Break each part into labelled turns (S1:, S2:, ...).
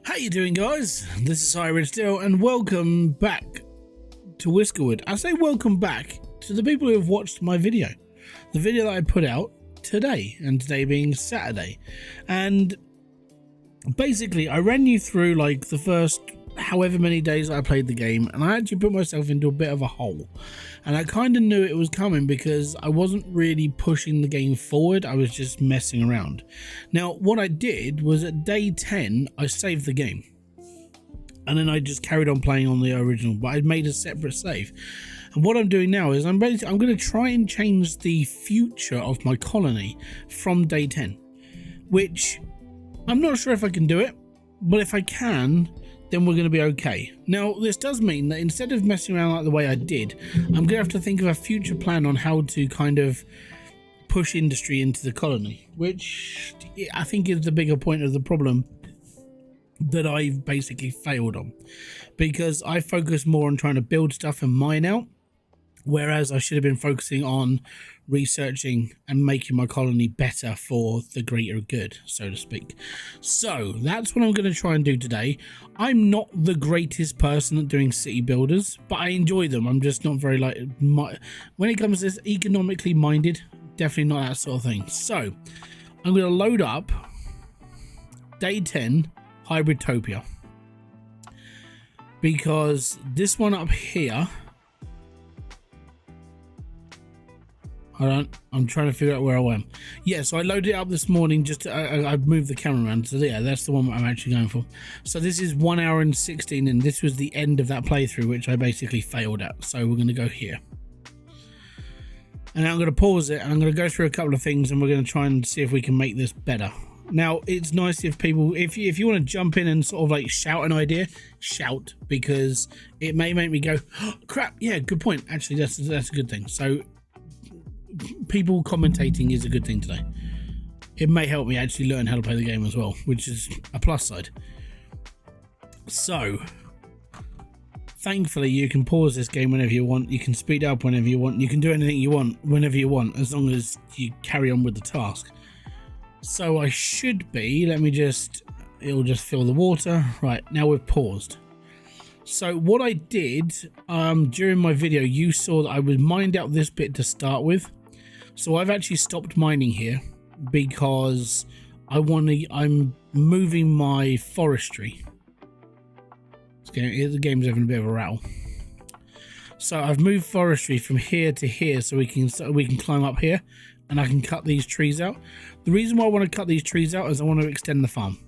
S1: How you doing, guys? This is Hybridsteel and welcome back to Whiskerwood. I say welcome back to the people who have watched my video. The video that I put out today, and today being Saturday. And basically I ran you through like the first however many days I played the game, and I actually put myself into a bit of a hole. And I kind of knew it was coming because I wasn't really pushing the game forward, I was just messing around. Now what I did was at day 10 I saved the game, and then I just carried on playing on the original, but I made a separate save. And what I'm doing now is I'm going to try and change the future of my colony from day 10, which I'm not sure if I can do it, but if I can, then we're going to be okay. Now this does mean that instead of messing around like the way I did, I'm going to have to think of a future plan on how to kind of push industry into the colony, which I think is the bigger point of the problem that I've basically failed on, because I focus more on trying to build stuff and mine out, whereas I should have been focusing on researching and making my colony better for the greater good, so to speak. So that's what I'm going to try and do today. I'm not the greatest person at doing city builders, but I enjoy them. I'm just not very like when it comes to this economically minded, definitely not that sort of thing. So I'm going to load up day 10 Hybridtopia, because this one up here, I'm trying to figure out where I am. Yeah, so I loaded it up this morning. Just I moved the camera around, so yeah, that's the one I'm actually going for. So this is 1 hour and 16, and this was the end of that playthrough, which I basically failed at. So we're going to go here, and I'm going to pause it, and I'm going to go through a couple of things, and we're going to try and see if we can make this better. Now it's nice if people, if you want to jump in and sort of like shout an idea, shout, because it may make me go, oh, crap. Yeah, good point. Actually, that's a good thing. So people commentating is a good thing today. It may help me actually learn how to play the game as well, which is a plus side. So thankfully you can pause this game whenever you want, you can speed up whenever you want, you can do anything you want whenever you want, as long as you carry on with the task. So I should be, let me just, it'll just fill the water. Right, now we've paused. So what I did during my video, you saw that I would mined out this bit to start with. So I've actually stopped mining here because I'm moving my forestry. The game's having a bit of a rattle. So I've moved forestry from here to here, so we can climb up here, and I can cut these trees out. The reason why I want to cut these trees out is I want to extend the farm.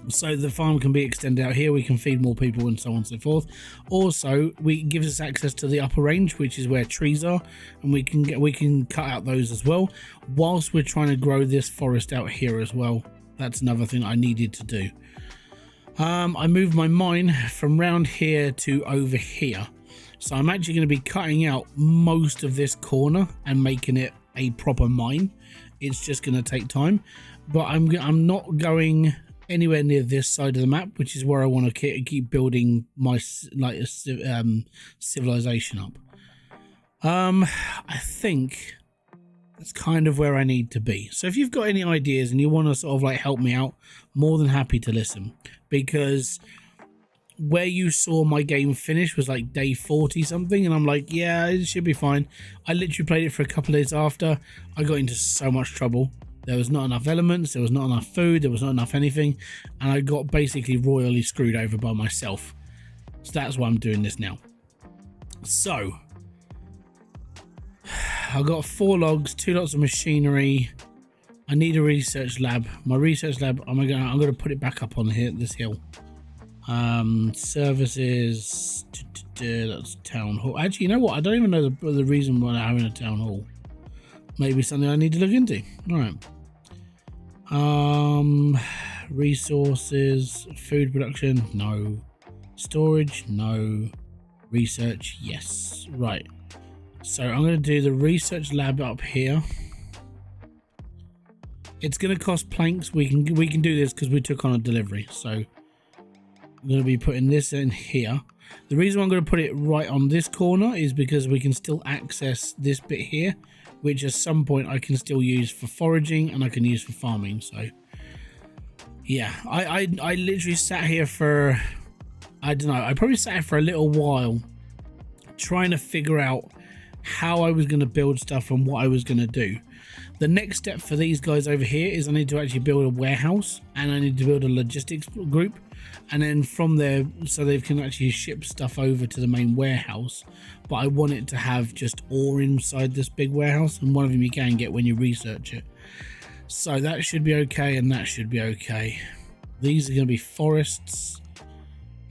S1: So the farm can be extended out here, we can feed more people and so on and so forth. Also, it gives us access to the upper range, which is where trees are, and we can cut out those as well, whilst we're trying to grow this forest out here as well. That's another thing I needed to do. I moved my mine from round here to over here. So I'm actually going to be cutting out most of this corner and making it a proper mine. It's just going to take time, but I'm not going anywhere near this side of the map, which is where I want to keep building my civilization up. I think that's kind of where I need to be. So if you've got any ideas and you want to sort of like help me out, more than happy to listen, because where you saw my game finish was like day 40 something, and I'm like, yeah, it should be fine. I literally played it for a couple of days after. I got into so much trouble. There was not enough elements, there was not enough food, there was not enough anything, and I got basically royally screwed over by myself. So that's why I'm doing this now. So I've got 4 logs, 2 lots of machinery. I need a research lab. My research lab, I'm gonna put it back up on here, this hill. Services, that's town hall. Actually, you know what? I don't even know the reason why I'm having a town hall. Maybe something I need to look into. All right. Resources, food production, no. Storage, no. Research, yes. Right. So I'm going to do the research lab up here. It's going to cost planks. We can do this because we took on a delivery. So I'm going to be putting this in here. The reason why I'm going to put it right on this corner is because we can still access this bit here, which at some point I can still use for foraging and I can use for farming. So Yeah, I literally sat here for, I don't know, I probably sat here for a little while trying to figure out how I was going to build stuff and what I was going to do. The next step for these guys over here is I need to actually build a warehouse, and I need to build a logistics group, and then from there, so they can actually ship stuff over to the main warehouse. But I want it to have just ore inside this big warehouse, and one of them you can get when you research it. So that should be okay, and that should be okay. These are going to be forests.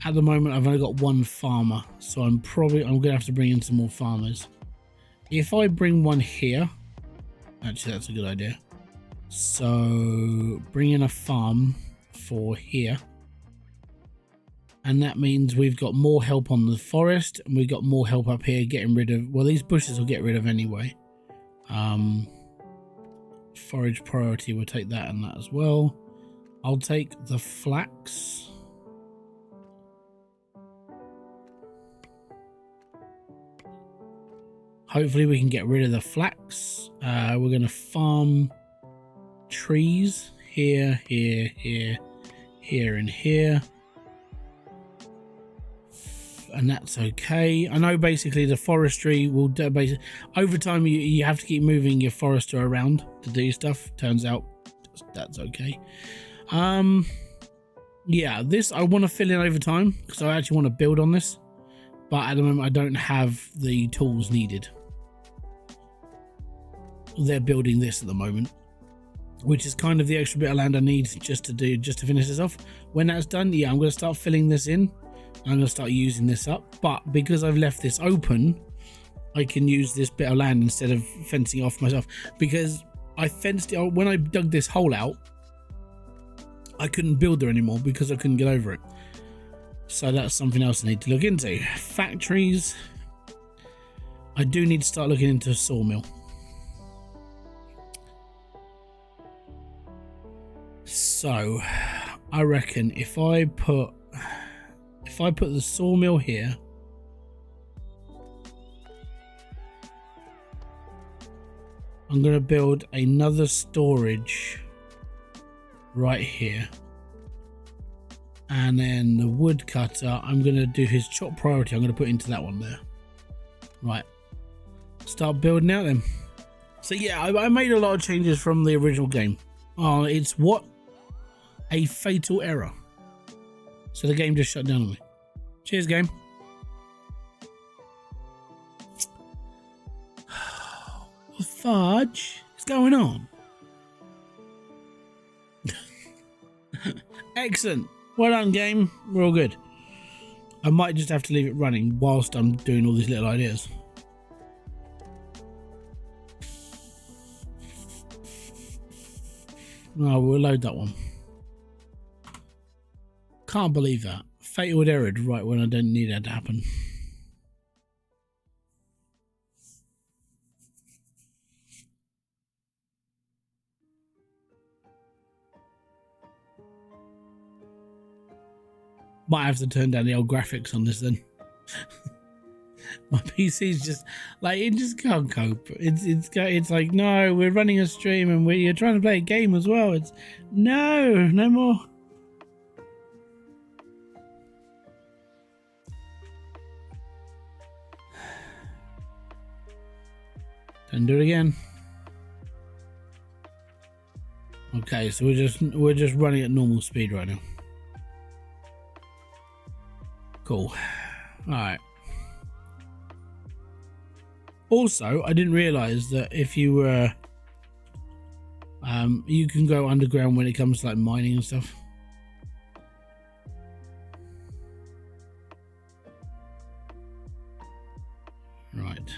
S1: At the moment, I've only got one farmer, so I'm going to have to bring in some more farmers. If I bring one here, actually that's a good idea. So bring in a farm for here, and that means we've got more help on the forest, and we've got more help up here getting rid of, well, these bushes will get rid of anyway. Forage priority, we'll take that and that as well. I'll take the flax. Hopefully we can get rid of the flax. We're going to farm trees here, here, here, here, and here. And that's okay. I know basically the forestry will basically, over time you have to keep moving your forester around to do stuff. Turns out that's okay. Yeah, this I want to fill in over time because I actually want to build on this, but at the moment I don't have the tools needed. They're building this at the moment, which is kind of the extra bit of land I need just to finish this off. When that's done, yeah, I'm going to start filling this in. I'm going to start using this up, but because I've left this open, I can use this bit of land instead of fencing off myself, because I fenced it when I dug this hole out. I couldn't build there anymore because I couldn't get over it. So that's something else I need to look into. Factories. I do need to start looking into a sawmill. So I reckon if I put the sawmill here, I'm going to build another storage right here, and then the woodcutter, I'm going to do his chop priority, I'm going to put into that one there. Right, start building out then. So yeah, I made a lot of changes from the original game. Oh, it's what? A fatal error. So the game just shut down on me. Cheers, game. Fudge, what's going on? Excellent. Well done, game. We're all good. I might just have to leave it running whilst I'm doing all these little ideas. Oh, we'll load that one. Can't believe that. Fatal error right when I don't need that to happen. Might have to turn down the old graphics on this then. My PC's just like, it just can't cope. It's like, no, we're running a stream and you're trying to play a game as well. It's no more. And do it again. Okay, so we're just running at normal speed right now. Cool. All right. Also, I didn't realize that if you were you can go underground when it comes to like mining and stuff. Right.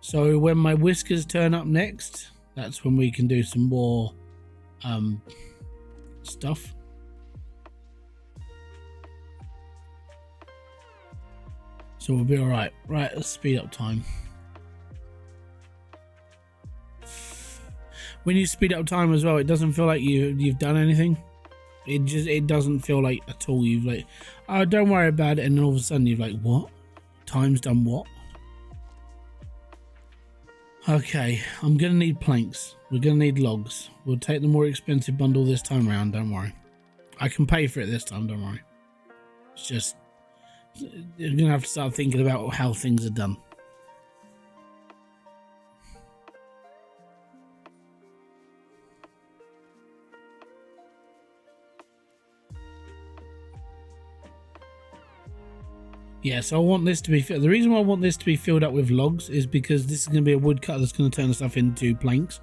S1: So when my whiskers turn up next, that's when we can do some more stuff. So we'll be all right. Right, let's speed up time. When you speed up time as well, it doesn't feel like you've done anything. It doesn't feel like at all you've like, oh, don't worry about it, and then all of a sudden you're like, what? Time's done what? Okay, I'm gonna need planks. We're gonna need logs. We'll take the more expensive bundle this time around, don't worry. I can pay for it this time, don't worry. It's just, you're gonna have to start thinking about how things are done. Yeah, so I want this to be, the reason why I want this to be filled up with logs is because this is going to be a woodcut that's going to turn the stuff into planks,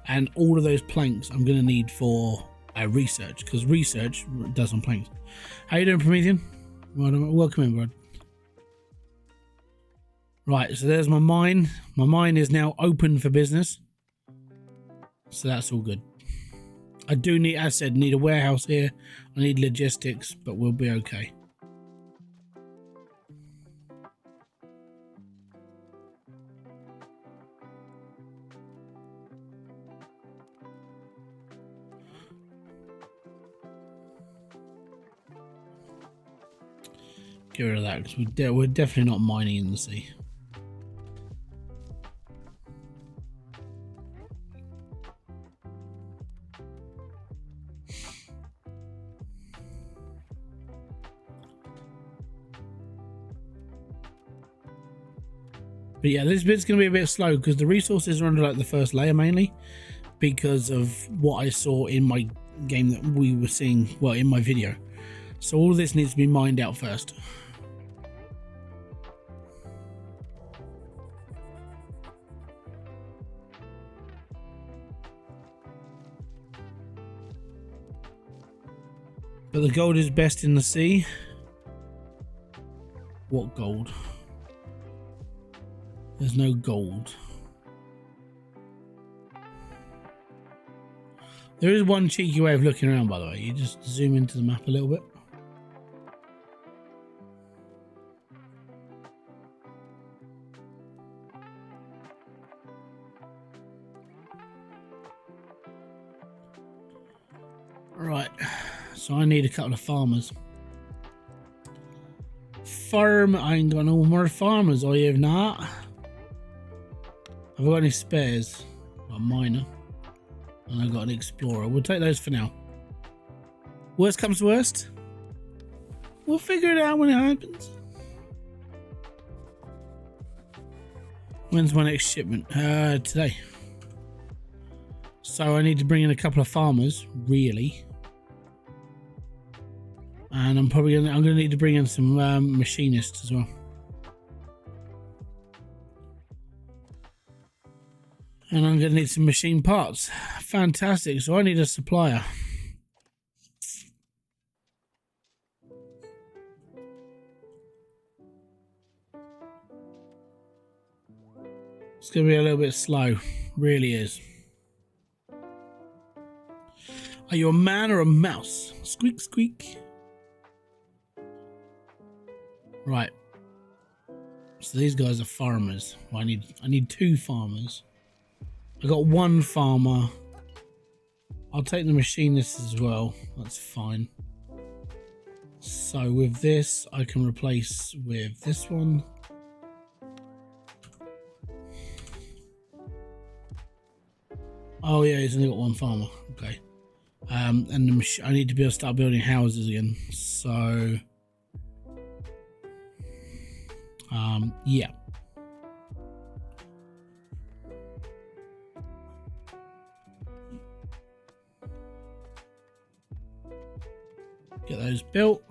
S1: and all of those planks I'm going to need for research, because research does on planks. How you doing, Promethean? Welcome in, bud. Right, so there's my mine. My mine is now open for business, so that's all good. I do need, as I said, need a warehouse here. I need logistics, but we'll be okay. Get rid of that, because we're definitely not mining in the sea. But yeah, this bit's going to be a bit slow because the resources are under like the first layer mainly because of what I saw in my game that we were seeing, well, in my video. So all of this needs to be mined out first. But the gold is best in the sea. What gold? There's no gold. There is one cheeky way of looking around, by the way. You just zoom into the map a little bit. Right, so I need a couple of farmers. I ain't got no more farmers, I have not. Have I got any spares? Got a miner. And I got an explorer. We'll take those for now. Worst comes to worst, we'll figure it out when it happens. When's my next shipment? Today. So I need to bring in a couple of farmers, really. And I'm gonna need to bring in some machinists as well. And I'm gonna need some machine parts. Fantastic. So I need a supplier. It's gonna be a little bit slow, really is. Are you a man or a mouse? Squeak, squeak. Right. So these guys are farmers. Well, I need two farmers. I got one farmer. I'll take the machinist as well. That's fine. So with this, I can replace with this one. Oh yeah, he's only got one farmer. Okay. And I need to be able to start building houses again. So yeah. Get those built.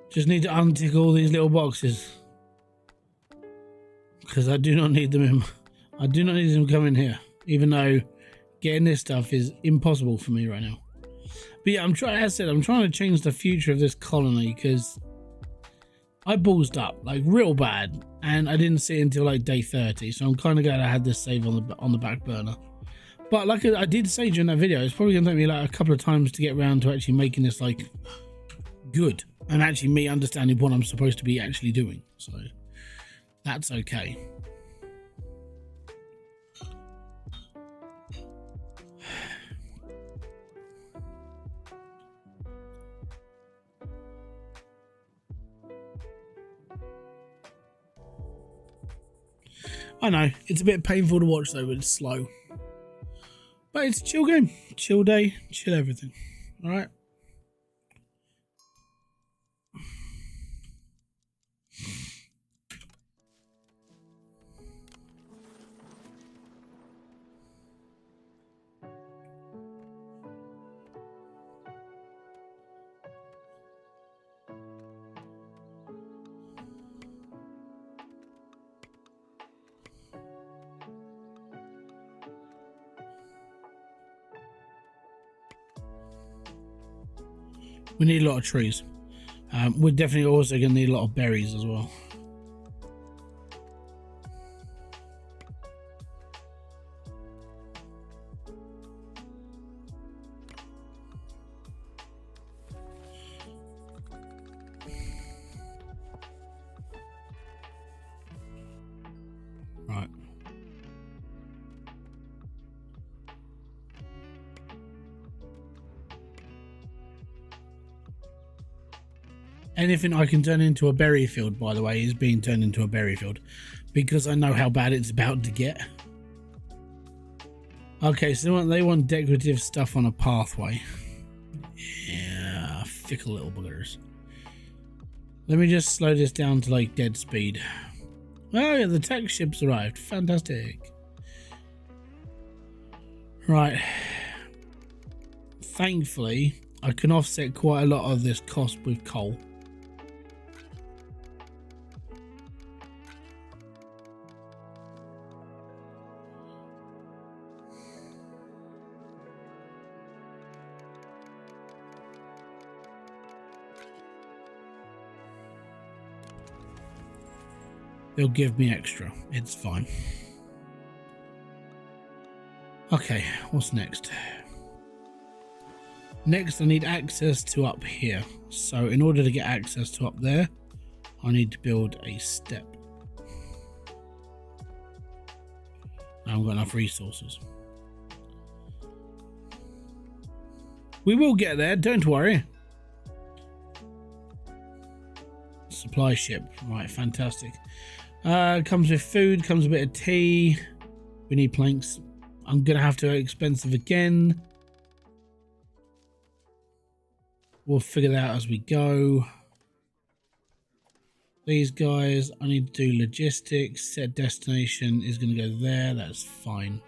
S1: Just need to untick all these little boxes because I do not need them in. I do not need them coming here, even though getting this stuff is impossible for me right now. But yeah, as I said, I'm trying to change the future of this colony because I ballsed up like real bad, and I didn't see it until like day 30. So I'm kind of glad I had this save on the back burner. But like I did say during that video, it's probably gonna take me like a couple of times to get around to actually making this like good. and actually me understanding what I'm supposed to be actually doing. So that's okay. I know, it's a bit painful to watch though, but it's slow. But it's a chill game, chill day, chill everything. Alright. We need a lot of trees. We're definitely also going to need a lot of berries as well. Right. Anything I can turn into a berry field, by the way, is being turned into a berry field because I know how bad it's about to get. Okay, so they want decorative stuff on a pathway. Yeah, fickle little buggers. Let me just slow this down to like dead speed. Oh yeah, the tech ship's arrived. Fantastic. Right. Thankfully, I can offset quite a lot of this cost with coal. They'll give me extra. It's fine. Okay, what's next? Next, I need access to up here. So in order to get access to up there, I need to build a step. I haven't got enough resources. We will get there, don't worry. Supply ship, right, fantastic. Comes with food, comes with a bit of tea. We need planks. I'm gonna have to go expensive again. We'll figure that out as we go. These guys, I need to do logistics. Set destination is gonna go there. That's fine.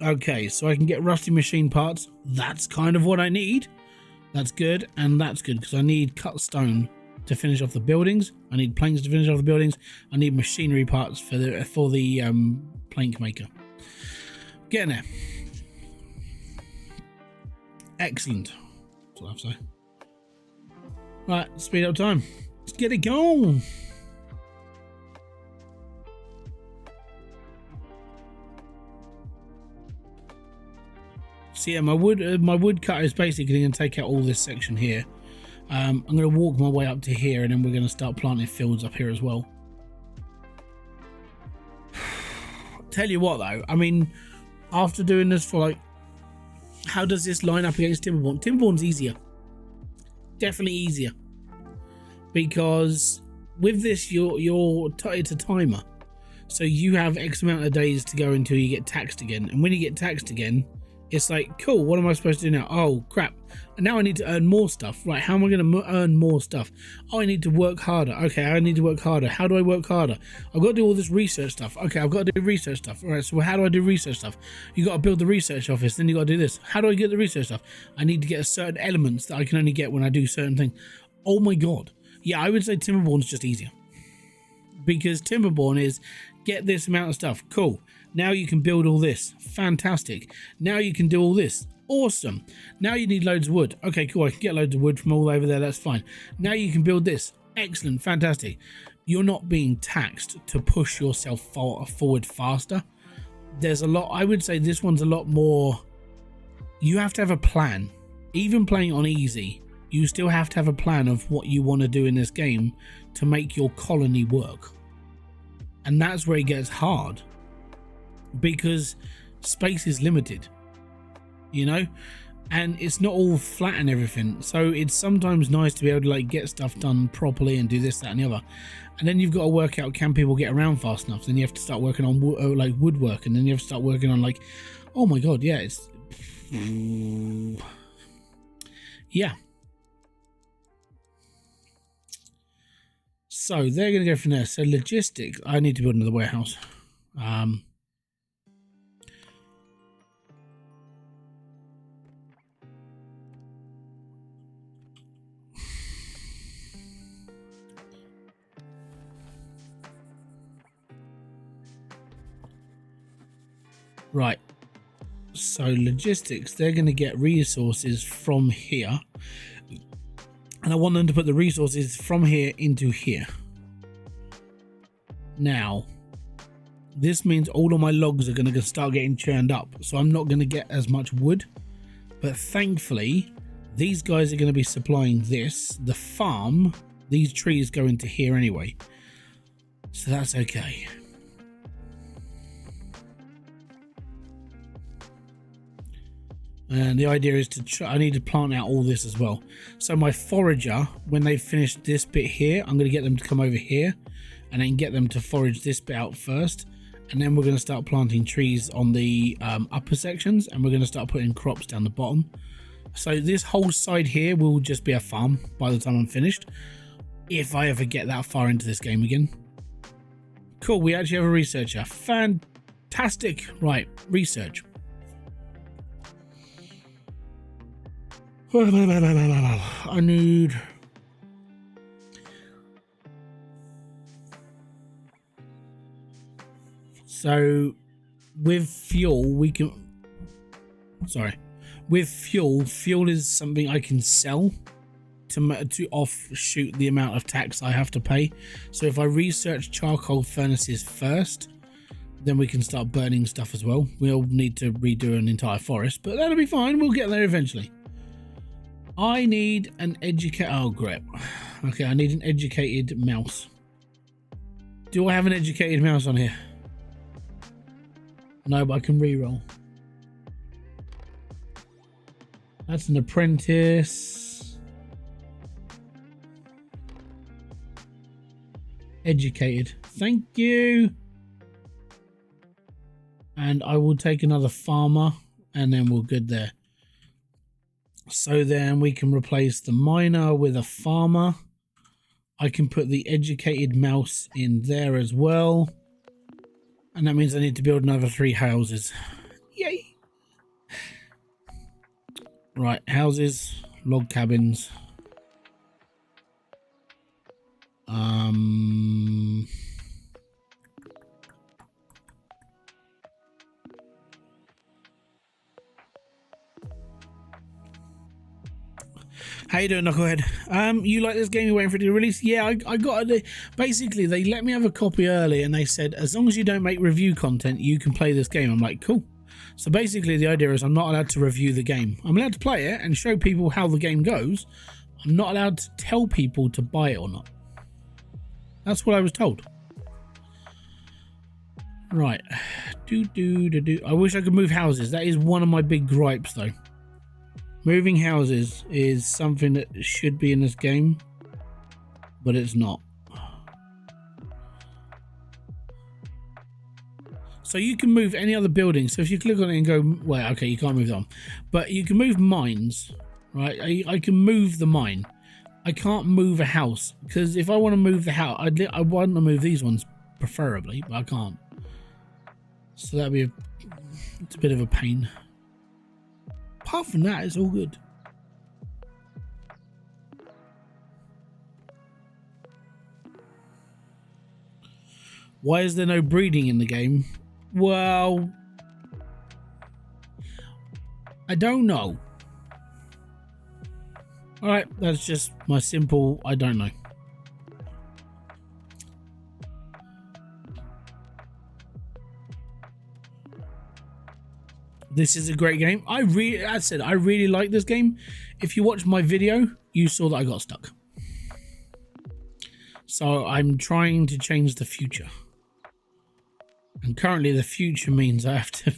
S1: Okay, so I can get rusty machine parts. That's kind of what I need. That's good, and that's good because I need cut stone to finish off the buildings. I need planks to finish off the buildings. I need machinery parts for the plank maker. Getting there. Excellent. That's what I have to say. Right, speed up time. Let's get it going. So yeah, my wood cutter is basically going to take out all this section here. I'm going to walk my way up to here, and then we're going to start planting fields up here as well. Tell you what though, I mean, after doing this for like, how does this line up against Timberborn? Timberborn's easier. Definitely easier. Because with this, it's a timer. So you have X amount of days to go until you get taxed again. And when you get taxed again, it's like, cool, what am I supposed to do now? Oh, crap. And now I need to earn more stuff. Right, how am I going to earn more stuff? Oh, I need to work harder. Okay, I need to work harder. How do I work harder? I've got to do all this research stuff. Okay, I've got to do research stuff. All right, so how do I do research stuff? You got to build the research office, then you got to do this. How do I get the research stuff? I need to get certain elements that I can only get when I do certain things. Oh my God. Yeah, I would say Timberborn's just easier. Because Timberborn is, get this amount of stuff. Cool. Now you can build all this. Fantastic. Now you can do all this. Awesome. Now you need loads of wood. Okay, cool. I can get loads of wood from all over there. That's fine. Now you can build this. Excellent. Fantastic. You're not being taxed to push yourself forward faster. There's a lot. I would say this one's a lot more. You have to have a plan. Even playing on easy, you still have to have a plan of what you want to do in this game to make your colony work. And that's where it gets hard, because space is limited, you know, and it's not all flat and everything. So it's sometimes nice to be able to like get stuff done properly and do this, that and the other. And then you've got to work out, can people get around fast enough? Then you have to start working on like woodwork, and then you have to start working on like, oh my god, yeah, it's yeah. So they're going to go from there. So logistics, I need to build another warehouse. Right. So logistics, they're going to get resources from here. And I want them to put the resources from here into here. Now, this means all of my logs are going to start getting churned up. So I'm not going to get as much wood. But thankfully, these guys are going to be supplying this. The farm, these trees go into here anyway. So that's okay. And the idea is to I need to plant out all this as well. So my forager, when they finish this bit here, I'm going to get them to come over here and then get them to forage this bit out first. And then we're going to start planting trees on the upper sections, and we're going to start putting crops down the bottom. So this whole side here will just be a farm by the time I'm finished, if I ever get that far into this game again. Cool, we actually have a researcher. Fantastic. Right, research. I need... So with fuel we can... With fuel is something I can sell to offshoot the amount of tax I have to pay. So if I research charcoal furnaces first, then we can start burning stuff as well. We'll need to redo an entire forest, but that'll be fine. We'll get there eventually. I need an educated... Oh, grep. Okay, I need an educated mouse. Do I have an educated mouse on here? No, but I can reroll. That's an apprentice. Educated. Thank you. And I will take another farmer, and then we're good there. So then we can replace the miner with a farmer. I can put the educated mouse in there as well. And that means I need to build another 3 houses. Yay! Right, houses, log cabins. How you doing, Knucklehead? You like this game? You're waiting for it to release? Yeah, I got it. Basically, they let me have a copy early, and they said as long as you don't make review content, you can play this game. I'm like, cool. So basically, the idea is I'm not allowed to review the game. I'm allowed to play it and show people how the game goes. I'm not allowed to tell people to buy it or not. That's what I was told. Right. I wish I could move houses. That is one of my big gripes, though. Moving houses is something that should be in this game, but it's not. So you can move any other building. So if you click on it and go, well, okay, you can't move them, but you can move mines, right? I can move the mine. I can't move a house, because if I want to move the house, I want to move these ones preferably, but I can't. So that'd be it's a bit of a pain. Apart from that, it's all good. Why is there no breeding in the game? Well, I don't know. Alright, that's just my simple I don't know. This is a great game. I really like this game. If you watch my video, you saw that I got stuck. So I'm trying to change the future. And currently the future means I have to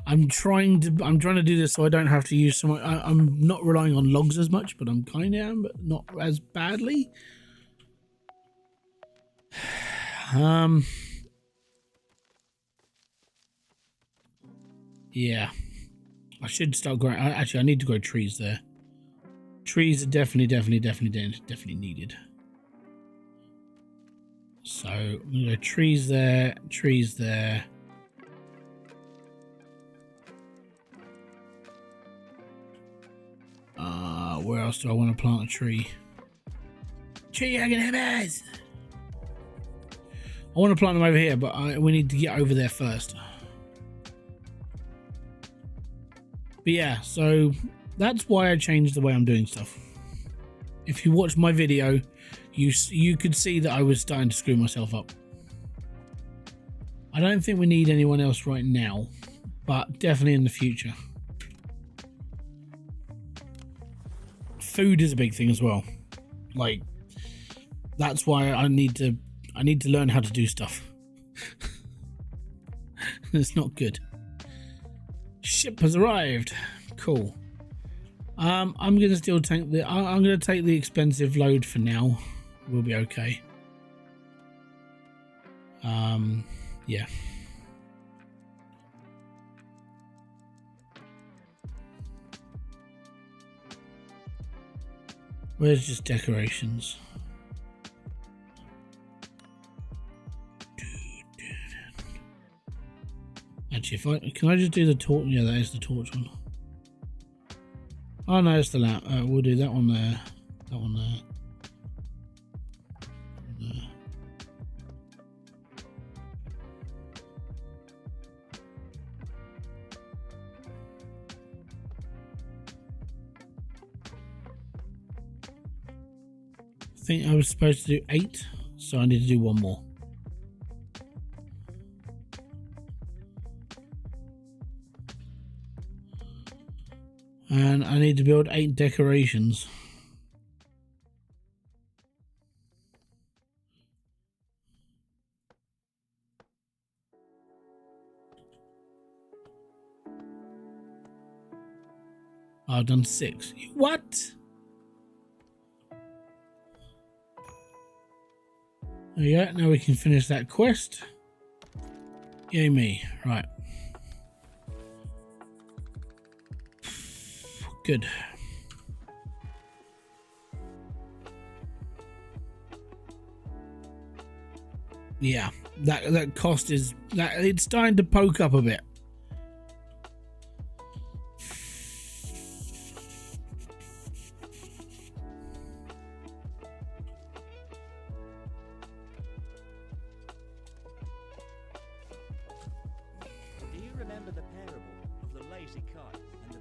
S1: I'm trying to do this so I don't have to use so much. I'm not relying on logs as much, but I'm kind of am, but not as badly. Yeah, I should start growing. Actually, I need to grow trees there. Trees are definitely needed. So I'm gonna go trees there, trees there. Where else do I want to plant a tree? Tree hammers. I want to plant them over here, but we need to get over there first. But yeah, so that's why I changed the way I'm doing stuff. If you watch my video, you could see that I was starting to screw myself up. I don't think we need anyone else right now, but definitely in the future. Food is a big thing as well. Like, that's why I need to learn how to do stuff. It's not good. Ship has arrived. Cool. I'm gonna still take the I'm gonna take the expensive load for now. We'll be okay. Yeah. Where's just decorations? Actually, can I just do the torch? Yeah, that is the torch one. Oh no, it's the lamp. We'll do that one there. That one there. There. I think I was supposed to do 8, so I need to do one more. And I need to build 8 decorations. I've done 6. What? There we go. Now we can finish that quest. Yay me. Right. Good. Yeah, that cost is that it's starting to poke up a bit.
S2: Do you remember the parable of the lazy kite and the...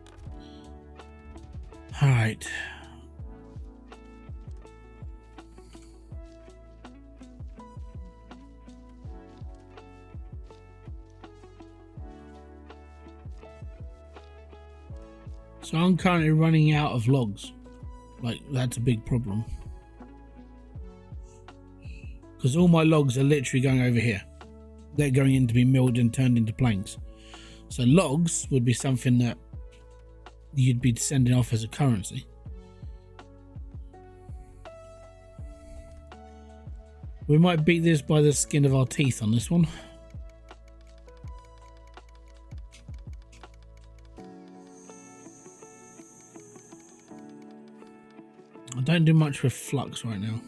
S1: All right. So I'm currently running out of logs. Like, that's a big problem. Because all my logs are literally going over here. They're going in to be milled and turned into planks. So logs would be something that you'd be sending off as a currency. We might beat this by the skin of our teeth on this one. I don't do much with flux right now.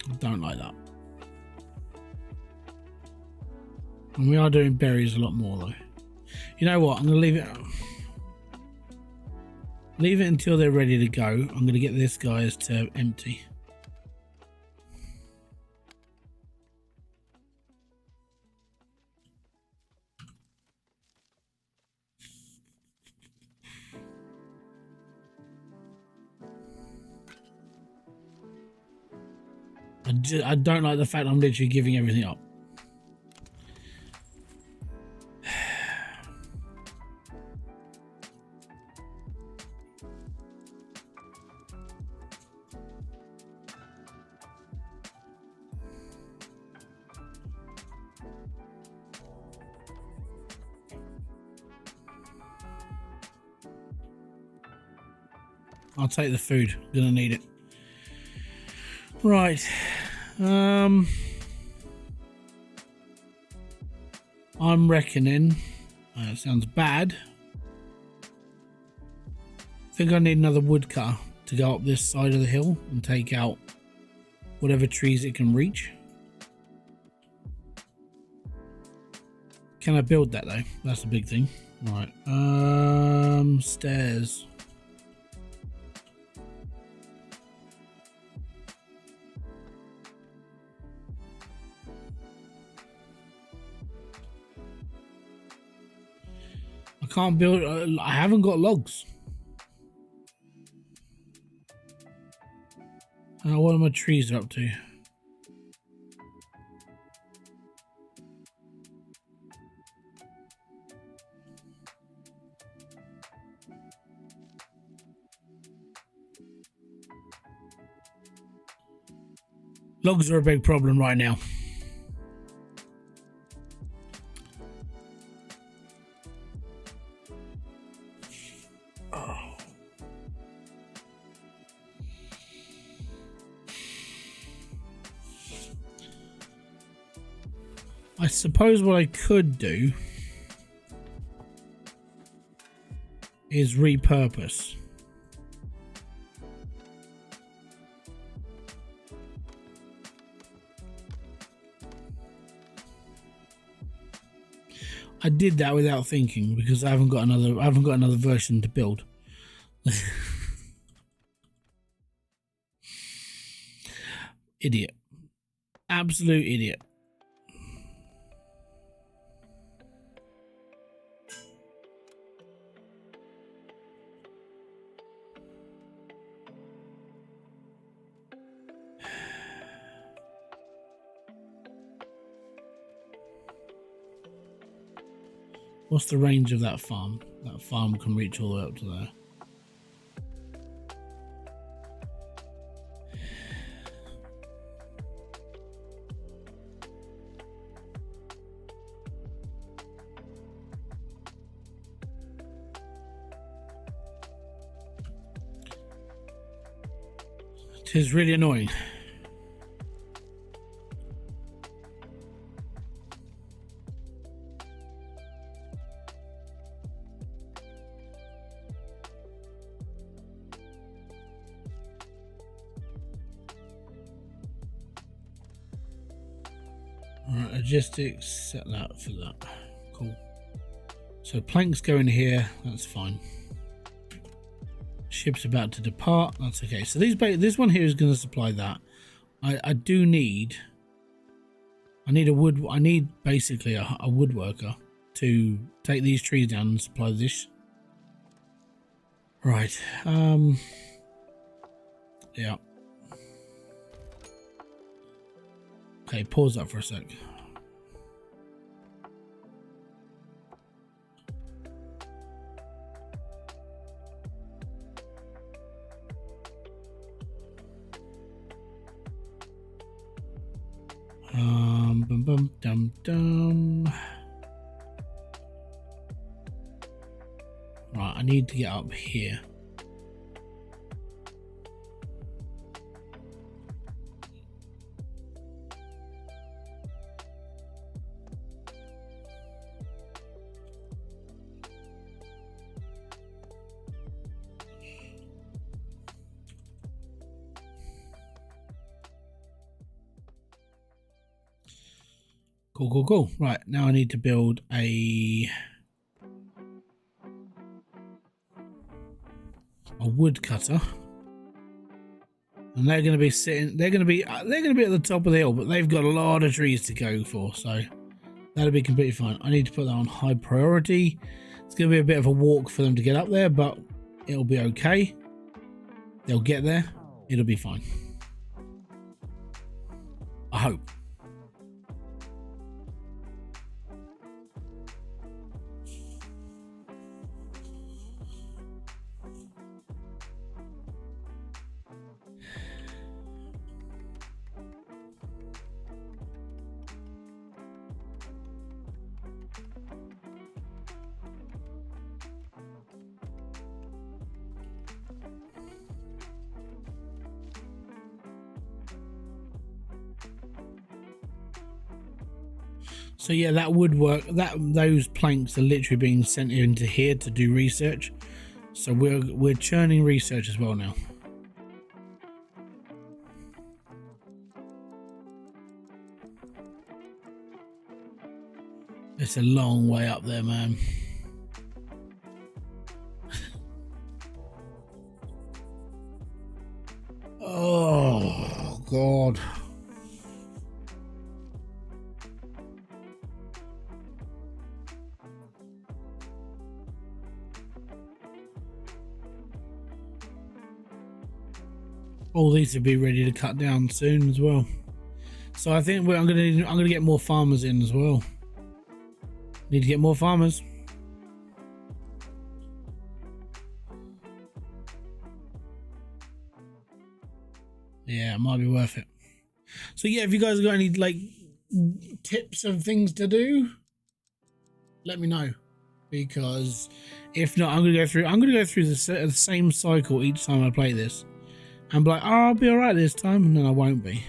S1: I don't like that. And we are doing berries a lot more though. You know what? I'm going to leave it. Leave it until they're ready to go. I'm going to get this guys to empty. I don't like the fact I'm literally giving everything up. I'll take the food. Gonna need it. Right. I'm reckoning. That sounds bad. I think I need another woodcutter to go up this side of the hill and take out whatever trees it can reach. Can I build that though? That's a big thing. Right. Stairs. I can't build. I haven't got logs. What are my trees up to? Logs are a big problem right now. I suppose what I could do is repurpose. I did that without thinking because I haven't got another version to build. Idiot. Absolute idiot. What's the range of that farm? That farm can reach all the way up to there. It is really annoying. Alright, logistics, set that for that. Cool. So planks go in here, that's fine. Ship's about to depart, that's okay. So this one here is going to supply that. I need basically a woodworker to take these trees down and supply this. Right. Yeah. Okay, pause that for a sec. Bum bum dum dum. Right, I need to get up here. Cool. Right, now I need to build a wood cutter, and they're going to be sitting. They're going to be at the top of the hill, but they've got a lot of trees to go for, so that'll be completely fine. I need to put that on high priority. It's going to be a bit of a walk for them to get up there, but it'll be okay. They'll get there. It'll be fine. I hope. So yeah, that would work. Those planks are literally being sent into here to do research. So we're churning research as well now. It's a long way up there, man. Oh God. All these will be ready to cut down soon as well. So I think I'm gonna get more farmers in as well. Need to get more farmers. Yeah, it might be worth it. So yeah, if you guys got any like tips of things to do, let me know, because if not, I'm gonna go through the same cycle each time I play this, and be like, oh, I'll be all right this time, and then I won't be.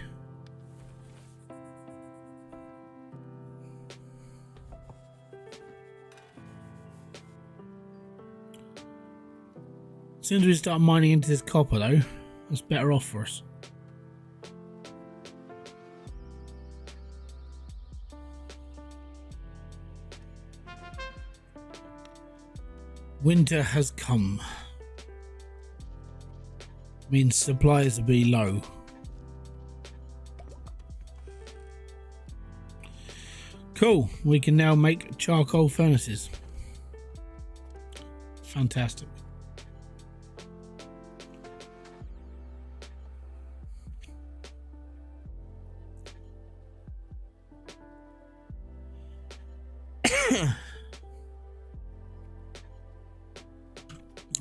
S1: As soon as we start mining into this copper, though, that's better off for us. Winter has come. Means supplies will be low. Cool. We can now make charcoal furnaces. Fantastic.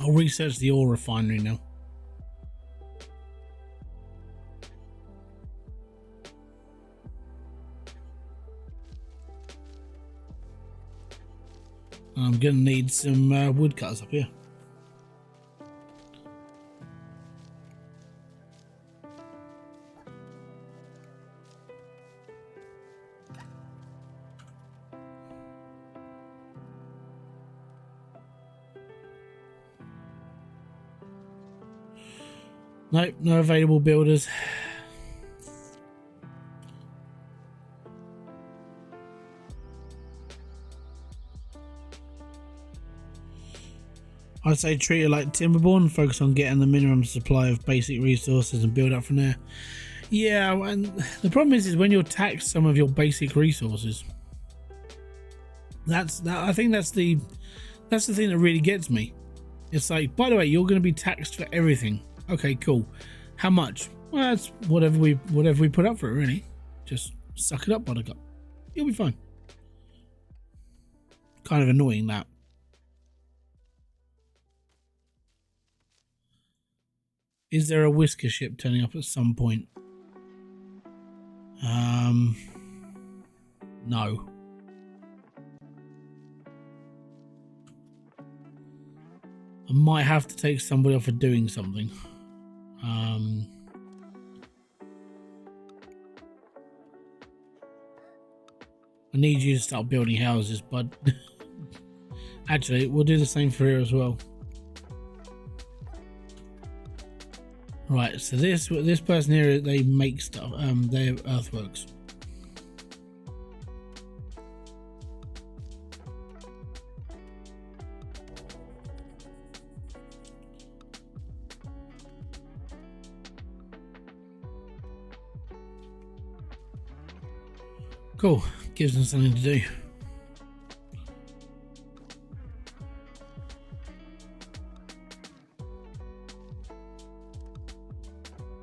S1: I'll research the ore refinery now. I'm gonna need some woodcutters up here. Nope, no available builders. I'd say treat it like Timberborn, focus on getting the minimum supply of basic resources and build up from there. Yeah, and the problem is when you're taxed some of your basic resources. I think that's the thing that really gets me. It's like, by the way, you're going to be taxed for everything. Okay, cool. How much? Well, that's whatever we put up for it, really. Just suck it up, buttercup. You'll be fine. Kind of annoying, that. Is there a whisker ship turning up at some point? No. I might have to take somebody off for doing something. I need you to start building houses, bud. Actually, we'll do the same for here as well. Right, so this person here, they make stuff. They have earthworks. Cool, gives them something to do.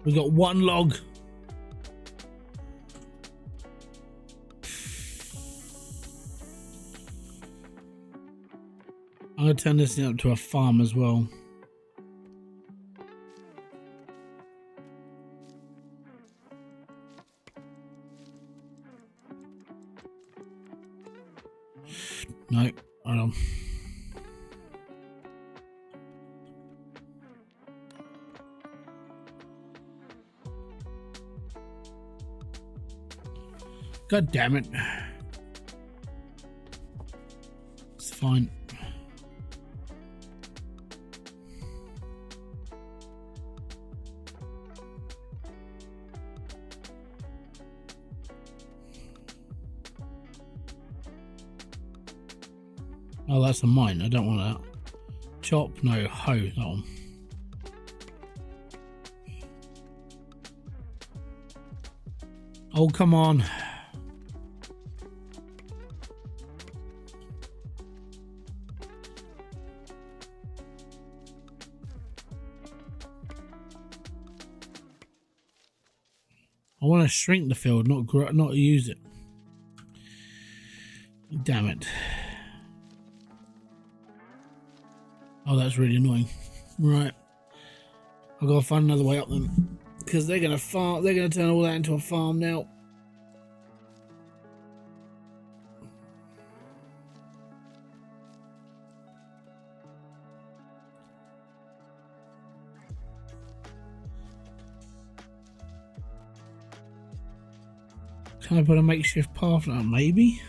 S1: We got one log. I'm going to turn this thing up to a farm as well. No, hold on. God damn it. It's fine. Oh, that's a mine. I don't want that. Chop, no, hoe, that one. Oh, come on. I want to shrink the field, not use it. Damn it. Oh, that's really annoying. Right. I've got to find another way up them. Because they're gonna turn all that into a farm now. Can I put a makeshift path now? Maybe.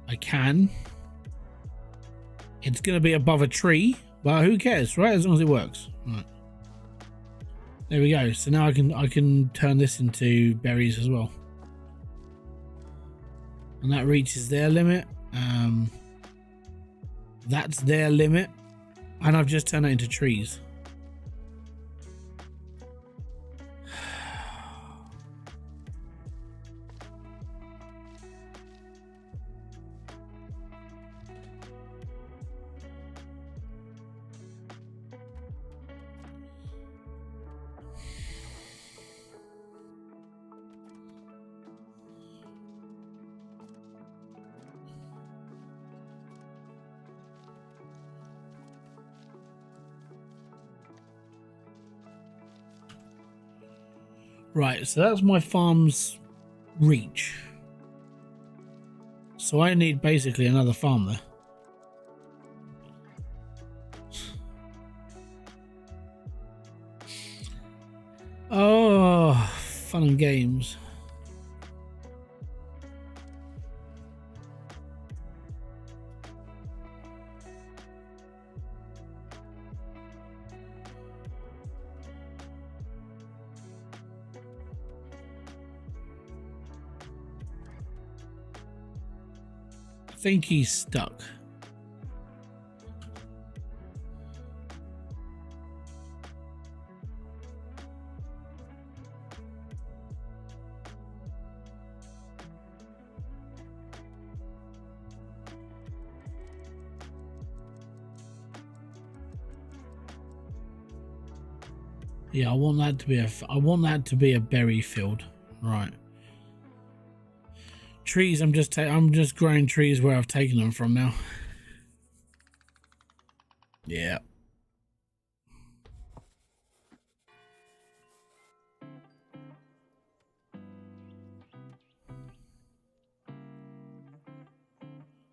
S1: I can. It's gonna be above a tree, but who cares, right? As long as it works. Right. There we go. So now I can turn this into berries as well. And that reaches their limit. That's their limit. And I've just turned it into trees. Right, so that's my farm's reach. So I need basically another farm there. Oh, fun and games. I think he's stuck. Yeah, I want that to be a berry field, right? Trees, I'm just growing trees where I've taken them from now. Yeah.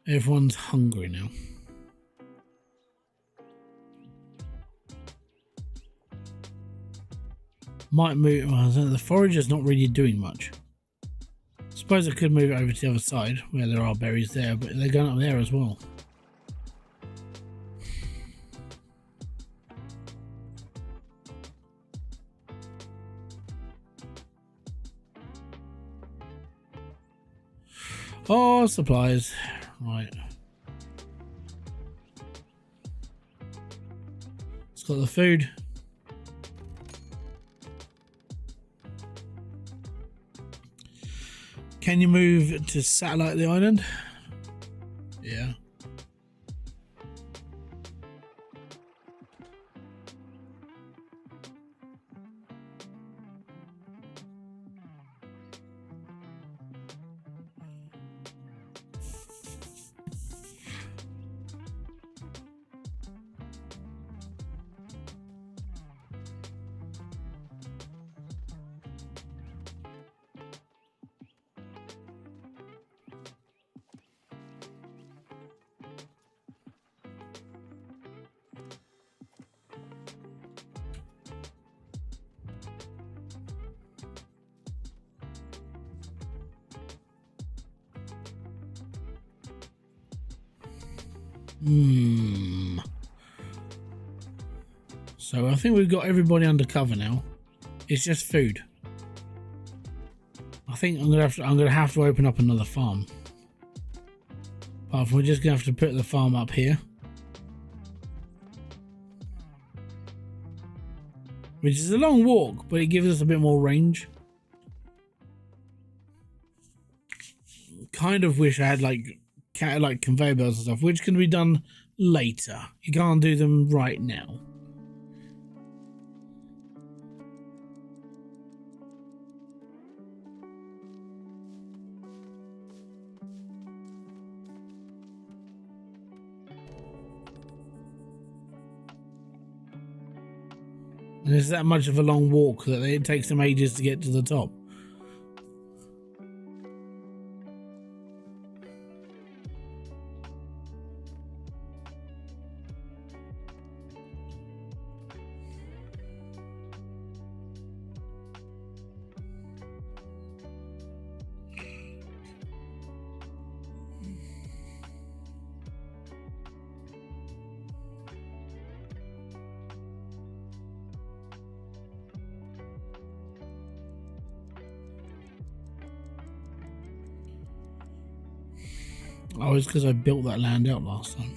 S1: Everyone's hungry now. Might move. Well, the forager's not really doing much. Suppose I could move it over to the other side where there are berries there, but they're going up there as well. Oh, supplies. Right. It's got the food. Can you move to satellite the island? Yeah. So I think we've got everybody under cover now. It's just food. I think I'm gonna have to open up another farm. Apart from we're just gonna have to put the farm up here, which is a long walk, but it gives us a bit more range. Kind of wish I had like conveyor belts and stuff, which can be done later. You can't do them right now. And it's that much of a long walk that it takes them ages to get to the top. Oh, it's because I built that land out last time.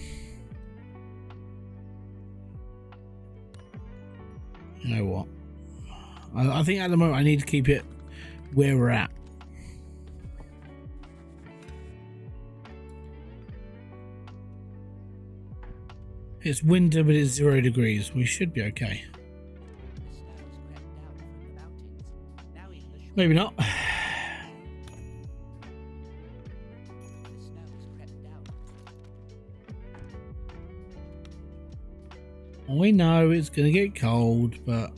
S1: You know what? I think at the moment I need to keep it where we're at. It's winter, but it's 0 degrees. We should be okay. Maybe not. We know it's going to get cold, but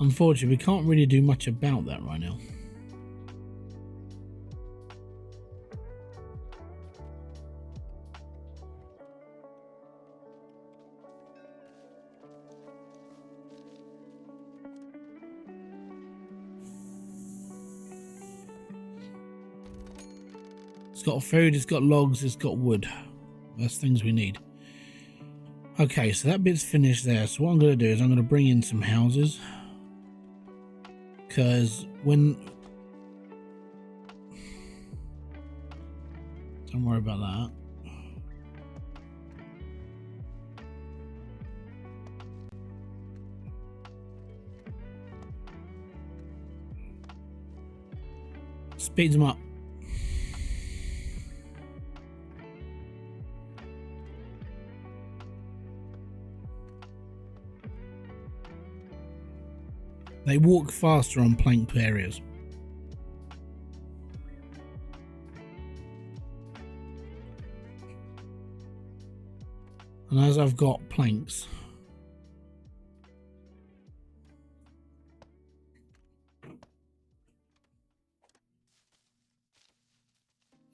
S1: unfortunately we can't really do much about that right now. It's got food, it's got logs, it's got wood. That's things we need. Okay, so that bit's finished there. So what I'm going to do is I'm going to bring in some houses. Because when... Don't worry about that. Speeds them up. They walk faster on planked areas. And as I've got planks,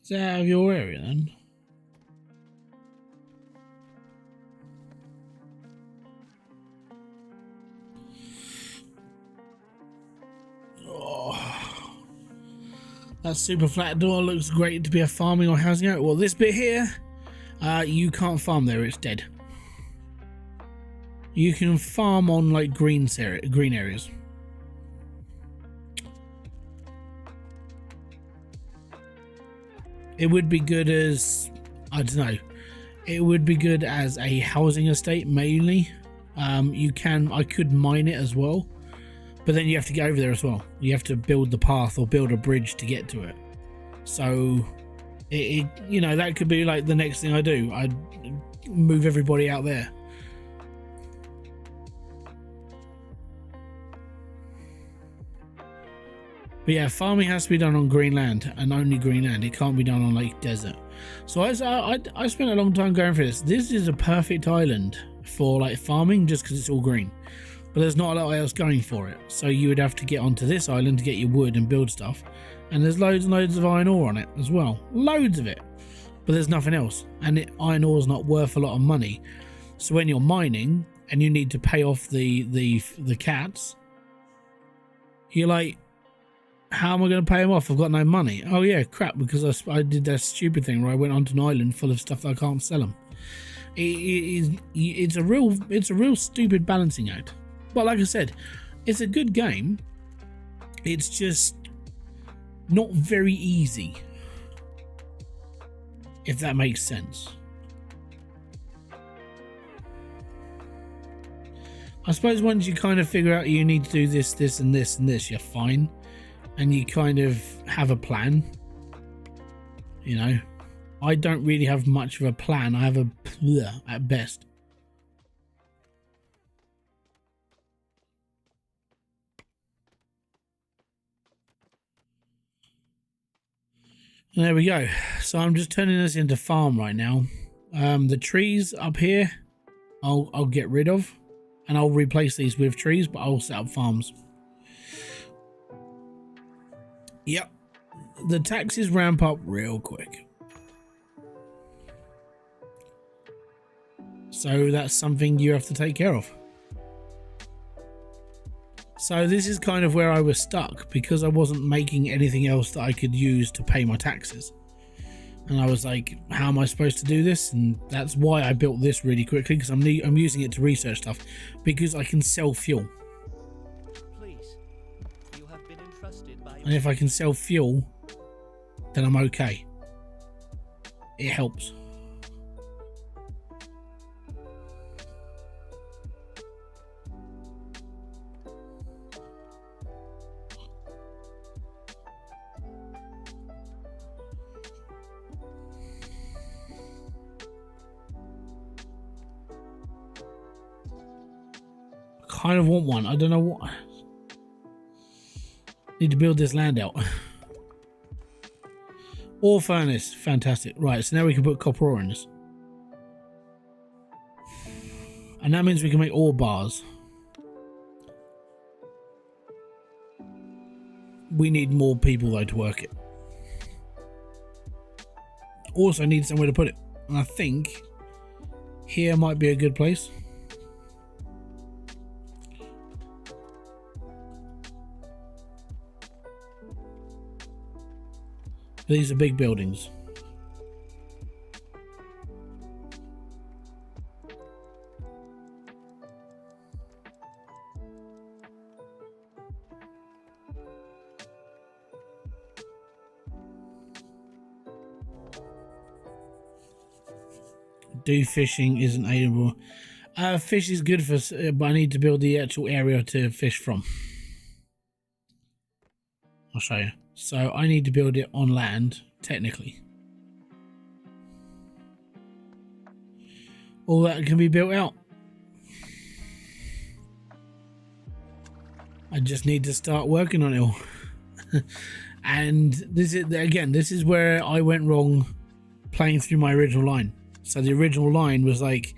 S1: is that out of your area then? That super flat door looks great to be a farming or housing area. Well, this bit here, you can't farm there, it's dead. You can farm on like green areas. It would be good as, I don't know, it would be good as a housing estate mainly. I could mine it as well. But then you have to get over there as well. You have to build the path or build a bridge to get to it. So, you know, that could be like the next thing I do. I'd move everybody out there. But yeah, farming has to be done on green land and only green land. It can't be done on like desert. So I spent a long time going for this. This is a perfect island for like farming just because it's all green. But there's not a lot else going for it. So you would have to get onto this island to get your wood and build stuff. And there's loads and loads of iron ore on it as well. Loads of it. But there's nothing else. And iron ore is not worth a lot of money. So when you're mining and you need to pay off the cats, you're like, How am I going to pay him off? I've got no money. Oh yeah, crap, because I did that stupid thing where I went onto an island full of stuff that I can't sell him. It's a real stupid balancing act. But like I said, it's a good game. It's just not very easy, if that makes sense. I suppose once you kind of figure out you need to do this, this, and this, and this, you're fine. And you kind of have a plan. You know, I don't really have much of a plan. I have a bleh at best. And there we go. So I'm just turning this into farm right now. The trees up here, I'll get rid of, and I'll replace these with trees, but I'll set up farms. Yep, the taxes ramp up real quick. So that's something you have to take care of. So this is kind of where I was stuck because I wasn't making anything else that I could use to pay my taxes. And I was like, how am I supposed to do this? And that's why I built this really quickly, because I'm using it to research stuff, because I can sell fuel.
S2: Please, you have been entrusted by
S1: And if I can sell fuel, then I'm okay. It helps. Kind of want one. I don't know what. Need to build this land out. Ore furnace, fantastic. Right, so now we can put copper ore in this, and that means we can make ore bars. We need more people though to work it. Also need somewhere to put it, and I think here might be a good place. These are big buildings. Do fishing isn't able. Fish is good for, but I need to build the actual area to fish from. I'll show you. So I need to build it on land, technically. All that can be built out. I just need to start working on it all. And this is where I went wrong playing through my original line. So the original line was like,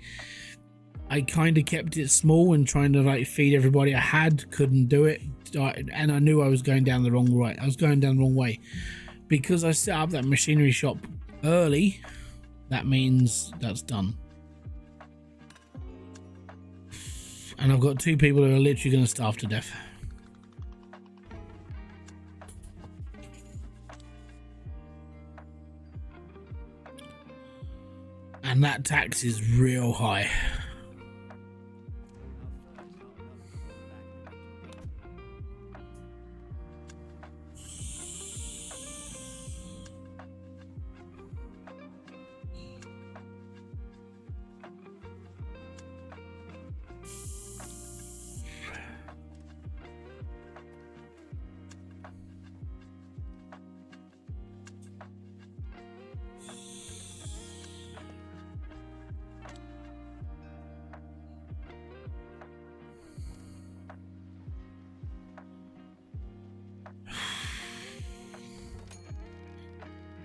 S1: I kind of kept it small and trying to like feed everybody I had, couldn't do it. And I knew I was going down the wrong way. I was going down the wrong way because I set up that machinery shop early. That means that's done. And I've got two people who are literally going to starve to death. And that tax is real high.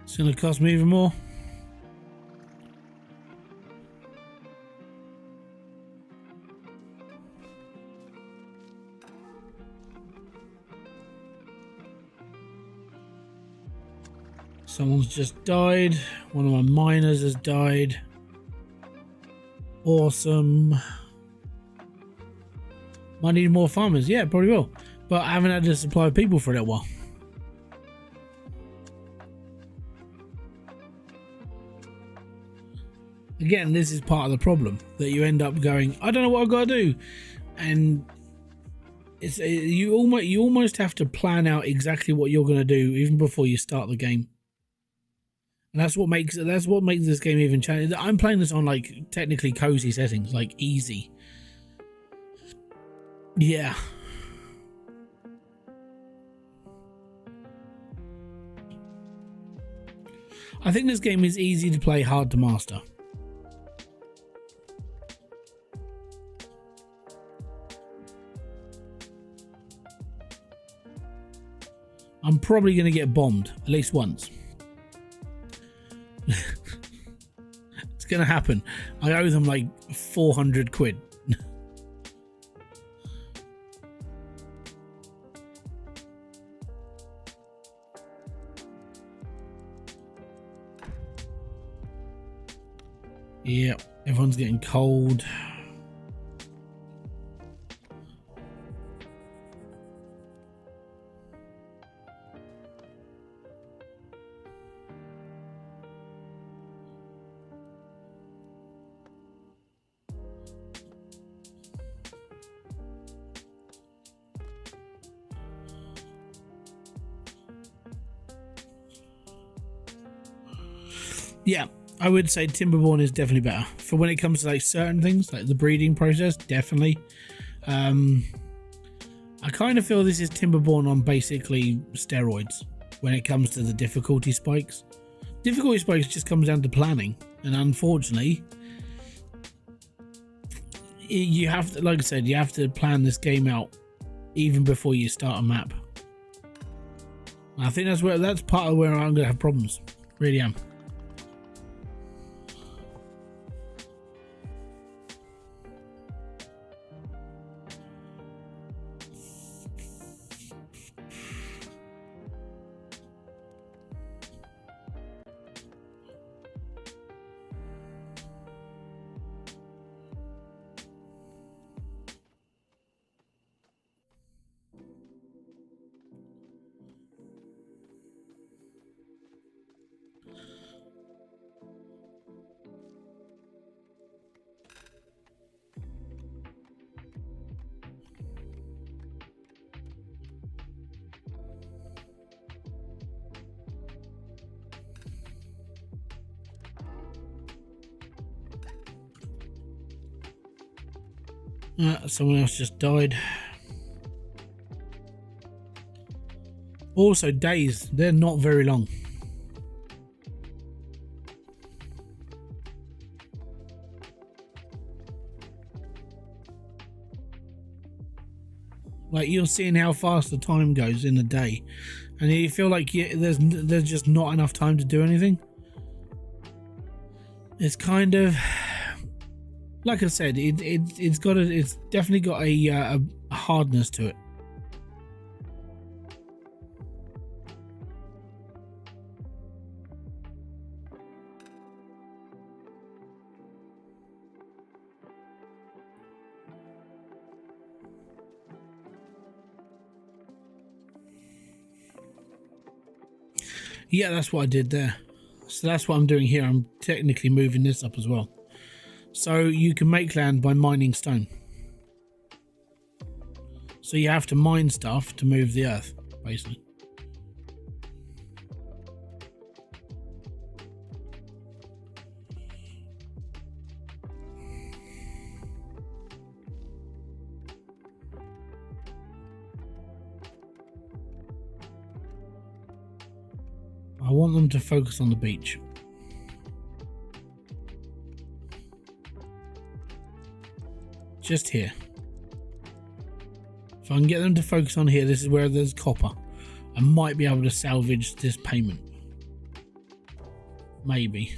S1: It's going to cost me even more. Someone's just died. One of my miners has died. Awesome. Might need more farmers. Yeah, probably will. But I haven't had a supply of people for a little while. Again, this is part of the problem, that you end up going, I don't know what I've got to do, and you almost have to plan out exactly what you're going to do even before you start the game. And that's what makes this game even challenging. I'm playing this on like technically cozy settings, like easy. Yeah. I think this game is easy to play, hard to master. I'm probably going to get bombed at least once. It's going to happen. I owe them like 400 quid. Yeah, everyone's getting cold. Yeah, I would say Timberborn is definitely better for when it comes to like certain things, like the breeding process. Definitely. I kind of feel this is Timberborn on basically steroids when it comes to the difficulty spikes. Difficulty spikes just comes down to planning, and unfortunately, you have to, like I said, you have to plan this game out even before you start a map. I think that's part of where I'm going to have problems. Really am. Someone else just died. Also, days, they're not very long. Like, you're seeing how fast the time goes in a day, and you feel like there's just not enough time to do anything. It's kind of, like I said, it's definitely got a hardness to it. Yeah, that's what I did there. So that's what I'm doing here. I'm technically moving this up as well. So you can make land by mining stone. So you have to mine stuff to move the earth, basically. I want them to focus on the beach. Just here. If I can get them to focus on here, this is where there's copper. I might be able to salvage this payment. Maybe.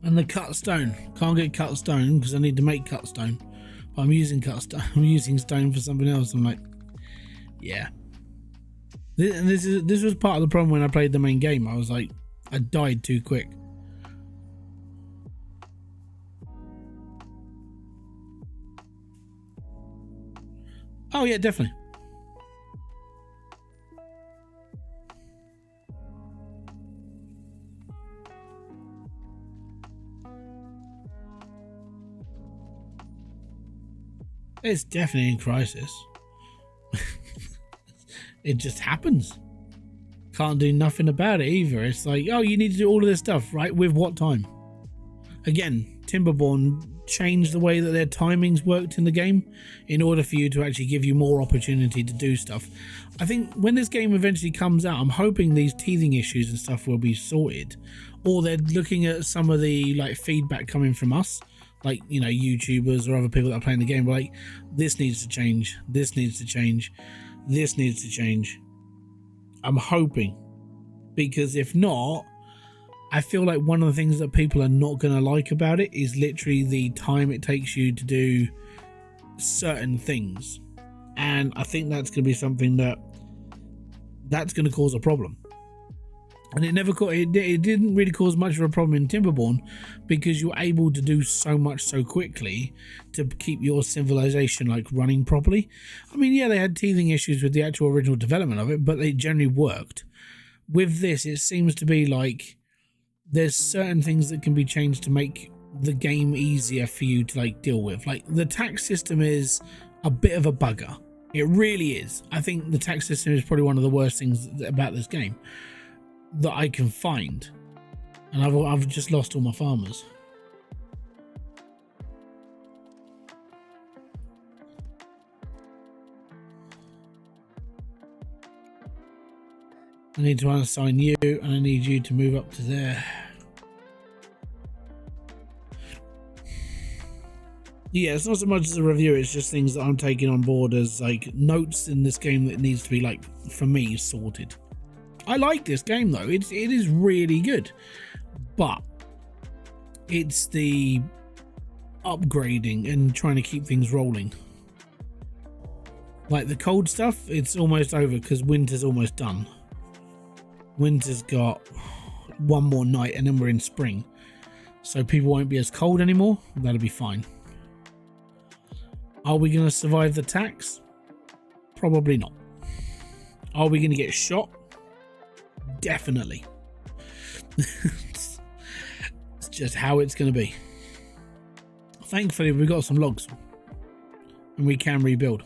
S1: And the cut stone. Can't get cut stone because I need to make cut stone. But I'm using cut stone. I'm using stone for something else. I'm like, yeah. This was part of the problem when I played the main game. I was like, I died too quick. Oh yeah, definitely. It's definitely in crisis. It just happens. Can't do nothing about it either. It's like, oh, you need to do all of this stuff, right? With what time? Again, Timberborn changed the way that their timings worked in the game in order for you to actually give you more opportunity to do stuff. I think when this game eventually comes out, I'm hoping these teething issues and stuff will be sorted, or they're looking at some of the like feedback coming from us, like, you know, YouTubers or other people that are playing the game, like, this needs to change, this needs to change, this needs to change. I'm hoping, because if not, I feel like one of the things that people are not going to like about it is literally the time it takes you to do certain things. And I think that's going to be something that's going to cause a problem. And it didn't really cause much of a problem in Timberborn because you're able to do so much so quickly to keep your civilization like running properly. I mean, yeah, they had teething issues with the actual original development of it, but they generally worked. With this, it seems to be like there's certain things that can be changed to make the game easier for you to like deal with. Like the tax system is a bit of a bugger. It really is. I think the tax system is probably one of the worst things about this game that I can find. And I've just lost all my farmers. I need to unassign you, and I need you to move up to there. Yeah, it's not so much as a review, it's just things that I'm taking on board as like notes in this game that needs to be like, for me, sorted. I like this game though, it is really good, but it's the upgrading and trying to keep things rolling. Like the cold stuff, it's almost over because winter's almost done. Winter's got one more night and then we're in spring, so people won't be as cold anymore. That'll be fine. Are we going to survive the tax? Probably not. Are we going to get shot? Definitely. It's just how it's going to be. Thankfully, we've got some logs and we can rebuild.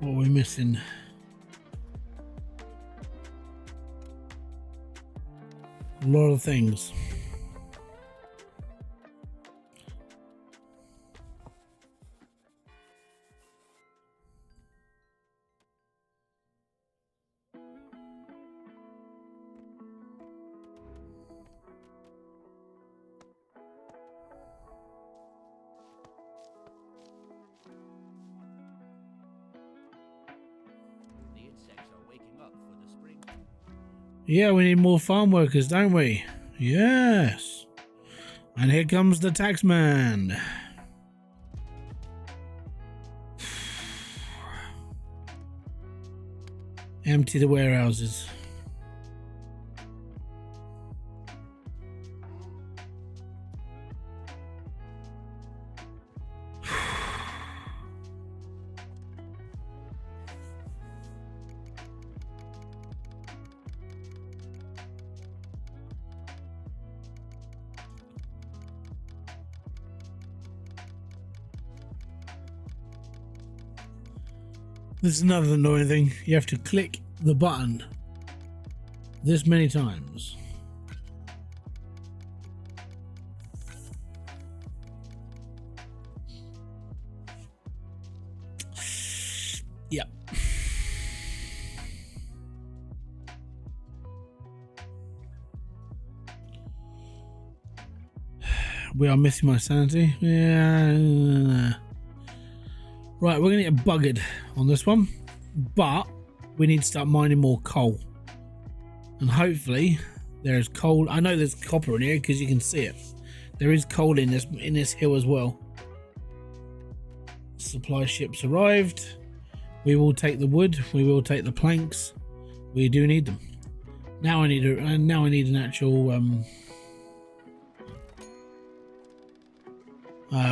S1: What are we missing? A lot of things. Yeah, we need more farm workers, don't we? Yes. And here comes the taxman. Empty the warehouses. This is another annoying thing. You have to click the button this many times. Yep. We are missing my sanity. Yeah. Right, we're gonna get buggered on this one, but we need to start mining more coal. And hopefully there's coal. I know there's copper in here because you can see it. There is coal in this hill as well. Supply ships arrived. We will take the wood. We will take the planks. We do need them. Now I need an actual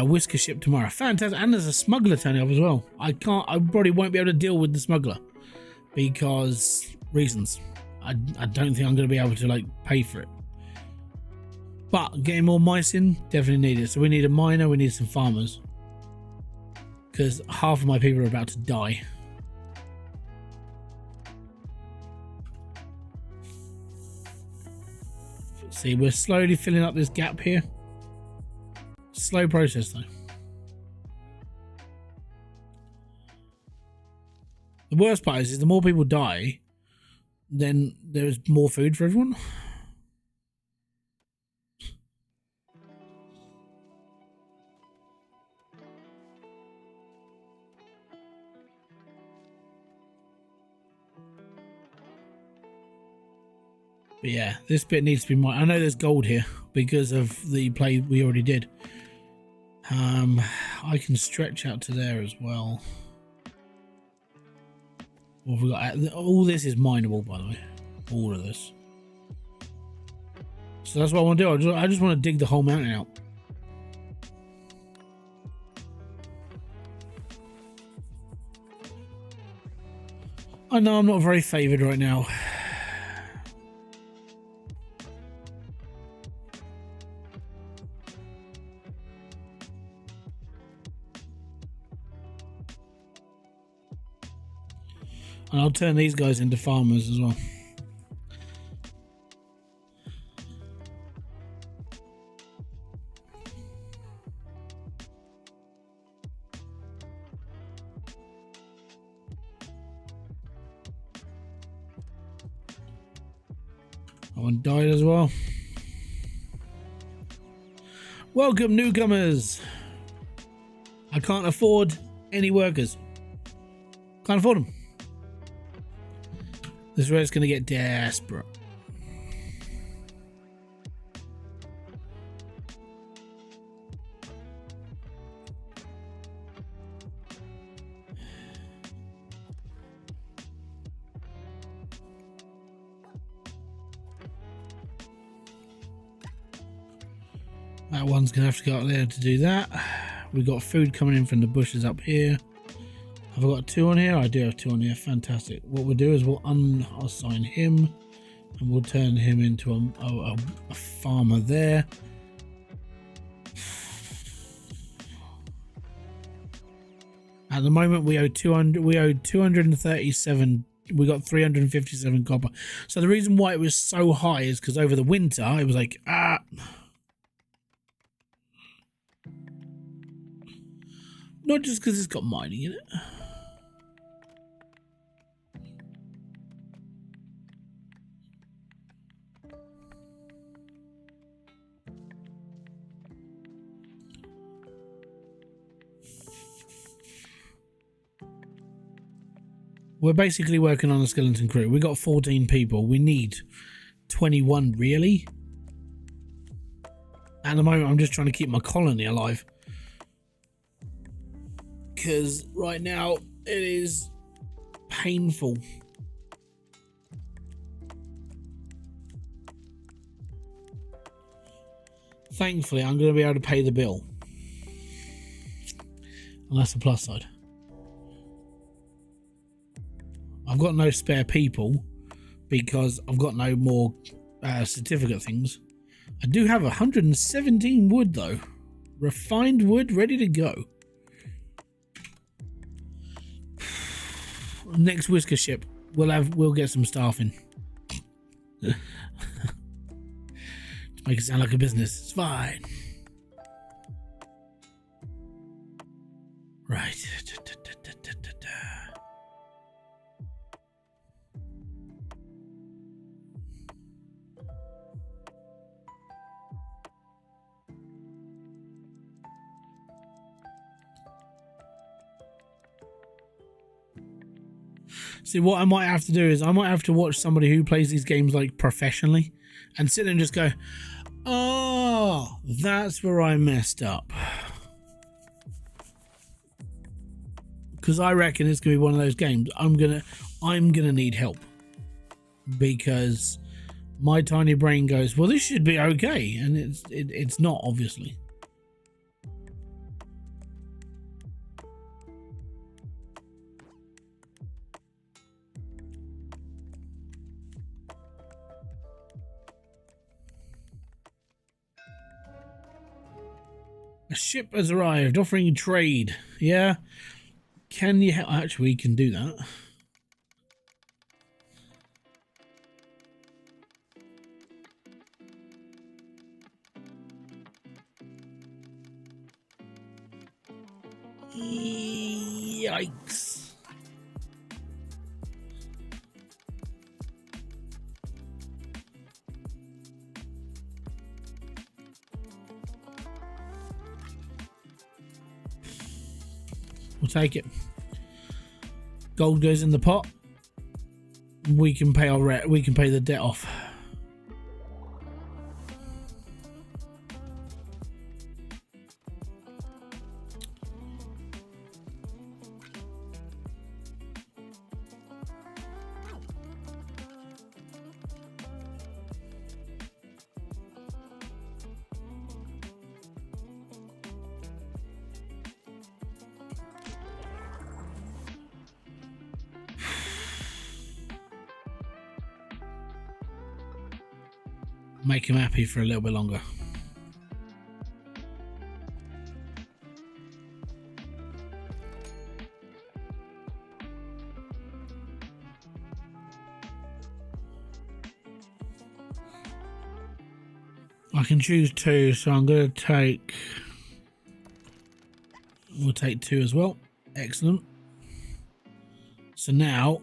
S1: whisker ship tomorrow. Fantastic. And there's a smuggler turning up as well. I probably won't be able to deal with the smuggler because reasons. I don't think I'm going to be able to like pay for it. But getting more mice in, definitely need it. So we need a miner, we need some farmers. Because half of my people are about to die. See, we're slowly filling up this gap here. Slow process though. The worst part is the more people die, then there's more food for everyone. But yeah, this bit needs to be mined. I know there's gold here because of the play we already did. I can stretch out to there as well. What have we got? All this is mineable, by the way. All of this. So that's what I want to do. I just want to dig the whole mountain out. I know I'm not very favoured right now. And I'll turn these guys into farmers as well. That one died as well. Welcome, newcomers. I can't afford any workers. Can't afford them. This is where it's going to get desperate. That one's going to have to go up there to do that. We've got food coming in from the bushes up here. Have I got 2 on here? I do have 2 on here. Fantastic. What we'll do is we'll unassign him and we'll turn him into a farmer there. At the moment we owe 200. We owe 237. We got 357 copper. So the reason why it was so high is because over the winter it was like not just because it's got mining in it. We're basically working on a skeleton crew. We got 14 people. We need 21 really. At the moment, I'm just trying to keep my colony alive. Because right now, it is painful. Thankfully, I'm going to be able to pay the bill. And that's the plus side. I've got no spare people because I've got no more certificate things. I do have 117 wood though. Refined wood ready to go. Next whisker ship, we'll get some staff in. Make it sound like a business. It's fine. Right. See, what I might have to do is I might have to watch somebody who plays these games like professionally and sit there and just go, oh, that's where I messed up. Because I reckon it's gonna be one of those games I'm gonna need help, because my tiny brain goes, well, this should be okay, and it's not, obviously. A ship has arrived offering trade. Yeah. Can you help? Actually, we can do that. Yikes. We'll take it. Gold goes in the pot. We can pay our rent. We can pay the debt off. Make him happy for a little bit longer. I can choose two, so I'm going to take... We'll take two as well. Excellent. So now...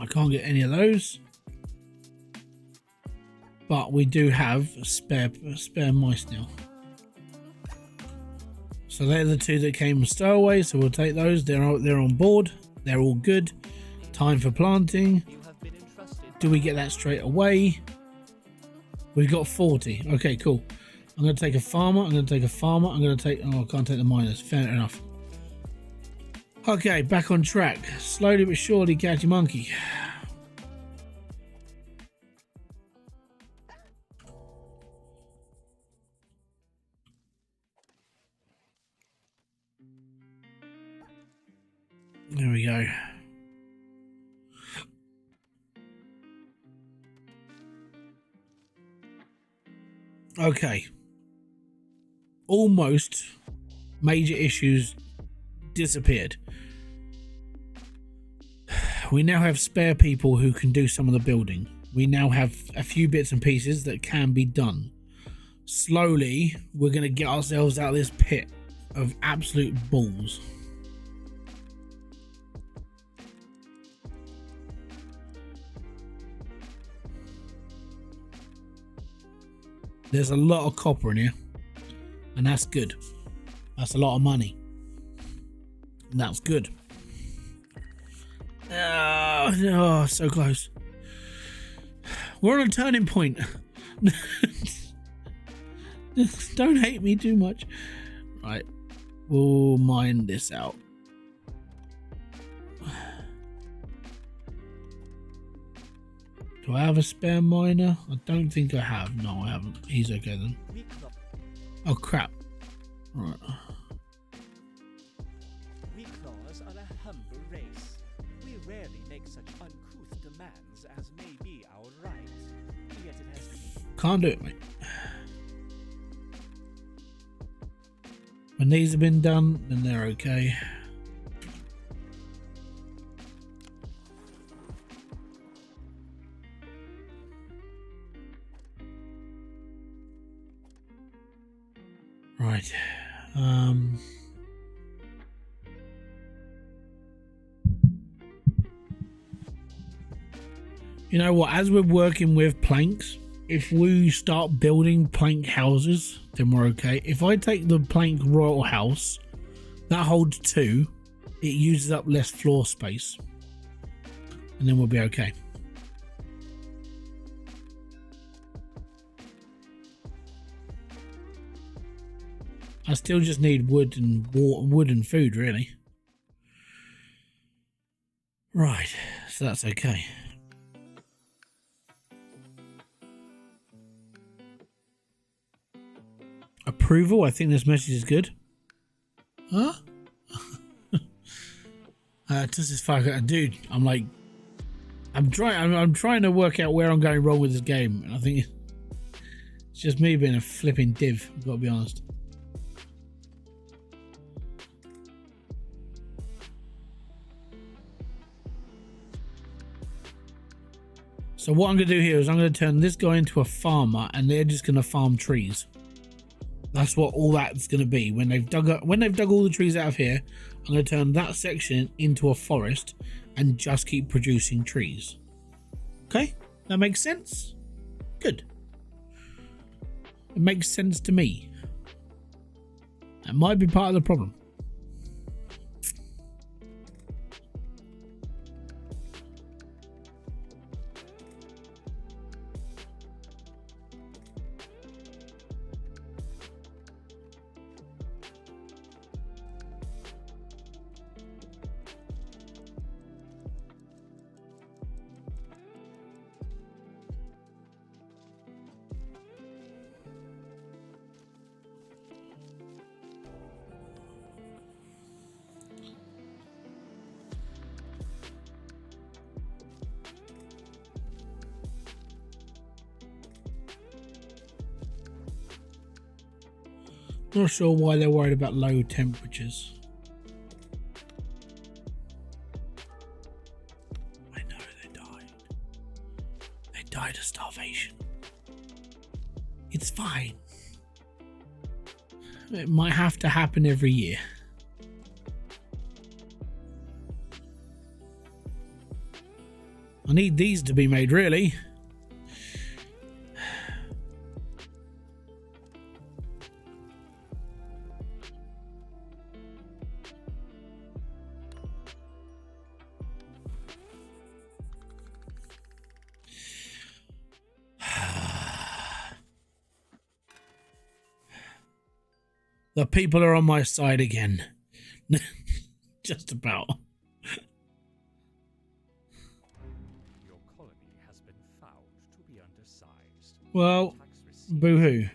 S1: I can't get any of those, but we do have spare mice now. So they're the two that came stowaway, so we'll take those. They're on board. They're all good. Time for planting. Do we get that straight away? We've got 40. Okay, cool. I'm going to take a farmer. I'm going to take a farmer. I'm going to take... Oh, I can't take the miners. Fair enough. Okay, back on track. Slowly but surely, catchy monkey. There we go. Okay. Almost major issues disappeared. We now have spare people who can do some of the building. We now have a few bits and pieces that can be done. Slowly, we're going to get ourselves out of this pit of absolute balls. There's a lot of copper in here, and that's good. That's a lot of money. That's good. Oh, so close. We're on a turning point. Don't hate me too much. Right, we'll mine this out. Do I have a spare miner? I don't think I have. No, I haven't. He's okay then. Oh crap. Right.
S2: We claws are a humble race. We rarely make such uncouth demands as may be our right. Yet it has been.
S1: Can't do it, mate. When these have been done, then they're okay. Right. You know what? As we're working with planks, if we start building plank houses, then we're okay. If I take the plank royal house, that holds 2. It uses up less floor space, and then we'll be okay. I still just need wood and wood and food, really. Right, so that's okay. Approval. I think this message is good. Huh? Just as far, dude. I'm trying to work out where I'm going wrong with this game, and I think it's just me being a flipping div. I've got to be honest. So what I'm going to do here is I'm going to turn this guy into a farmer, and they're just going to farm trees. That's what all that's going to be. When they've dug all the trees out of here, I'm going to turn that section into a forest and just keep producing trees. Okay, that makes sense. Good. It makes sense to me. That might be part of the problem. Not sure why they're worried about low temperatures. I know they died. They died of starvation. It's fine. It might have to happen every year. I need these to be made, really. The people are on my side again. Just about.
S2: Your colony has been found to be undersized.
S1: Well, boo-hoo.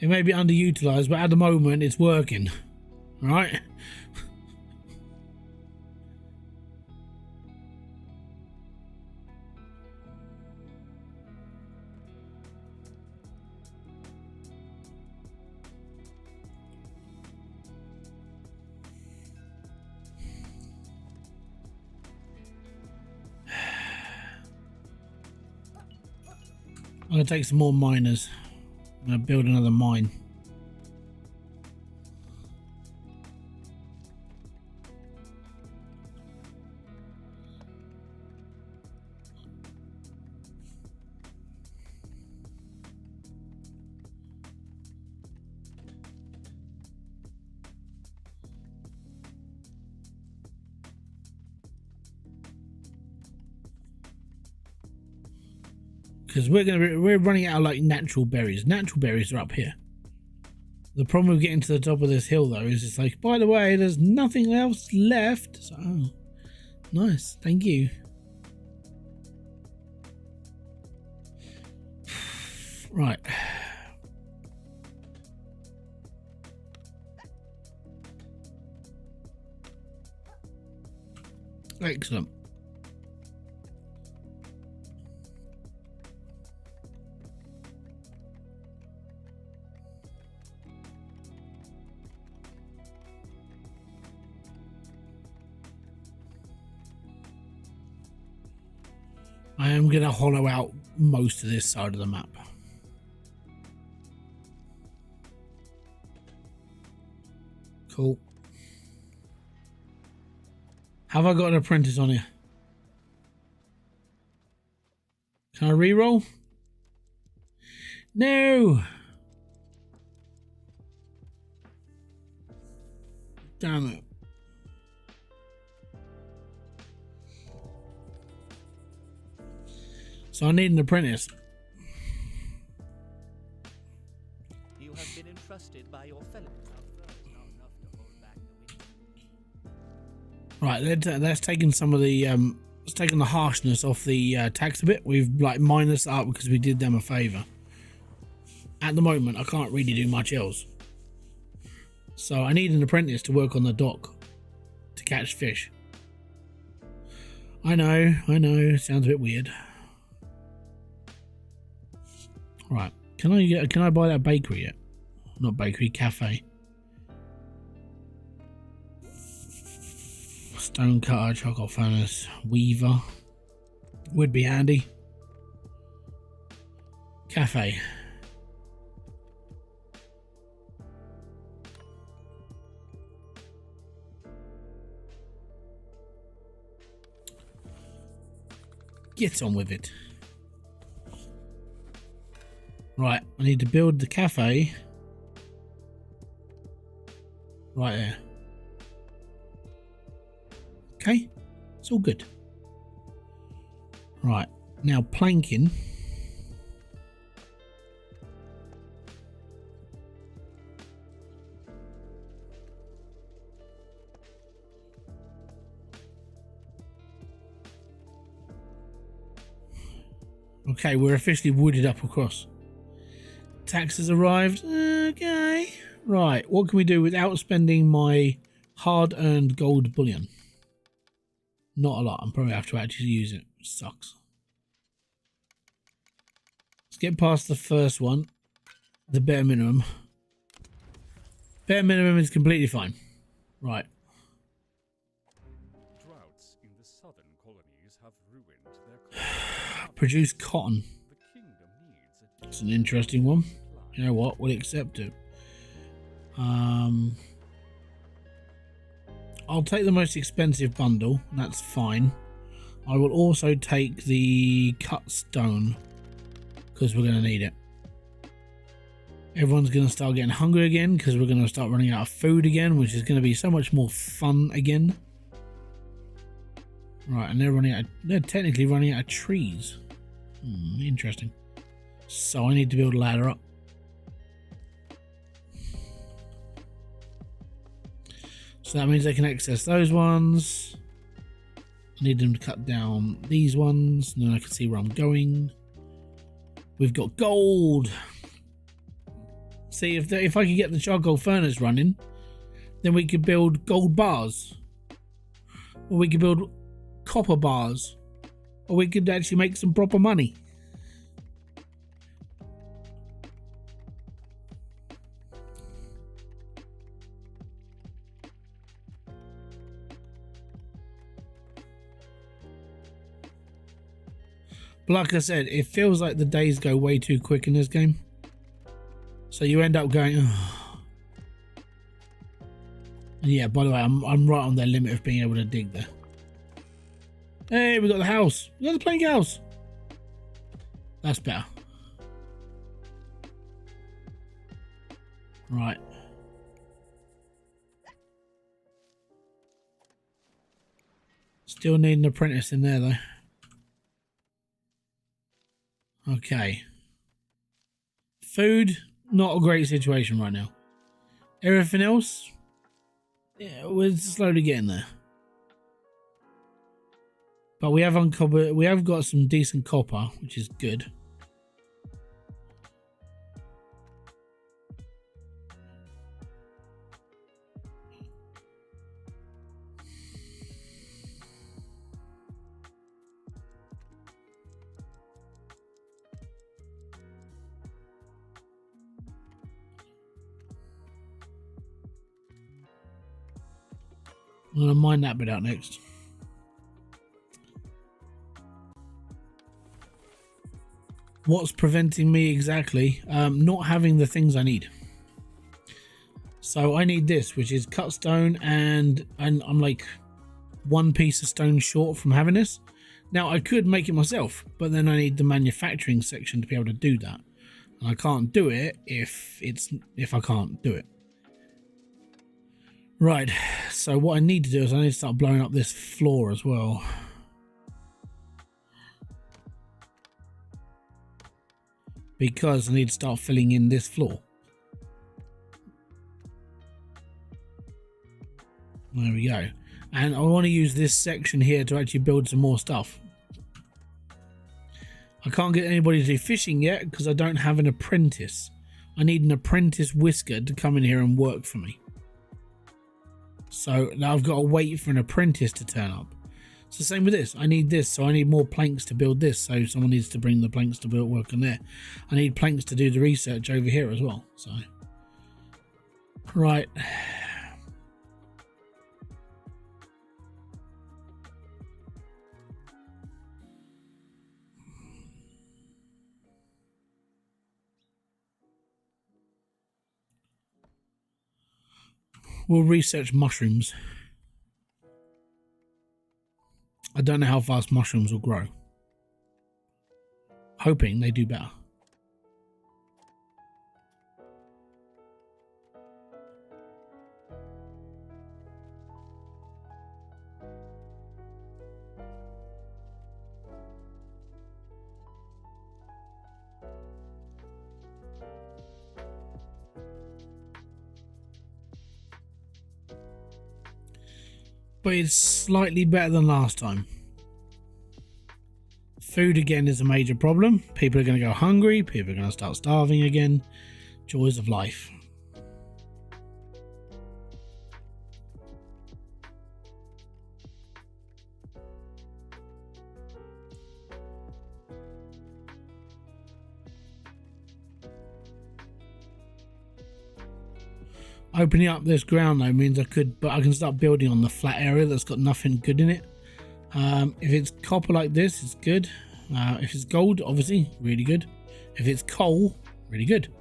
S1: It may be underutilized, but at the moment it's working. Right? I'm going to take some more miners. I'm going to build another mine. Because we're running out of like natural berries. Natural berries are up here. The problem with getting to the top of this hill though is it's like, by the way, there's nothing else left. So, oh, nice, thank you. Right. Excellent. I am going to hollow out most of this side of the map. Cool. Have I got an apprentice on here? Can I re-roll? No! Damn it. So I need an apprentice.
S2: You have been entrusted by your fellow.
S1: Right, that's taken some of the it's taken the harshness off the tax a bit. We've like minus up because we did them a favour. At the moment, I can't really do much else. So I need an apprentice to work on the dock to catch fish. I know, sounds a bit weird. Right, can I buy that bakery yet? Not bakery, cafe. Stone cutter, charcoal furnace, weaver. Would be handy. Cafe. Get on with it. Right, I need to build the cafe right there. Okay, it's all good. Right, now planking. Okay, we're officially wooded up across. Taxes arrived. Okay. Right, what can we do without spending my hard-earned gold bullion? Not a lot. I'm probably have to actually use it. Sucks. Let's get past the first one. The bare minimum. Bare minimum is completely fine. Right.
S3: Droughts in the southern colonies have ruined their
S1: Produce cotton.
S3: The kingdom needs a
S1: It's an interesting one. You know what? We'll accept it. I'll take the most expensive bundle. That's fine. I will also take the cut stone because we're going to need it. Everyone's going to start getting hungry again because we're going to start running out of food again, which is going to be so much more fun again. Right, and they're technically running out of trees. Interesting. So I need to build a ladder up. So that means they can access those ones. I need them to cut down these ones, and then I can see where I'm going. We've got gold. See, if I could get the charcoal furnace running, then we could build gold bars. Or we could build copper bars. Or we could actually make some proper money. But like I said, it feels like the days go way too quick in this game. So you end up going, oh. Yeah, by the way, I'm right on their limit of being able to dig there. Hey, we got the house. We got the plank house. That's better. Right. Still need an apprentice in there though. Okay. Food, not a great situation right now. Everything else, yeah, we're slowly getting there. But we have uncovered, we have got some decent copper, which is good. I'm going to mine that bit out next. What's preventing me exactly? Not having the things I need. So I need this, which is cut stone, and I'm like one piece of stone short from having this. Now I could make it myself, but then I need the manufacturing section to be able to do that, and I can't do it if I can't do it. Right, so what I need to do is I need to start blowing up this floor as well. Because I need to start filling in this floor. There we go. And I want to use this section here to actually build some more stuff. I can't get anybody to do fishing yet because I don't have an apprentice. I need an apprentice whisker to come in here and work for me. So now I've got to wait for an apprentice to turn up. It's the same with this. I need this, so I need more planks to build this. So someone needs to bring the planks to build work on there. I need planks to do the research over here as well. So, right. We'll research mushrooms. I don't know how fast mushrooms will grow. Hoping they do better. But it's slightly better than last time. Food again is a major problem. People are going to go hungry. People are going to start starving again. Joys of life. Opening up this ground though means I can start building on the flat area that's got nothing good in it. If it's copper like this, it's good. If it's gold, obviously, really good. If it's coal, really good.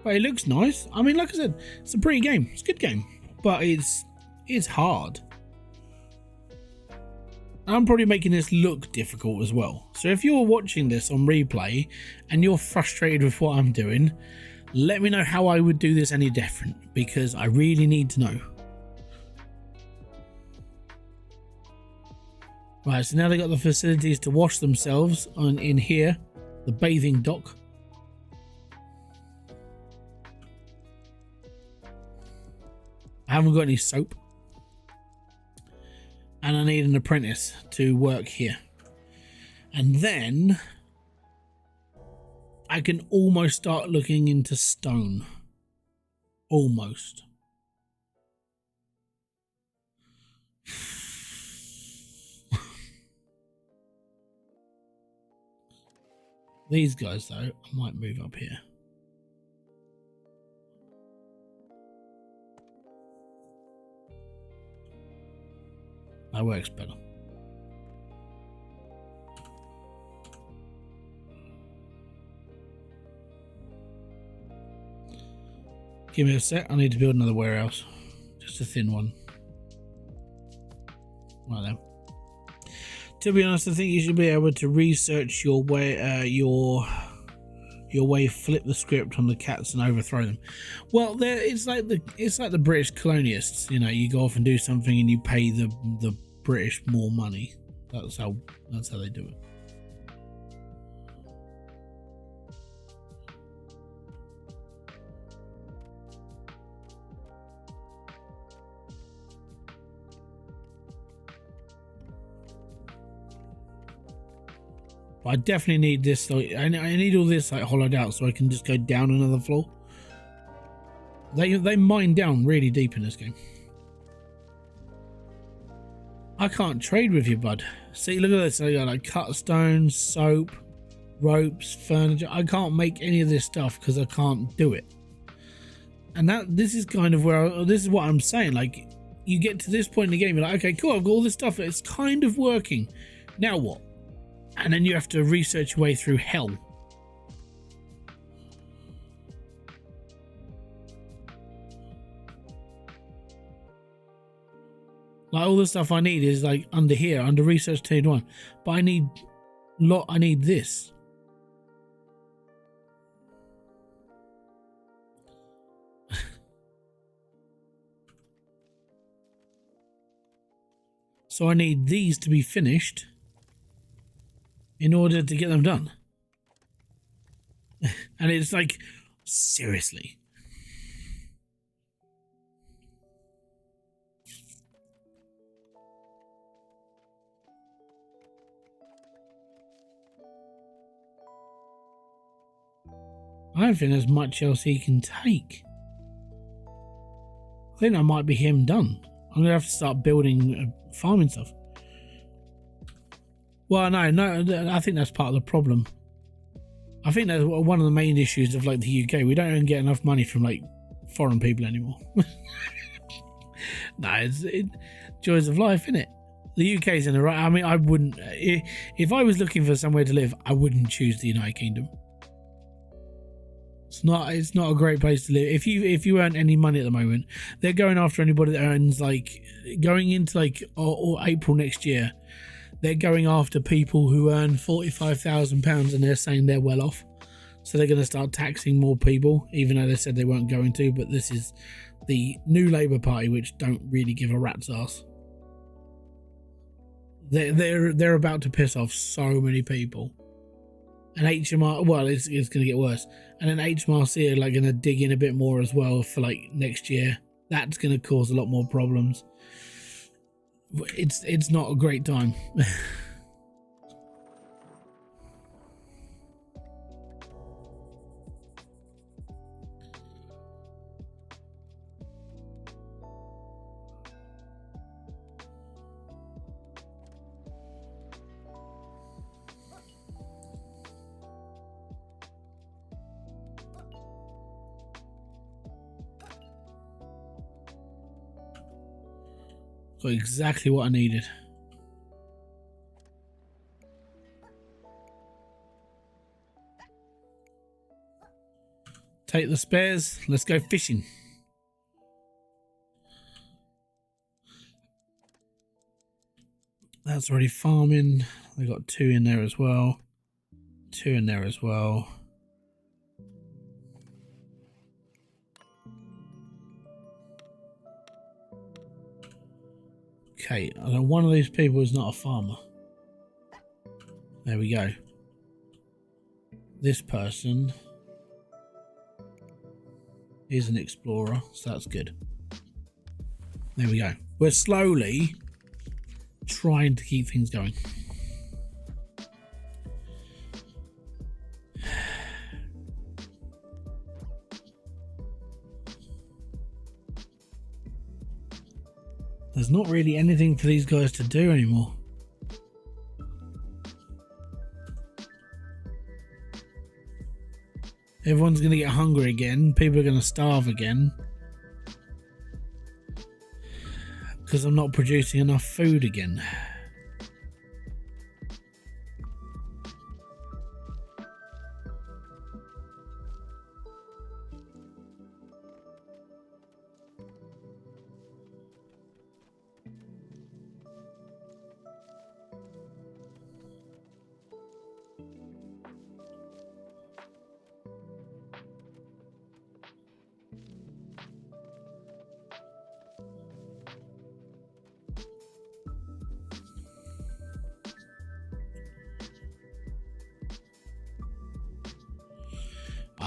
S1: But it looks nice. I mean, like I said, it's a pretty game. It's a good game, but it's hard. I'm probably making this look difficult as well. So if you're watching this on replay and you're frustrated with what I'm doing, let me know how I would do this any different, because I really need to know. Right, so now they've got the facilities to wash themselves in here, the bathing dock. I haven't got any soap. And I need an apprentice to work here. And then I can almost start looking into stone. Almost. These guys, though, I might move up here. That works better. Give me a sec. I need to build another warehouse. Just a thin one. Right then. To be honest, I think you should be able to research your way, your way, flip the script on the cats and overthrow them. Well, it's like the British colonialists. You know, you go off and do something and you pay the British more money. That's how they do it. But I definitely need this. So I need all this like hollowed out so I can just go down another floor. They mine down really deep in this game. I can't trade with you, bud. See, look at this. I got like cut stone, soap, ropes, furniture. I can't make any of this stuff because I can't do it. And this is kind of where this is what I'm saying. Like, you get to this point in the game, you're like, okay, cool, I've got all this stuff. It's kind of working. Now what? And then you have to research your way through hell. Like all the stuff I need is like under here, under research tier 1. But I need this. So I need these to be finished in order to get them done. And it's like, seriously. I don't think there's much else he can take. I think that might be him done. I'm gonna have to start building farming stuff. Well, no, I think that's part of the problem. I think that's one of the main issues of like the UK. We don't even get enough money from like foreign people anymore. No, it's joys of life, innit? The UK's in the right. I mean, I wouldn't. If I was looking for somewhere to live, I wouldn't choose the United Kingdom. It's not a great place to live. If you earn any money at the moment, they're going after anybody that earns like going into like or April next year. They're going after people who earn £45,000 and they're saying they're well off. So they're going to start taxing more people, even though they said they weren't going to. But this is the new Labour Party, which don't really give a rat's ass. They're about to piss off so many people. And HMR, well, it's going to get worse. And then HMRC are like going to dig in a bit more as well for like next year. That's going to cause a lot more problems. It's not a great time. Got exactly what I needed. Take the spares. Let's go fishing. That's already farming. I got 2 in there as well. 2 in there as well. Okay, I know one of these people is not a farmer. There we go. This person is an explorer, so that's good. There we go. We're slowly trying to keep things going. There's not really anything for these guys to do anymore. Everyone's going to get hungry again. People are going to starve again. Because I'm not producing enough food again.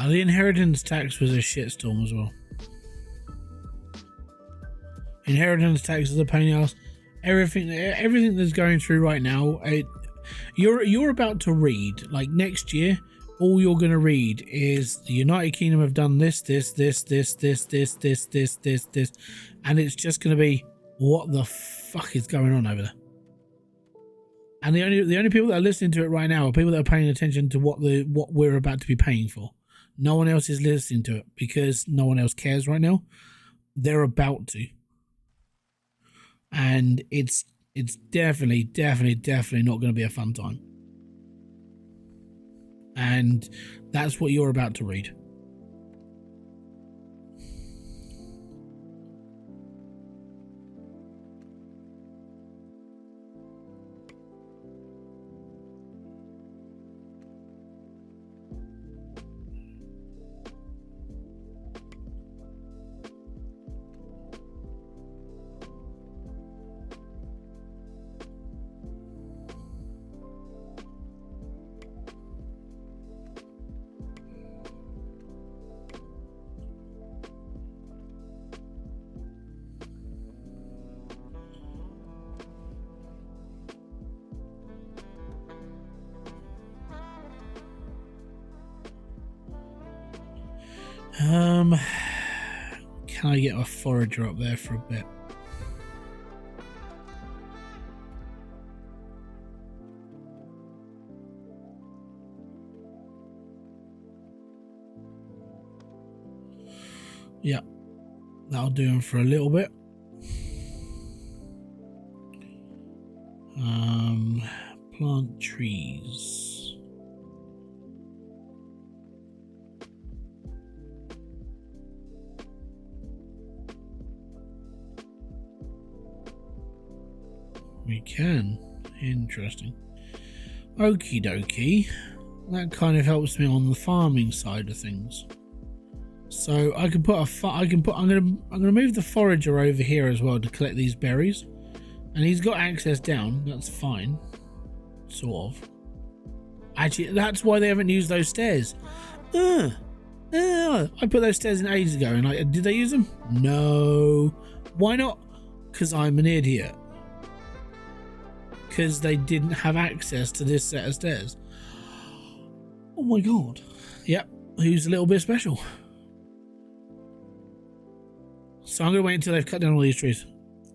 S1: The inheritance tax was a shitstorm as well. Inheritance tax is a pain in the ass. Everything that's going through right now, you're about to read, like next year, all you're going to read is the United Kingdom have done this, and it's just going to be, what the fuck is going on over there? And the only people that are listening to it right now are people that are paying attention to what we're about to be paying for. No one else is listening to it because no one else cares right now. They're about to. And it's definitely not going to be a fun time. And that's what you're about to read. Can I get a forager up there for a bit? Yeah, that'll do him for a little bit. Plant trees. We can. Interesting. Okie dokie. That kind of helps me on the farming side of things. So I can put I'm gonna move the forager over here as well to collect these berries, and he's got access down. That's fine, sort of. Actually, that's why they haven't used those stairs. I put those stairs in ages ago, and did they use them? No. Why not? Because I'm an idiot. Because they didn't have access to this set of stairs. Oh my god. Yep, who's a little bit special. So I'm going to wait until they've cut down all these trees.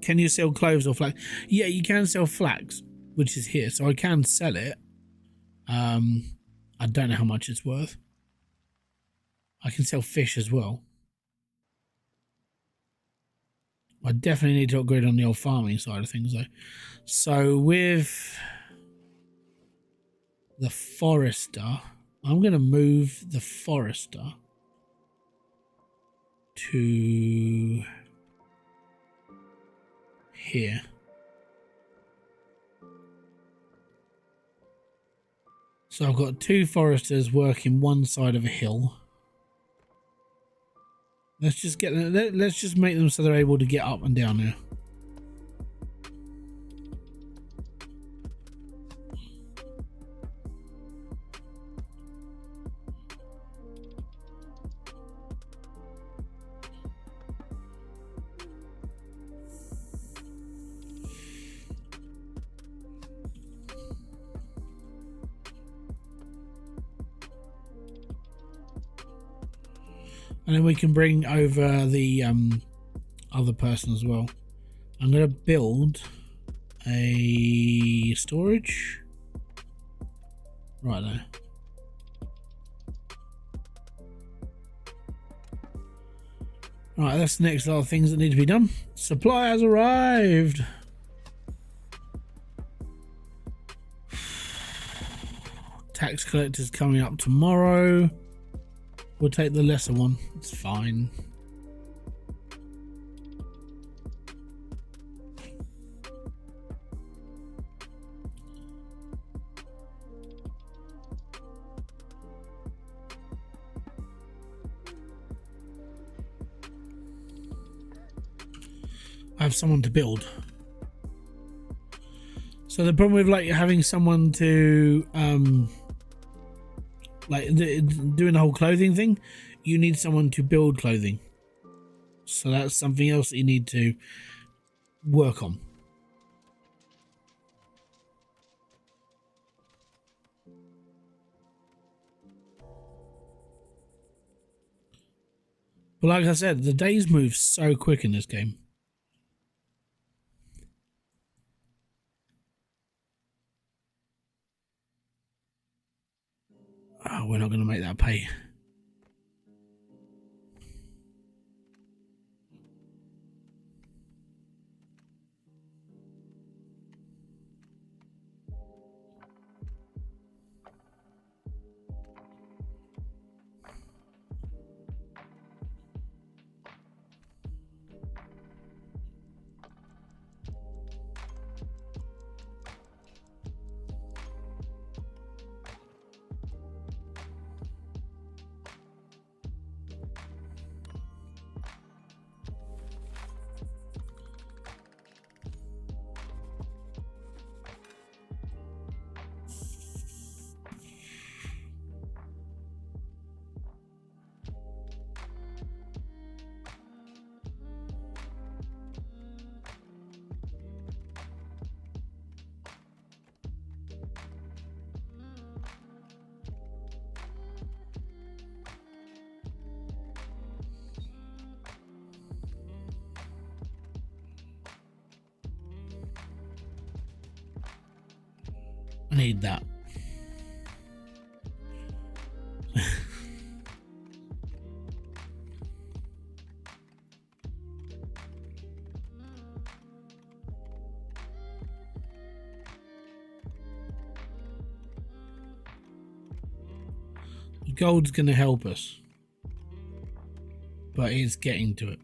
S1: Can you sell cloves or flax? Yeah, you can sell flax, which is here. So I can sell it. I don't know how much it's worth. I can sell fish as well. I definitely need to upgrade on the old farming side of things though. So with the forester, I'm going to move the forester to here. So I've got 2 foresters working one side of a hill. Let's just make them so they're able to get up and down now. And then we can bring over the other person as well. I'm going to build a storage right there. Right, that's the next lot of things that need to be done. Supply has arrived. Tax collector's coming up tomorrow. We'll take the lesser one. It's fine. I have someone to build. So the problem with like having someone to doing the whole clothing thing, you need someone to build clothing. So that's something else that you need to work on. But like I said, the days move so quick in this game. Oh, we're not going to make that pay. need that. Gold's going to help us, but it's getting to it.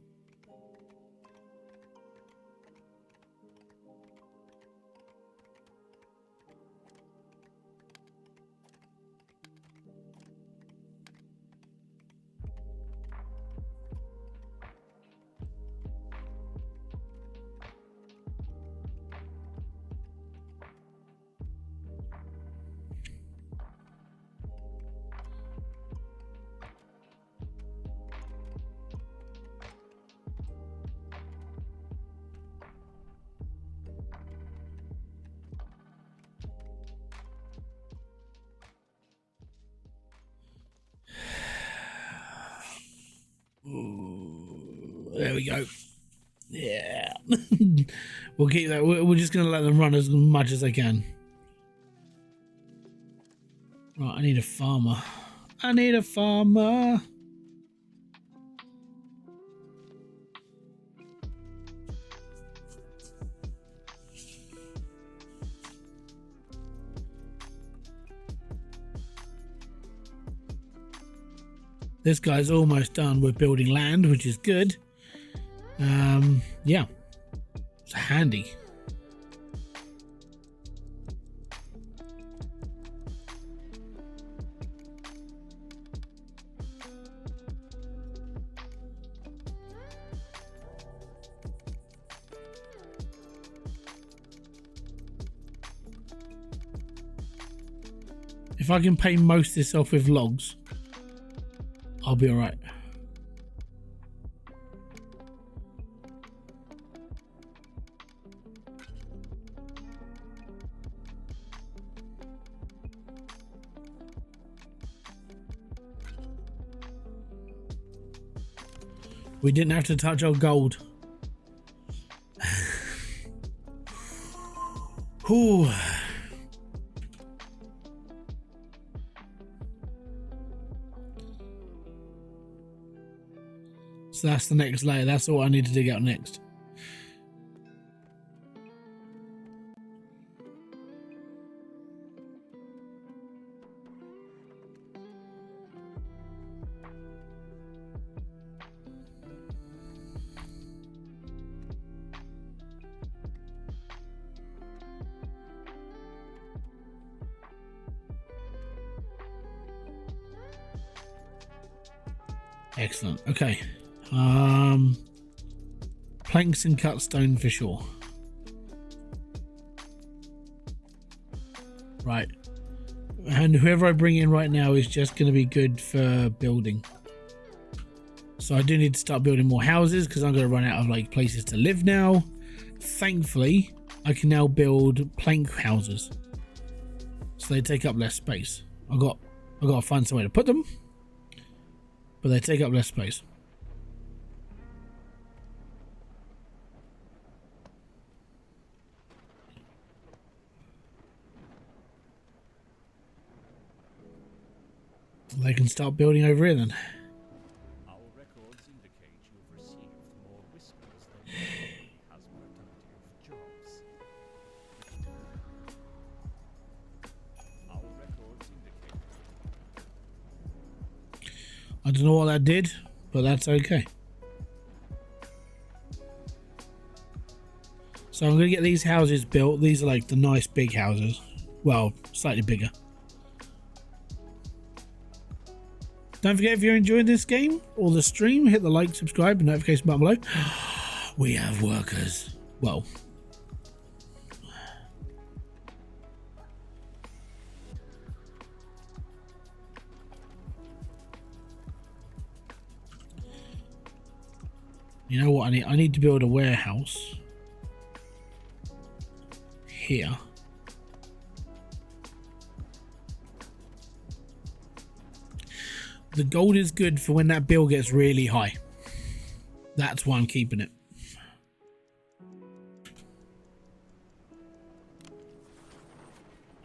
S1: There we go. Yeah. We'll keep that. We're just going to let them run as much as they can. Right, I need a farmer. I need a farmer. This guy's almost done with building land, which is good. Yeah, it's handy. If I can pay most of this off with logs, I'll be all right. We didn't have to touch our gold. Whew. So that's the next layer. That's all I need to dig out next. Excellent. Okay. Planks and cut stone for sure. Right. And whoever I bring in right now is just going to be good for building. So I do need to start building more houses because I'm going to run out of like places to live now. Thankfully, I can now build plank houses. So they take up less space. I got to find somewhere to put them. But they take up less space. They can start building over here then.
S2: Our records indicate you've received more whiskers than has productive jobs. Our records indicate.
S1: I don't know what that did, but that's okay. So I'm going to get these houses built. These are like the nice big houses. Well, slightly bigger. Don't forget, if you're enjoying this game or the stream, hit the like, subscribe, and notification button below. We have workers. Well, you know what I need? I need to build a warehouse here. The gold is good for when that bill gets really high. That's why I'm keeping it.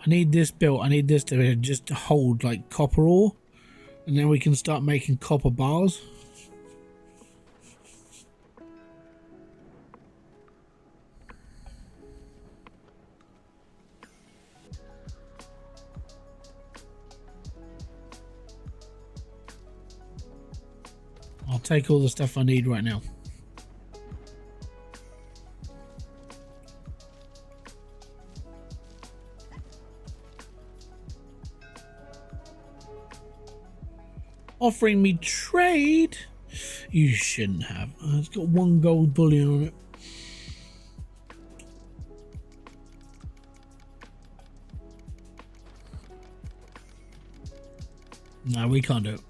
S1: I need this built. I need this to just hold like copper ore, and then we can start making copper bars. I'll take all the stuff I need right now. Offering me trade? You shouldn't have. It's got 1 gold bullion on it. No, we can't do it.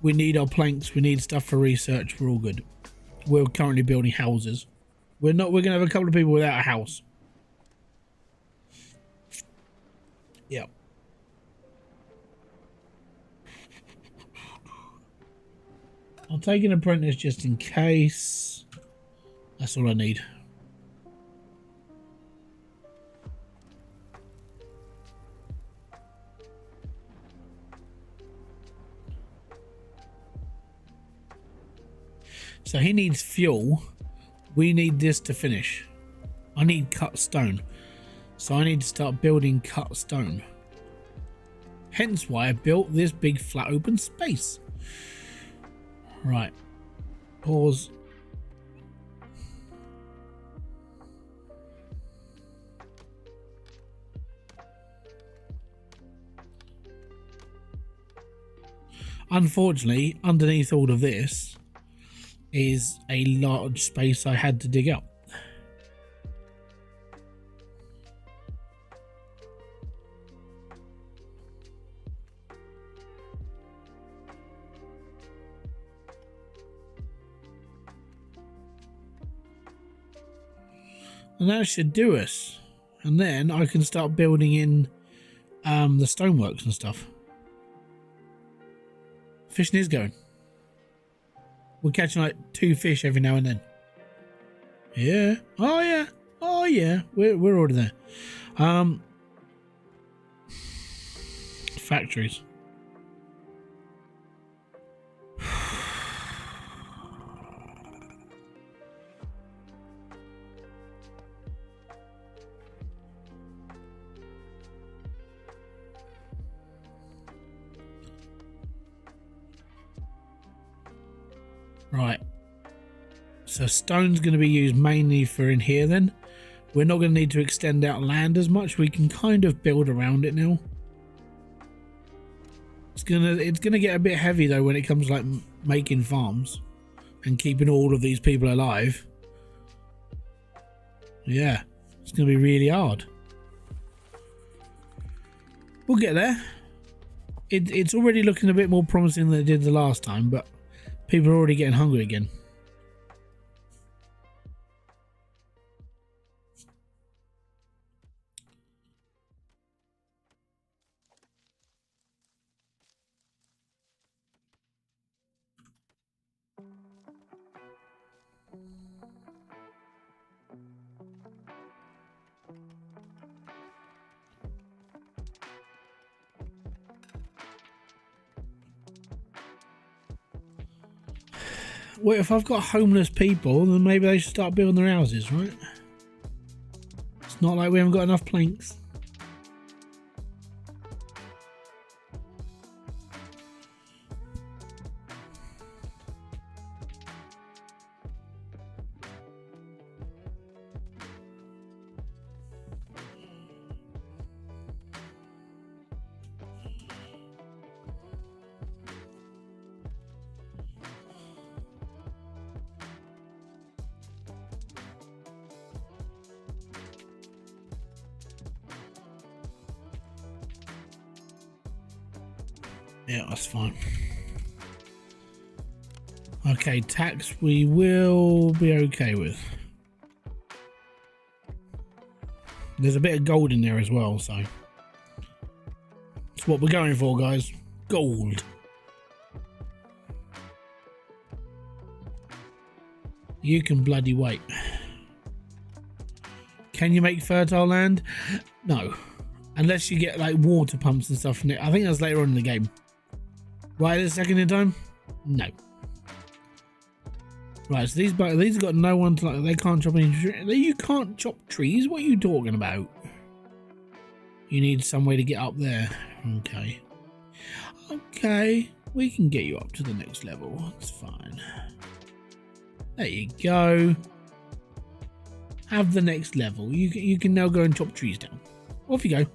S1: We need our planks. We need stuff for research. We're all good. We're currently building houses. We're gonna have a couple of people without a house. Yep. I'll take an apprentice just in case. That's all I need. So he needs fuel. We need this to finish. I need cut stone. So I need to start building cut stone. Hence why I built this big flat open space. Right. Pause. Unfortunately, underneath all of this is a large space I had to dig up. And that should do us. And then I can start building in the stoneworks and stuff. Fishing is going. We're catching like 2 fish every now and then. Yeah. Oh yeah. Oh yeah. We're already there. Factories. Right, so stone's going to be used mainly for in here then. We're not going to need to extend out land as much. We can kind of build around it now. It's gonna get a bit heavy though when it comes to like making farms and keeping all of these people alive. Yeah, it's going to be really hard. We'll get there. It's already looking a bit more promising than it did the last time, but people are already getting hungry again. Well, if I've got homeless people, then maybe they should start building their houses, right? It's not like we haven't got enough planks. Yeah, that's fine. Okay, tax we will be okay with. There's a bit of gold in there as well, so that's what we're going for, guys. Gold. You can bloody wait. Can you make fertile land? No. Unless you get like water pumps and stuff in it. I think that's later on in the game. Right at the second in time? No. Right, so these have got no one to like, they can't chop any trees. You can't chop trees? What are you talking about? You need some way to get up there. Okay. Okay. We can get you up to the next level. It's fine. There you go. Have the next level. You can now go and chop trees down. Off you go.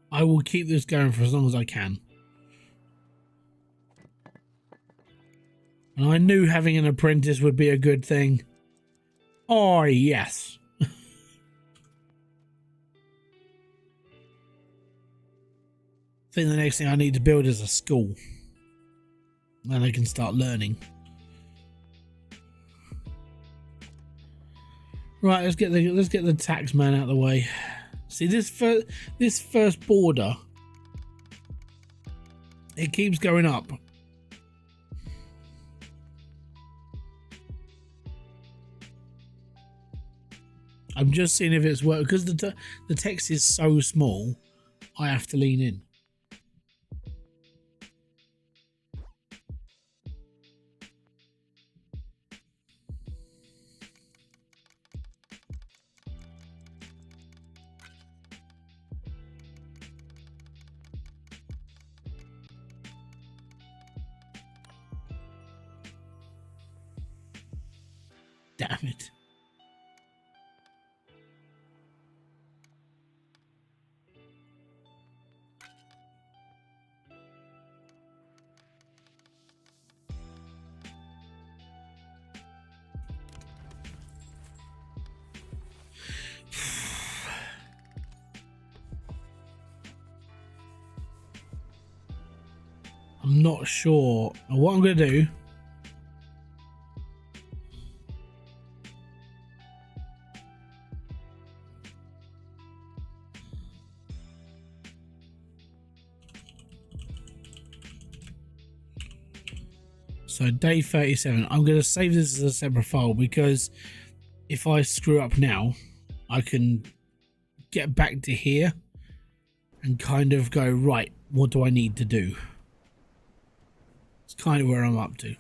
S1: I will keep this going for as long as I can. And I knew having an apprentice would be a good thing. Oh, yes. I think the next thing I need to build is a school. Then I can start learning. Right, let's get the tax man out of the way. See, this first border, it keeps going up. I'm just seeing if it's work because the text is so small. I have to lean in. Damn it. I'm not sure what I'm going to do. So day 37, I'm going to save this as a separate file because if I screw up now, I can get back to here and kind of go, right, what do I need to do? It's kind of where I'm up to.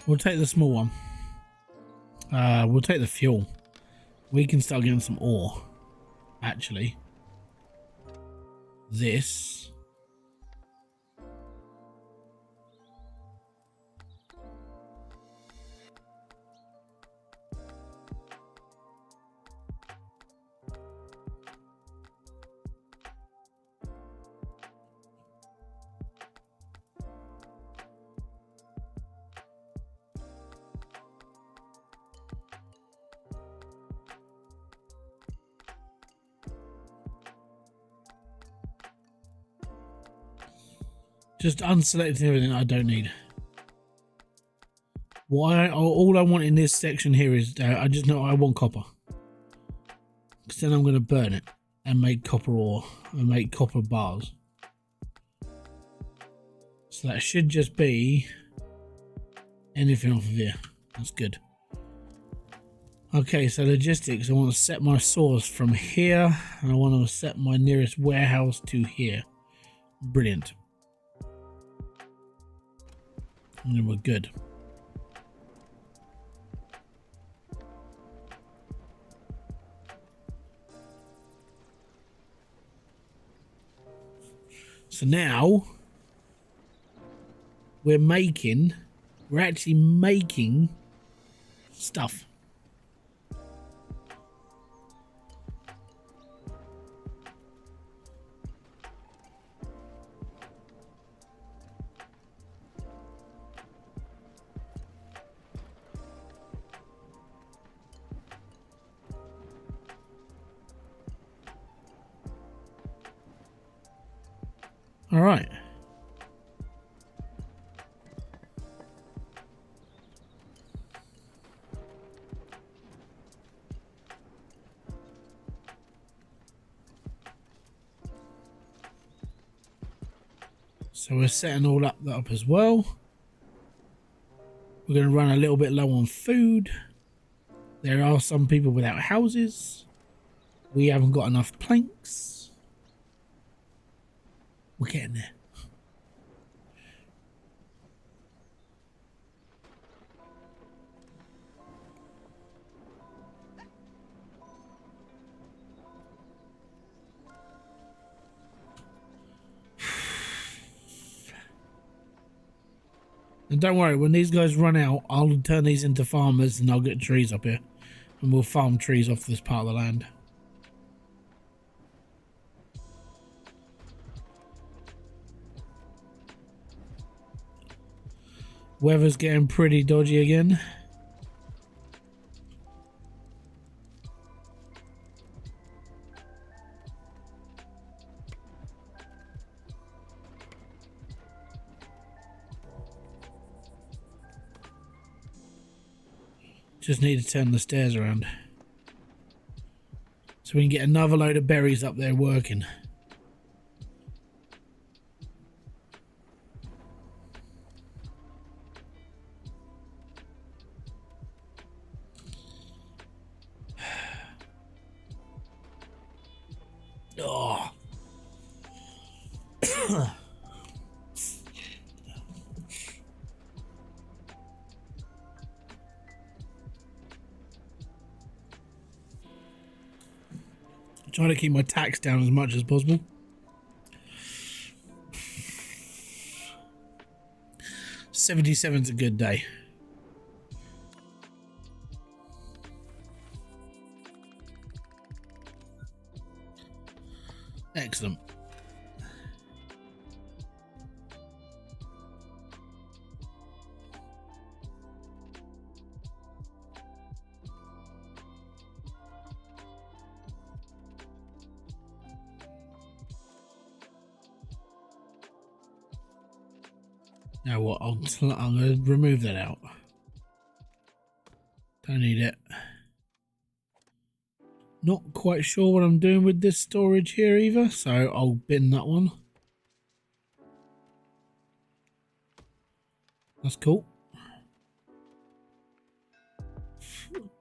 S1: We'll take the small one. We'll take the fuel. We can start getting some ore, actually. This. Just unselecting everything I don't need. All I want in this section here is I just know I want copper. Because then I'm going to burn it and make copper ore and make copper bars. So that should just be anything off of here. That's good. Okay, so logistics. I want to set my source from here and I want to set my nearest warehouse to here. Brilliant. And then we're good. So now we're actually making stuff. All right. So we're setting all that up as well. We're going to run a little bit low on food. There are some people without houses. We haven't got enough planks. We're getting there. And don't worry, when these guys run out, I'll turn these into farmers and I'll get trees up here. And we'll farm trees off this part of the land. Weather's getting pretty dodgy again. Just need to turn the stairs around. So we can get another load of berries up there working. Oh. Trying to keep my tax down as much as possible. $77's a good day. Excellent. Now what? I'm going to remove that out. Don't need it. Not quite sure what I'm doing with this storage here either, so I'll bin that one. That's cool.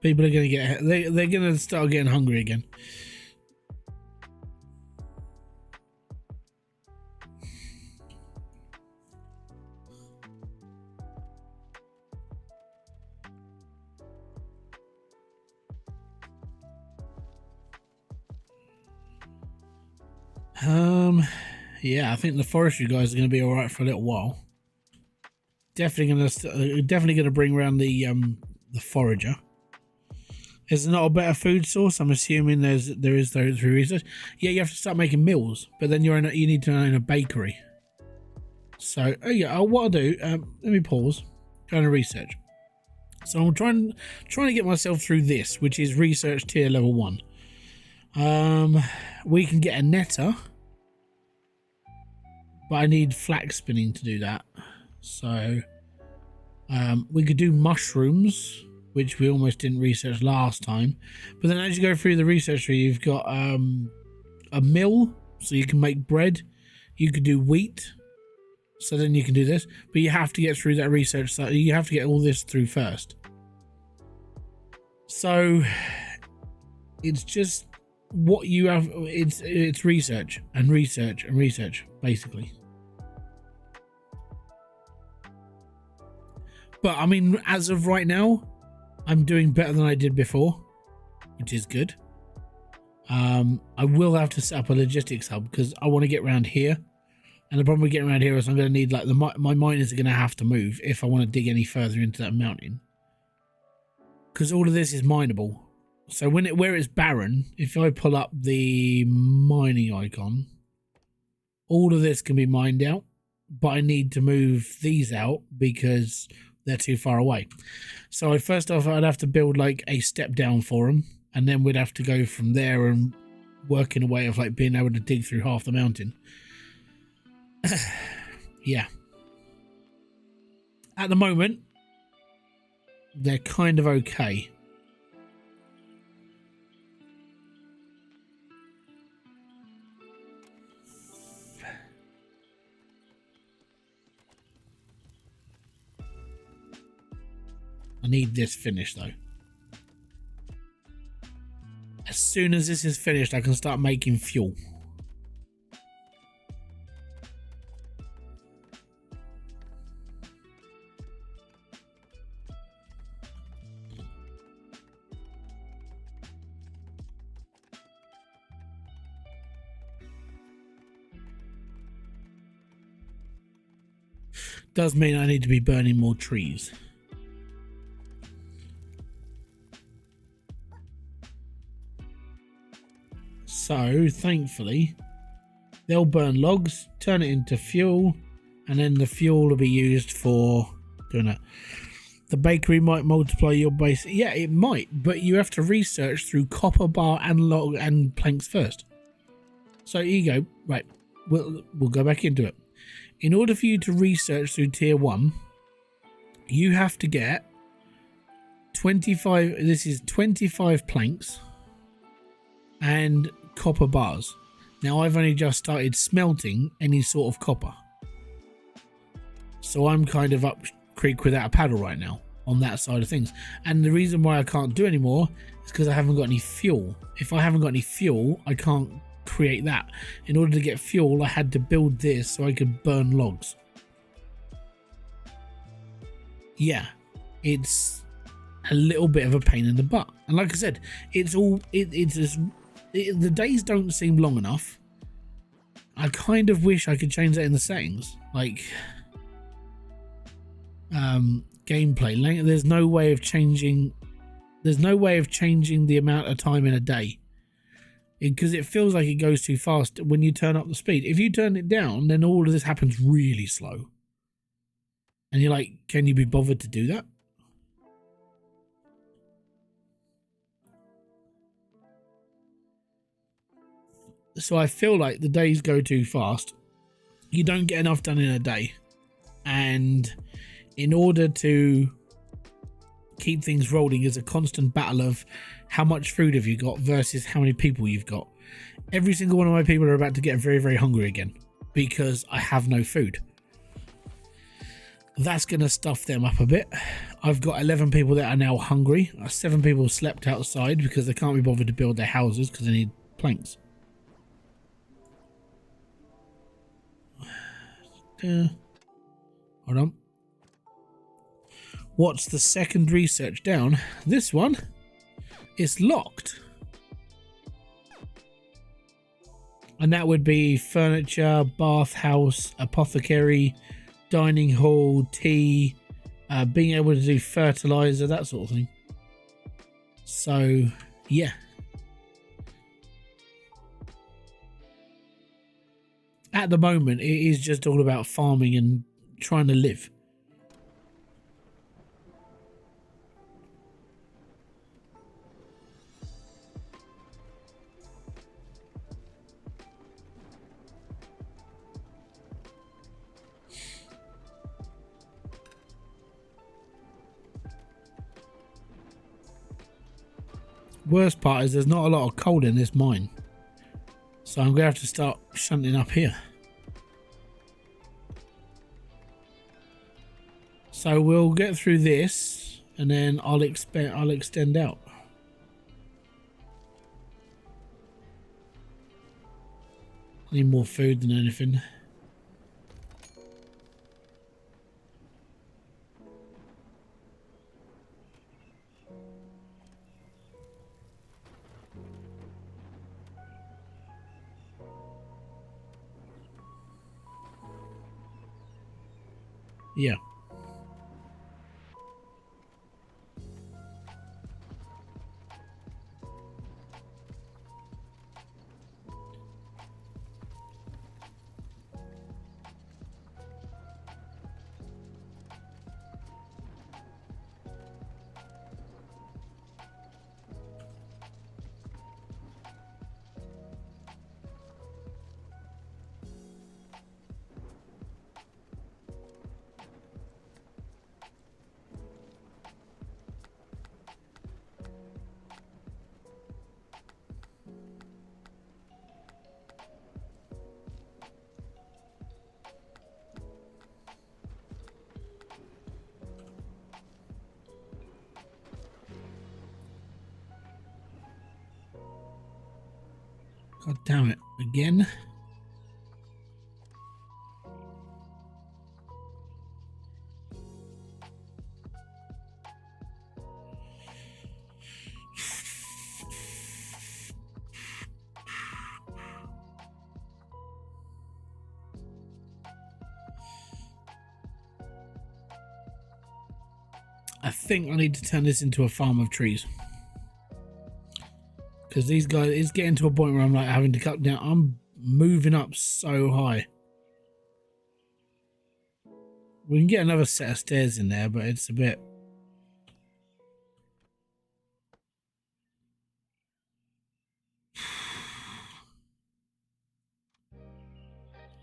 S1: People are going to get... They're going to start getting hungry again. Yeah, I think the forestry guys are going to be all right for a little while. Definitely going to bring around the forager. Is there not a better food source? I'm assuming there is through research. Yeah, you have to start making meals, but then you need to own a bakery. So yeah, what I'll do. Let me pause. Go into research. So I'm trying to get myself through this, which is research tier level 1. We can get a netter. But I need flax spinning to do that. So we could do mushrooms, which we almost didn't research last time. But then as you go through the research tree, you've got a mill, so you can make bread. You could do wheat, so then you can do this. But you have to get through that research. So you have to get all this through first. So it's just what you have. It's research and research and research, basically. But I mean, as of right now, I'm doing better than I did before, which is good. I will have to set up a logistics hub because I want to get around here. And the problem with getting around here is I'm going to need, like, my miners are going to have to move if I want to dig any further into that mountain. Because all of this is mineable. So where it's barren, if I pull up the mining icon, all of this can be mined out. But I need to move these out because they're too far away. So first off, I'd have to build like a step down for them, and then we'd have to go from there and work in a way of like being able to dig through half the mountain. Yeah. At the moment, they're kind of okay. I need this finished though. As soon as this is finished, I can start making fuel. Does mean I need to be burning more trees. So, thankfully, they'll burn logs, turn it into fuel, and then the fuel will be used for doing it. The bakery might multiply your base. Yeah, it might, but you have to research through copper bar and log and planks first. So here you go. Right, we'll go back into it. In order for you to research through tier 1, you have to get 25. This is 25 planks and copper bars. Now I've only just started smelting any sort of copper, so I'm kind of up creek without a paddle right now on that side of things. And the reason why I can't do any more is because I haven't got any fuel. If I haven't got any fuel, I can't create that. In order to get fuel, I had to build this so I could burn logs. Yeah, it's a little bit of a pain in the butt. And like I said, it's all the days don't seem long enough. I kind of wish I could change that in the settings, like gameplay. There's no way of changing the amount of time in a day, because it feels like it goes too fast when you turn up the speed. If you turn it down, then all of this happens really slow, and you're like, can you be bothered to do that? So I feel like the days go too fast. You don't get enough done in a day, and in order to keep things rolling is a constant battle of how much food have you got versus how many people you've got. Every single one of my people are about to get very, very hungry again because I have no food. That's going to stuff them up a bit. I've got 11 people that are now hungry. 7 people slept outside because they can't be bothered to build their houses because they need planks. Hold on. What's the second research down? This one is locked. And that would be furniture, bathhouse, apothecary, dining hall, tea, being able to do fertilizer, that sort of thing. So, yeah. At the moment, it is just all about farming and trying to live. Worst part is there's not a lot of coal in this mine, so I'm gonna have to start shunting up here. So we'll get through this, and then I'll extend out. I need more food than anything. Yeah. God damn it. Again? I think I need to turn this into a farm of trees. Because these guys, it's getting to a point where I'm like having to cut down. I'm moving up so high. We can get another set of stairs in there, but it's a bit...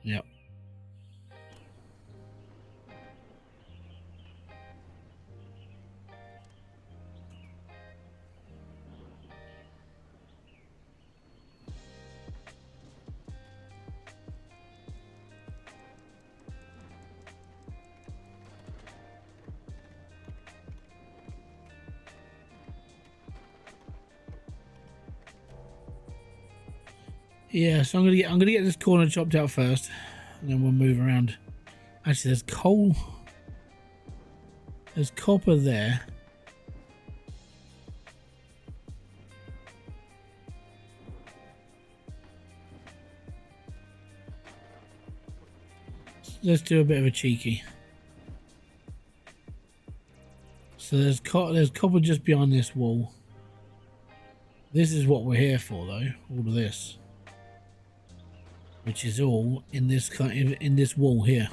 S1: Yep. Yeah, so I'm gonna get this corner chopped out first, and then we'll move around. Actually, there's coal. There's copper there. Let's do a bit of a cheeky. So there's copper just behind this wall. This is what we're here for, though. All of this, which is all in this in this wall here.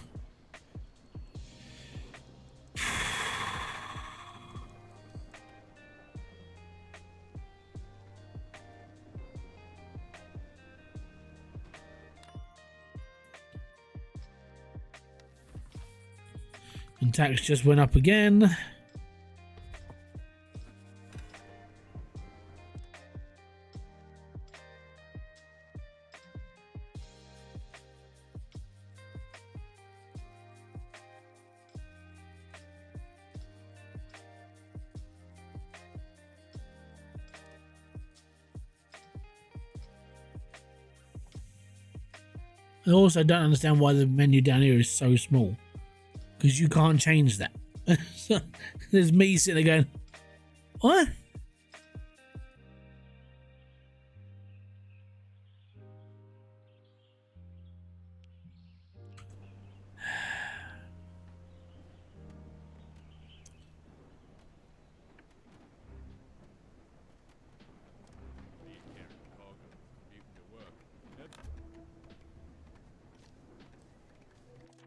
S1: And tax just went up again. I also don't understand why the menu down here is so small. Because you can't change that. So, there's me sitting there going, what?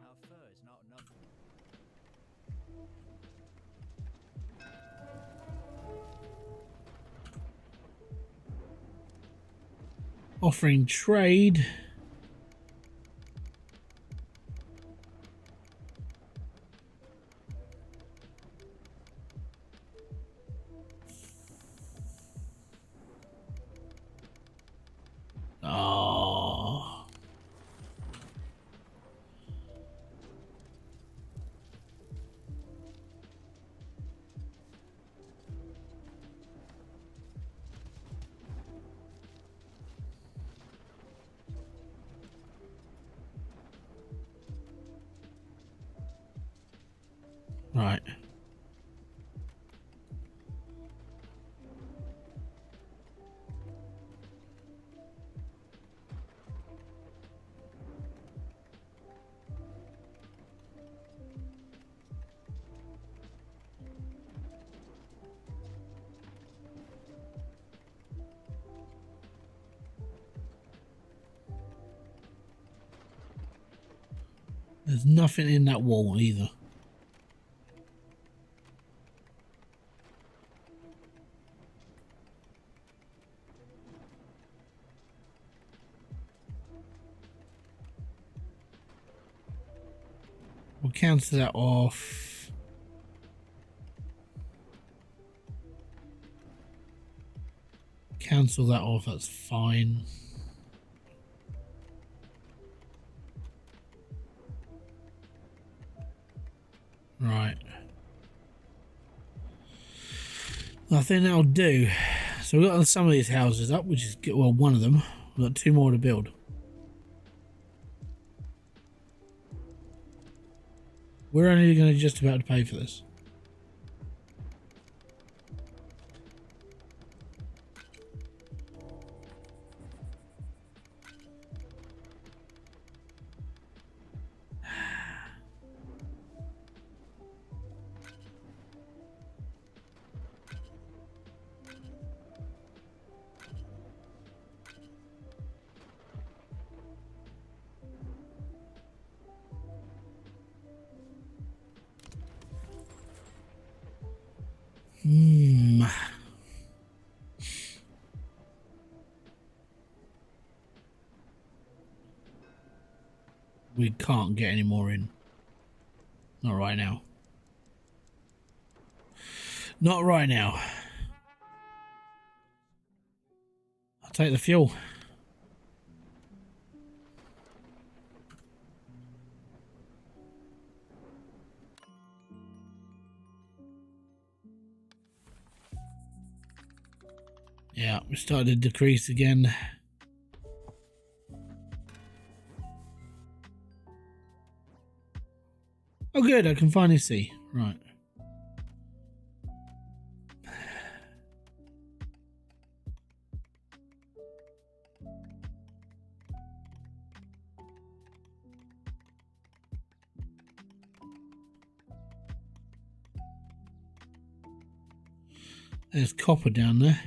S2: Our fur is not enough.
S1: Offering trade. Oh. Right. There's nothing in that wall either. We'll cancel that off. Cancel that off, that's fine. Right. I think that'll do. So we've got some of these houses up, which is, well, one of them, We've got 2 more to build. We're only going to just about to pay for this. We can't get any more in. Not right now. Not right now. I'll take the fuel. Yeah, we started to decrease again. Oh good, I can finally see. Right. There's copper down there.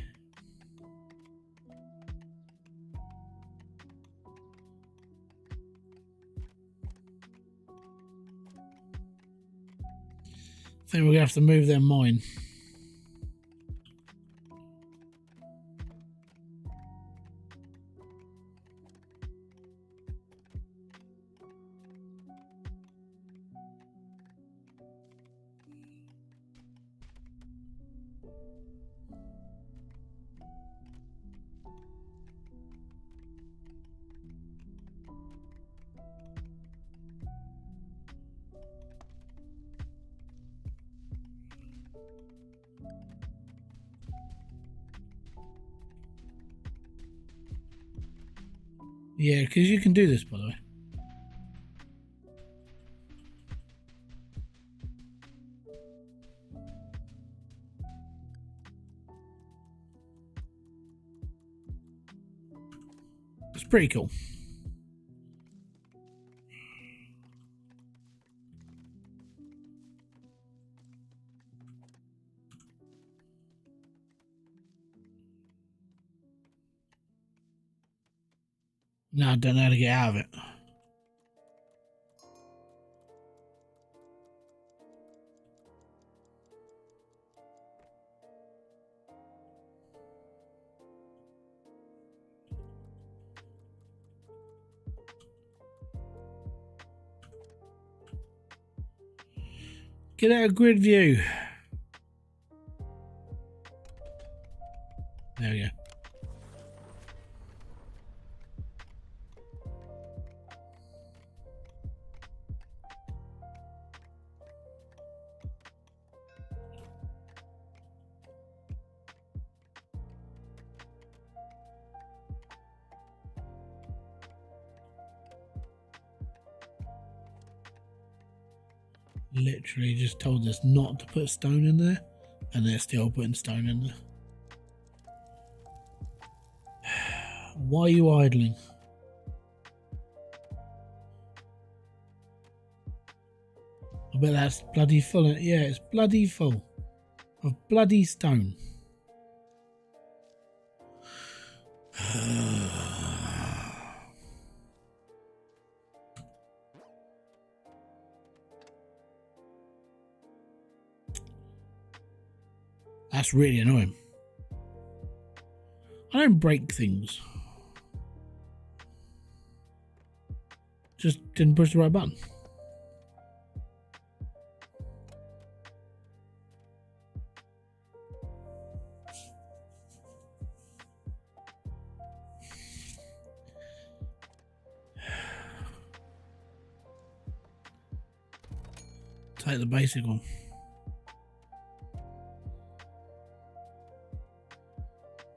S1: I think we're going to have to move their mine. Yeah, because you can do this, by the way. It's pretty cool. Now I don't know how to get out of it. Get out of grid view. There we go. Literally just told us not to put stone in there, and they're still putting stone in there. Why are you idling? I bet that's bloody full. Yeah, it's bloody full of bloody stone. That's really annoying. I don't break things. Just didn't push the right button. Take the basic one.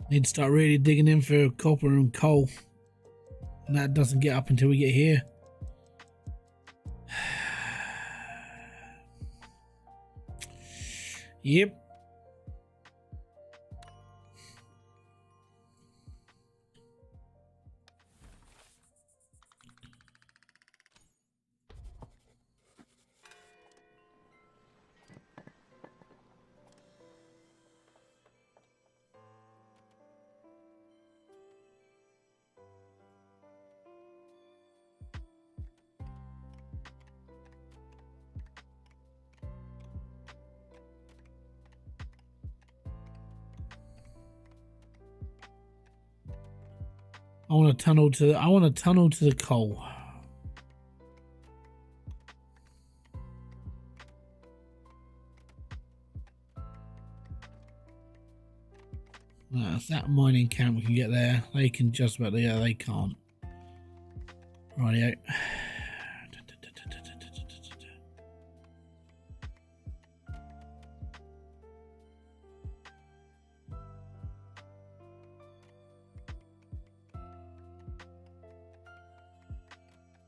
S1: Need to start really digging in for copper and coal. And that doesn't get up until we get here. Yep. I want to tunnel to the coal. That's that mining camp. We can get there. They can just about. Yeah, they can't. Rightio.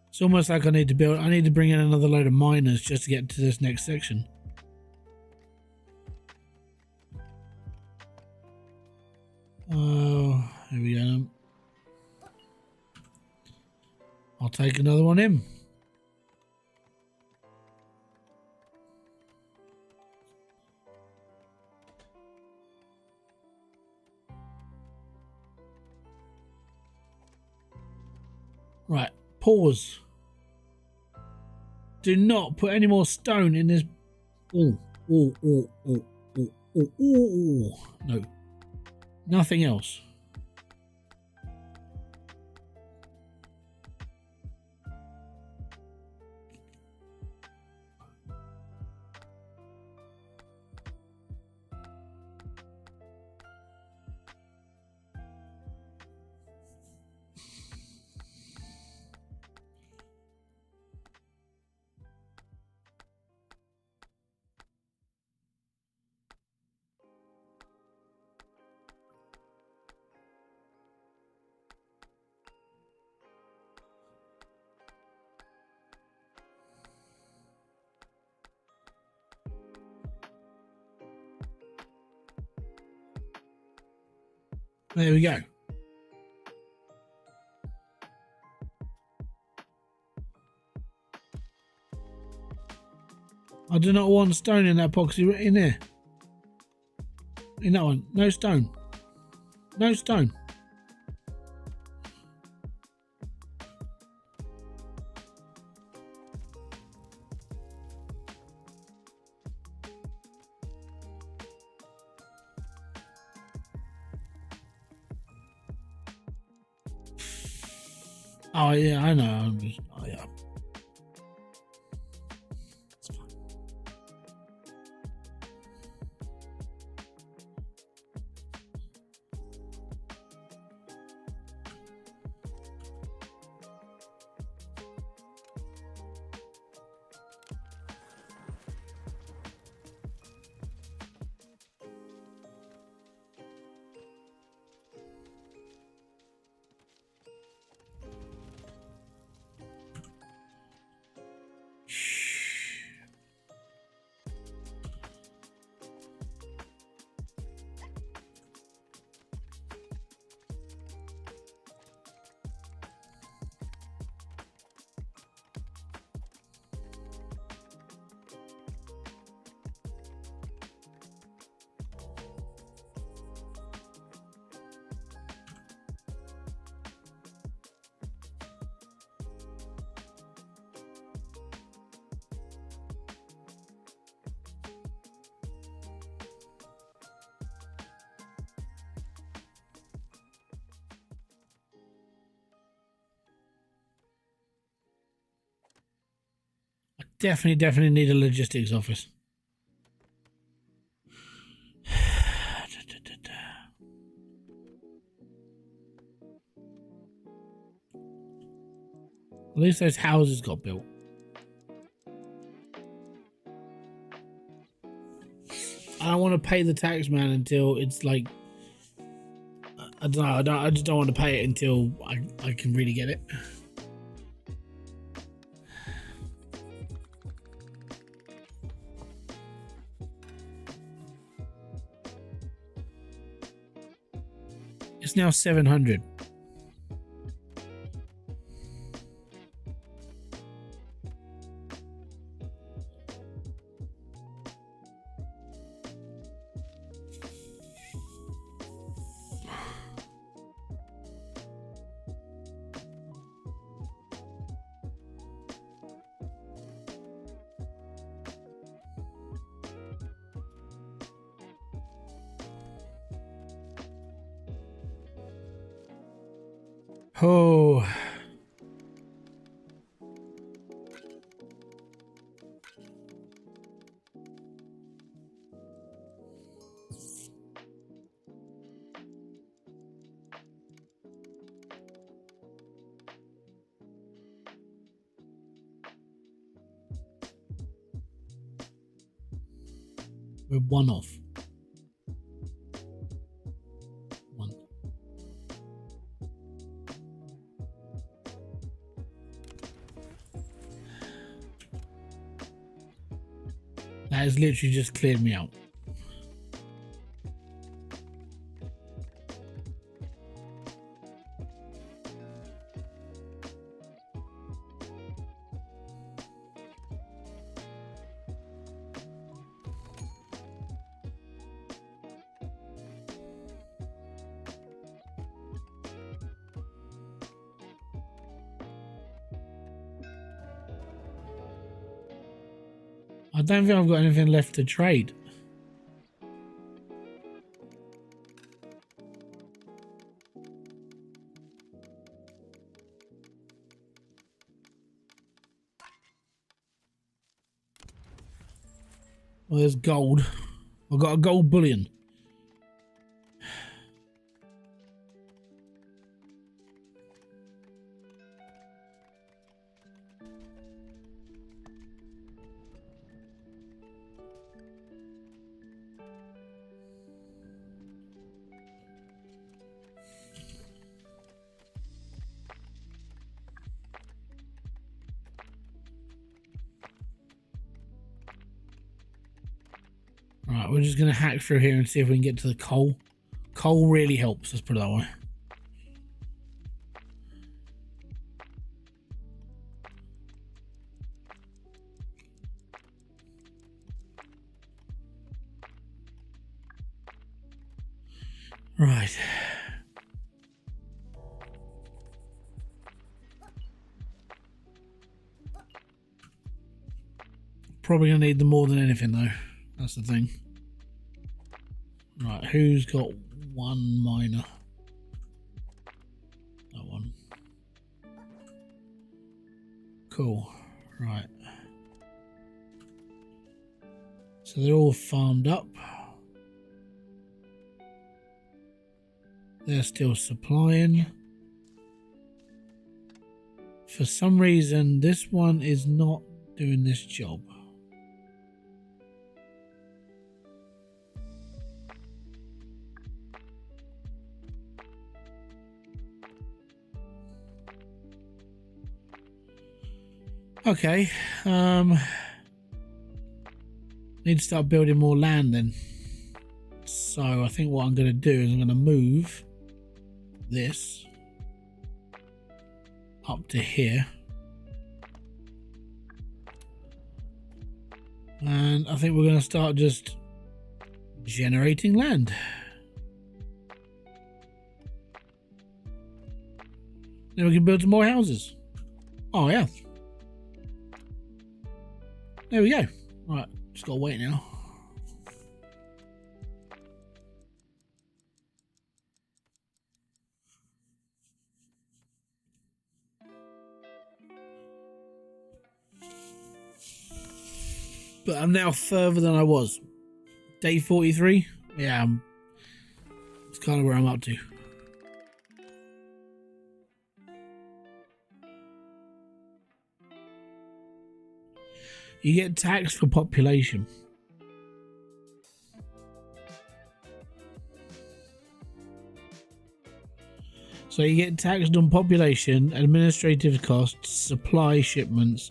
S1: It's almost like I need to bring in another load of miners just to get to this next section. Oh, here we go. I'll take another one in. Right, pause. Do not put any more stone in this. Oh. No. Nothing else. There we go. I do not want stone in that epoxy in there. In that one. No stone. No stone. Oh yeah, I know. Oh yeah. It's fine. Definitely need a logistics office. At least those houses got built. I don't want to pay the tax man until it's like I don't know. I just don't want to pay it until I can really get it. It's now 700. Oh, we're one off. One. That has literally just cleared me out. I don't think I've got anything left to trade. Well, there's gold. I've got a gold bullion. Right, we're just going to hack through here and see if we can get to the coal. Coal really helps, let's put it that way. Right. Probably going to need them more than anything though. That's the thing. Right, who's got one miner? That one. Cool. Right. So they're all farmed up. They're still supplying. For some reason, this one is not doing this job. Okay, need to start building more land then. So I think what I'm going to do is I'm going to move this up to here. And I think we're going to start just generating land. Then we can build some more houses. Oh yeah. There we go. Right, just gotta wait now. But I'm now further than I was. Day 43? Yeah, it's kind of where I'm up to. You get taxed for population. So you get taxed on population, administrative costs, supply shipments,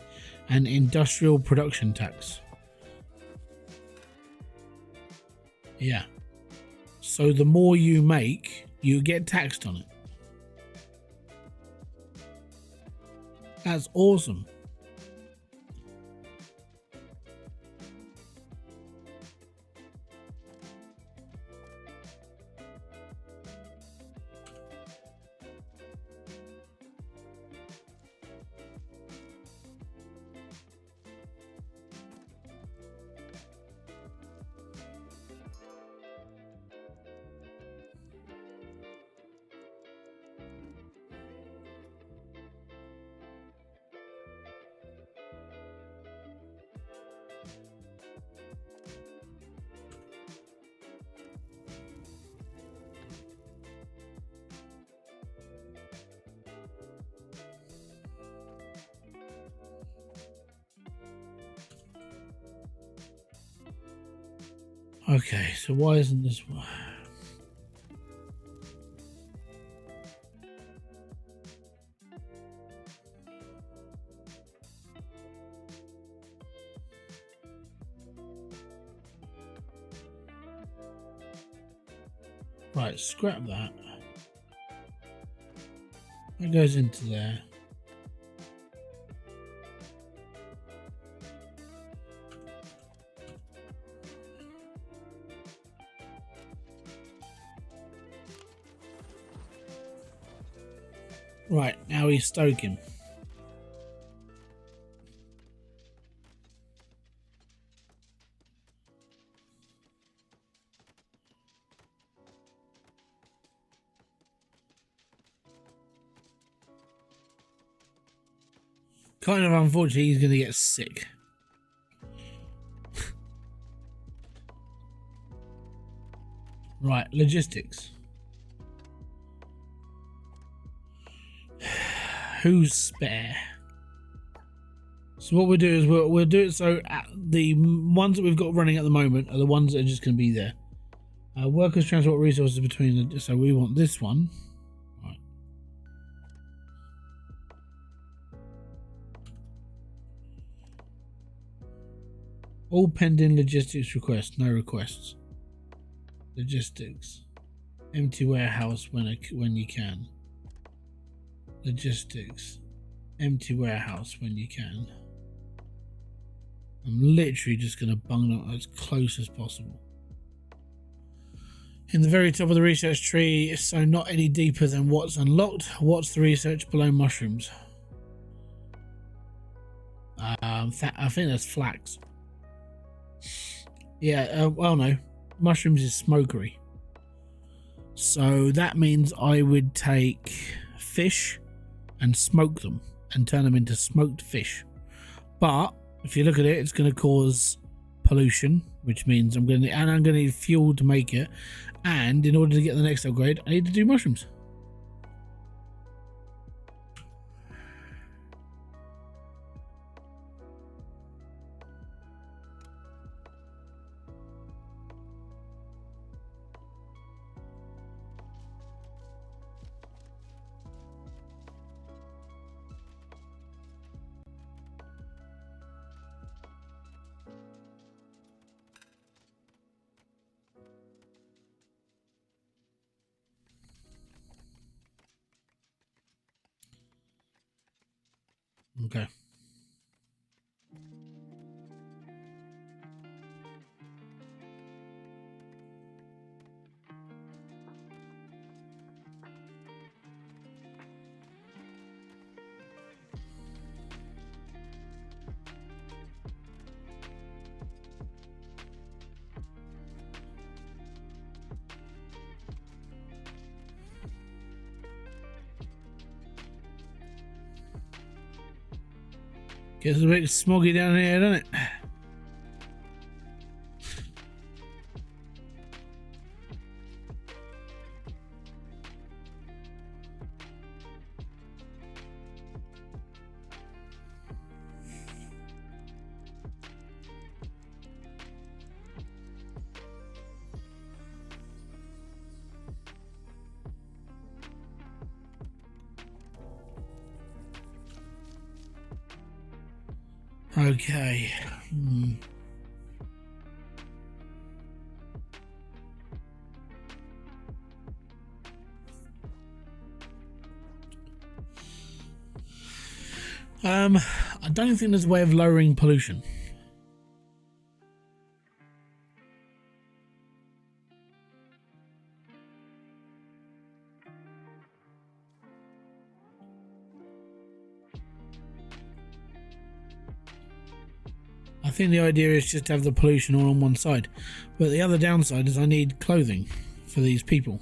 S1: and industrial production tax. Yeah. So the more you make, you get taxed on it. That's awesome. Okay, so why isn't this one? Right, scrap that. That goes into there. Right, now we stoke him. Kind of unfortunate he's going to get sick. Right, logistics. Who's spare? So what we'll do is we'll do it so the ones that we've got running at the moment are the ones that are just going to be there. Workers transport resources between the, so we want this one. Right. All pending logistics requests, no requests. Logistics. Empty warehouse when you can. Logistics. Empty warehouse when you can. I'm literally just going to bung it as close as possible. In the very top of the research tree, so not any deeper than what's unlocked. What's the research below mushrooms? I think that's flax. Yeah, well no. Mushrooms is smokery. So that means I would take fish and smoke them and turn them into smoked fish. But if you look at it, it's going to cause pollution, which means I'm going to need fuel to make it. And in order to get the next upgrade, I need to do mushrooms. Okay. Gets a bit smoggy down here, doesn't it? Okay. I don't think there's a way of lowering pollution. I think the idea is just to have the pollution all on one side, but the other downside is I need clothing for these people.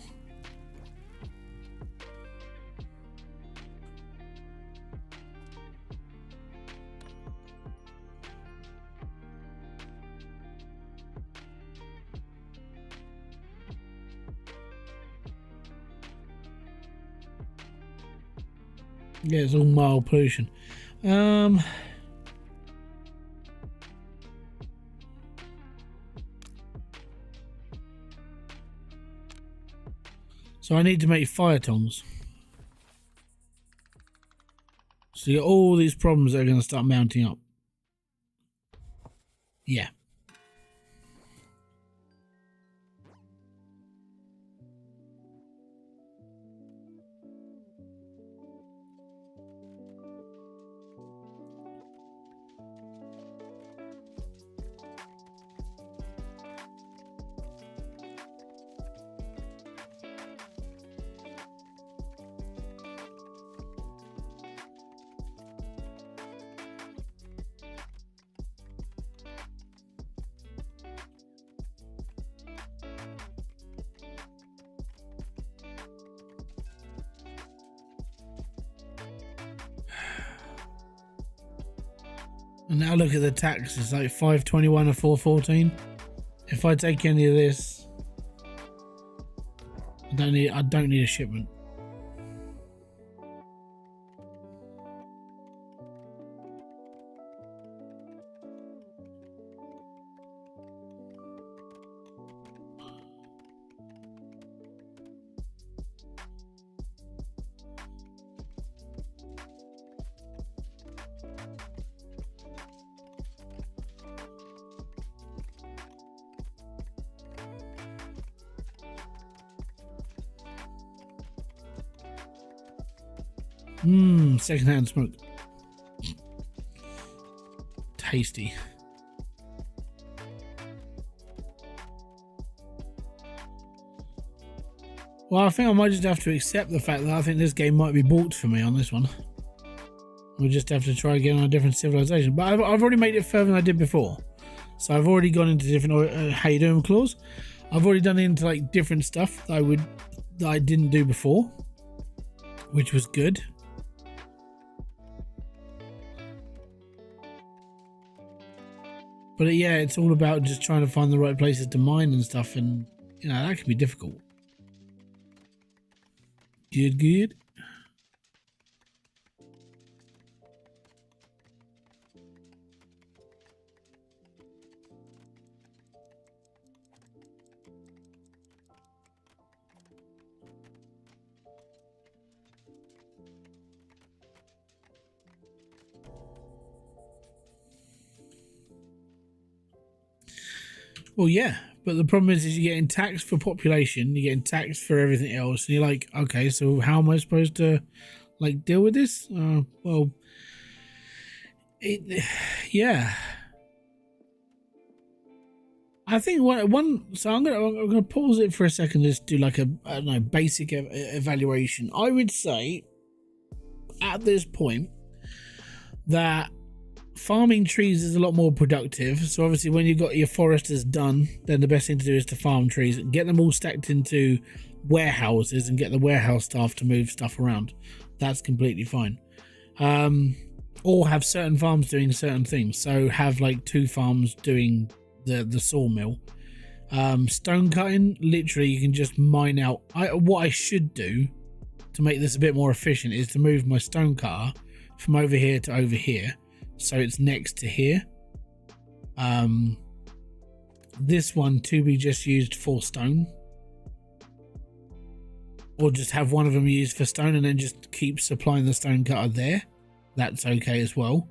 S1: Yeah, it's all mild pollution. So I need to make fire tongs. So you got all these problems that are going to start mounting up. Yeah. And now look at the tax, it's like 521 or 414. If I take any of this, I don't need a shipment. Secondhand smoke. Tasty. Well, I think I might just have to accept the fact that I think this game might be bought for me on this one. We'll just have to try again on a different civilization. But I've already made it further than I did before. So I've already gone into different how you doing clause. I've already done into like different stuff that I didn't do before, which was good. But yeah, it's all about just trying to find the right places to mine and stuff, and you know that can be difficult. Good. Well, yeah, but the problem is you're getting taxed for population, you're getting taxed for everything else, and you're like, okay, so how am I supposed to like deal with this? Yeah. I think so I'm gonna pause it for a second, just do like a I don't know, basic evaluation. I would say at this point that farming trees is a lot more productive. So obviously when you've got your foresters done, then the best thing to do is to farm trees and get them all stacked into warehouses and get the warehouse staff to move stuff around. That's completely fine. Or have certain farms doing certain things. So have like 2 farms doing the sawmill. Stone cutting, literally you can just mine out. What I should do to make this a bit more efficient is to move my stone cutter from over here to over here, so it's next to here. This one to be just used for stone, or just have one of them used for stone and then just keep supplying the stone cutter there. That's okay as well.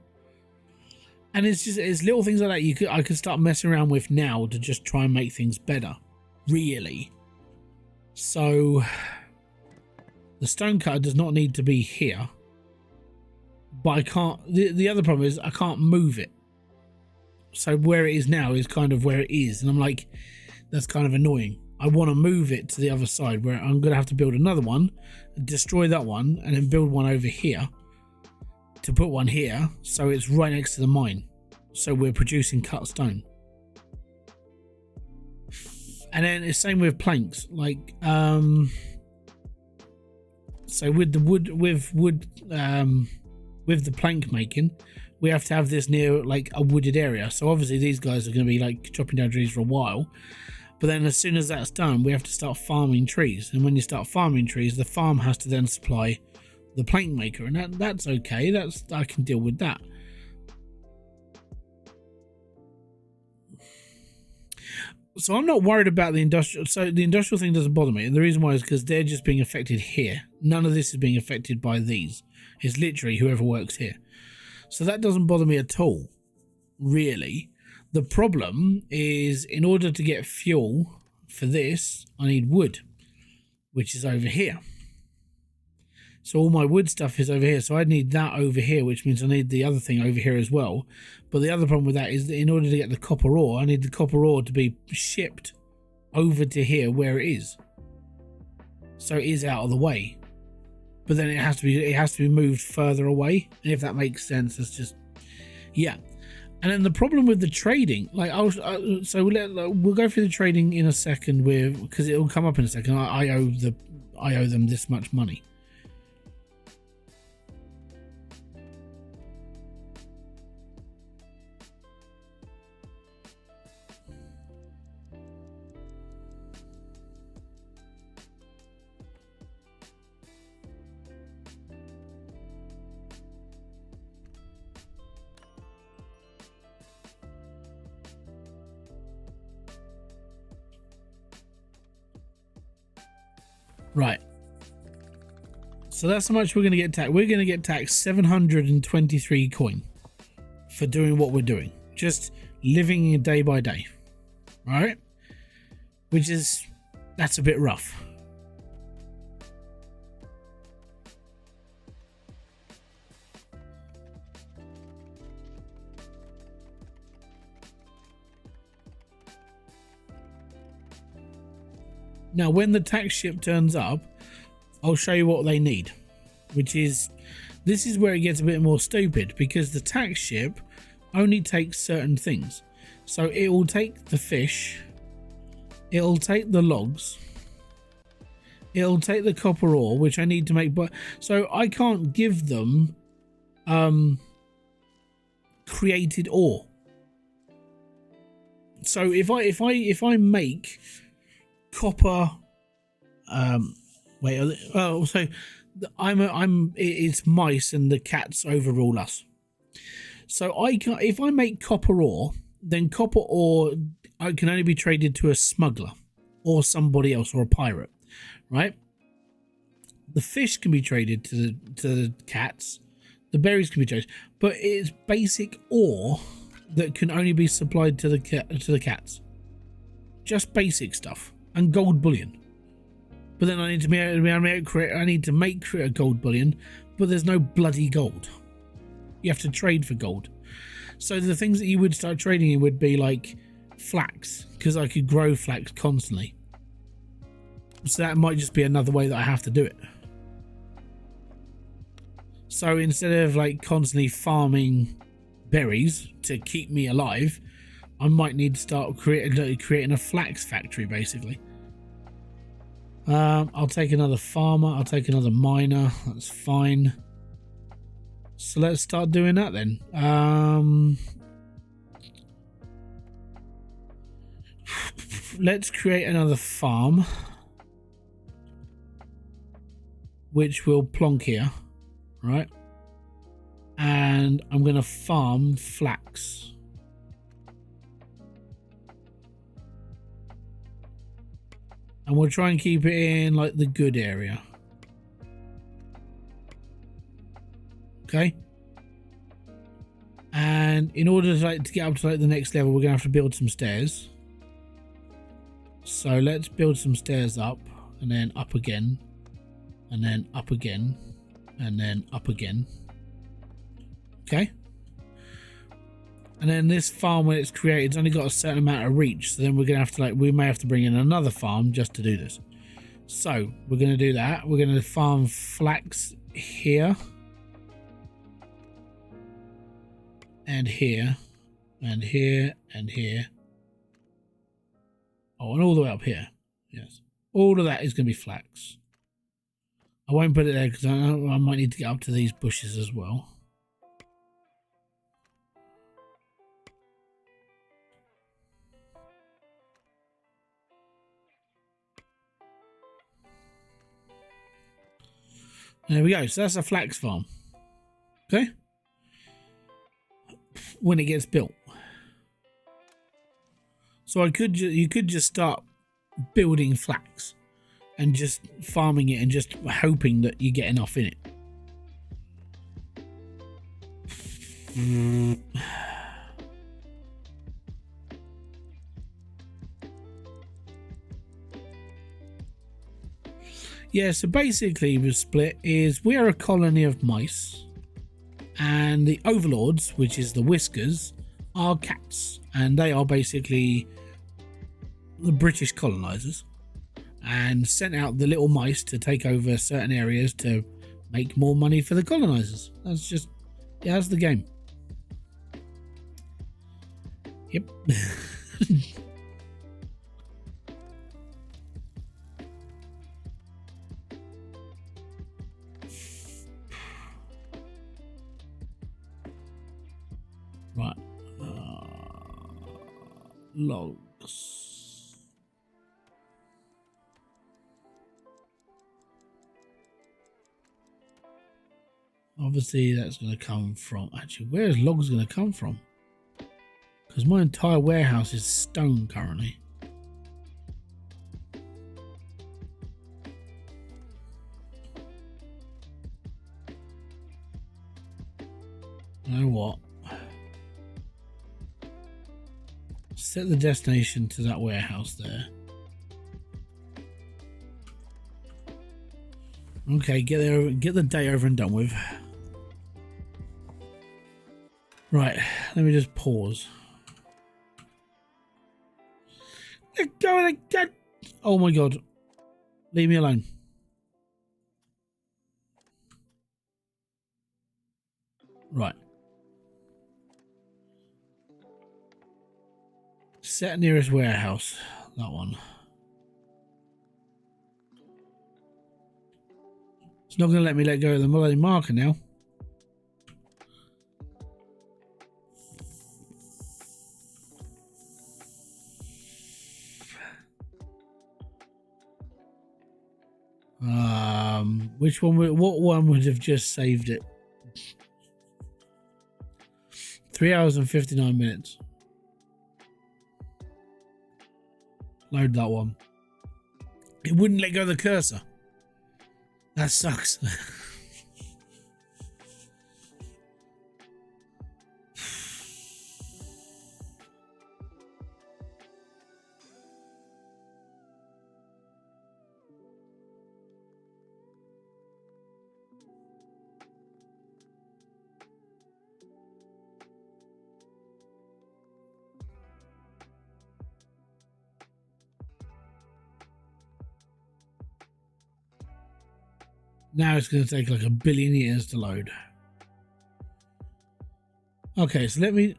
S1: And it's little things like that I could start messing around with now to just try and make things better, really. So the stone cutter does not need to be here, but I can't. The other problem is I can't move it. So where it is now is kind of where it is, and I'm like, that's kind of annoying. I want to move it to the other side where I'm going to have to build another one, destroy that one, and then build one over here to put one here, so it's right next to the mine, so we're producing cut stone. And then it's same with planks, like so with the with the plank making, we have to have this near like a wooded area. So obviously these guys are going to be like chopping down trees for a while, but then as soon as that's done, we have to start farming trees. And when you start farming trees, the farm has to then supply the plank maker, and that's okay. I can deal with that. So I'm not worried about the industrial. So the industrial thing doesn't bother me, and the reason why is because they're just being affected here. None of this is being affected by these. It's literally whoever works here. So that doesn't bother me at all, really. The problem is, in order to get fuel for this, I need wood, which is over here. So all my wood stuff is over here. So I need that over here, which means I need the other thing over here as well. But the other problem with that is that in order to get the copper ore, I need the copper ore to be shipped over to here where it is. So it is out of the way. But then it has to be moved further away. And if that makes sense, it's just, yeah. And then the problem with the trading, like we'll go through the trading in a second, because it will come up in a second. I owe them this much money. Right. So that's how much we're going to get taxed. We're going to get taxed 723 coin for doing what we're doing. Just living day by day. Right? That's a bit rough. Now, when the tax ship turns up, I'll show you what they need, this is where it gets a bit more stupid, because the tax ship only takes certain things. So it will take the fish, it'll take the logs, it'll take the copper ore, which I need to make, but so I can't give them created ore. So if I make copper, it's mice and the cats overrule us. So if I make copper ore, then copper ore can only be traded to a smuggler or somebody else, or a pirate, right? The fish can be traded to the cats, the berries can be traded, but it's basic ore that can only be supplied to the cats. Just basic stuff. And gold bullion. But then I need to make a gold bullion, but there's no bloody gold. You have to trade for gold. So the things that you would start trading in would be like flax, because I could grow flax constantly. So that might just be another way that I have to do it. So instead of like constantly farming berries to keep me alive, I might need to start creating a flax factory, basically. I'll take another farmer. I'll take another miner. That's fine. So let's start doing that then. Let's create another farm, which will plonk here, right? And I'm going to farm flax. And we'll try and keep it in like the good area. Okay. And in order to, to get up to the next level, we're gonna have to build some stairs. So let's build some stairs up, and then up again, and then up again, and then up again. Okay. And then this farm, when it's created, it's only got a certain amount of reach. So then we're gonna have to we may have to bring in another farm just to do this. So we're gonna do that. We're gonna farm flax here, and here, and here, and here. Oh, and all the way up here. Yes, all of that is gonna be flax. I won't put it there because I might need to get up to these bushes as well. There we go. So that's a flax farm. Okay. When it gets built. So you could just start building flax and just farming it and just hoping that you get enough in it. Yeah, so basically the split is we are a colony of mice, and the overlords, which is the Whiskers, are cats, and they are basically the British colonizers, and sent out the little mice to take over certain areas to make more money for the colonizers. That's just, yeah, that's the game. Yep. Right. Logs. Obviously that's going to come from, actually, where is logs going to come from? Because my entire warehouse is stone currently. You know what? Set the destination to that warehouse there. Okay, get there, get the day over and done with. Right, let me just pause. Let go of the... Oh my god. Leave me alone. Right. Set nearest warehouse. That one. It's not going to let me let go of the bloody marker now. Which one? What one would have just saved it? 3 hours and 59 minutes. Load that one. It wouldn't let go of the cursor. That sucks. Now it's going to take like a billion years to load. Okay, so let me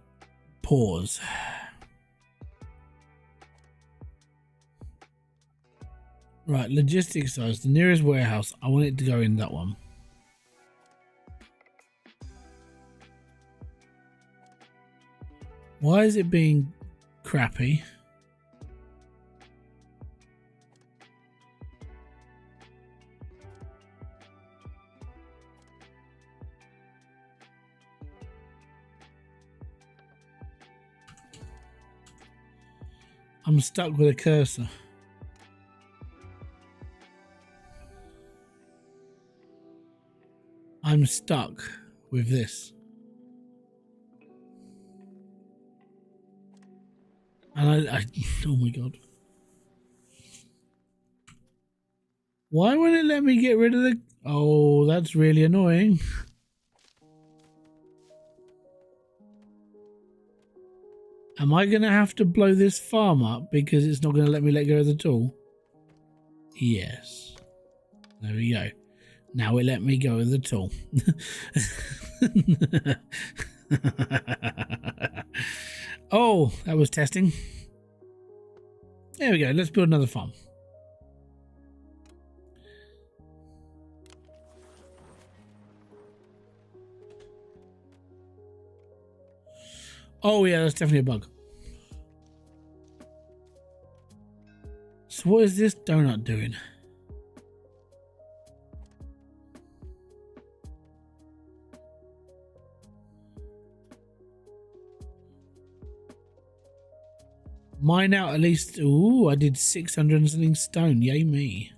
S1: pause. Right, logistics size, the nearest warehouse. I want it to go in that one. Why is it being crappy? I'm stuck with a cursor. I'm stuck with this. And oh my god. Why won't it let me get rid of the... Oh, that's really annoying. Am I going to have to blow this farm up because it's not going to let me let go of the tool? Yes. There we go. Now it let me go of the tool. Oh, that was testing. There we go. Let's build another farm. Oh yeah, that's definitely a bug. So what is this donut doing? Mine out at least. Ooh, I did 600 and something stone. Yay me.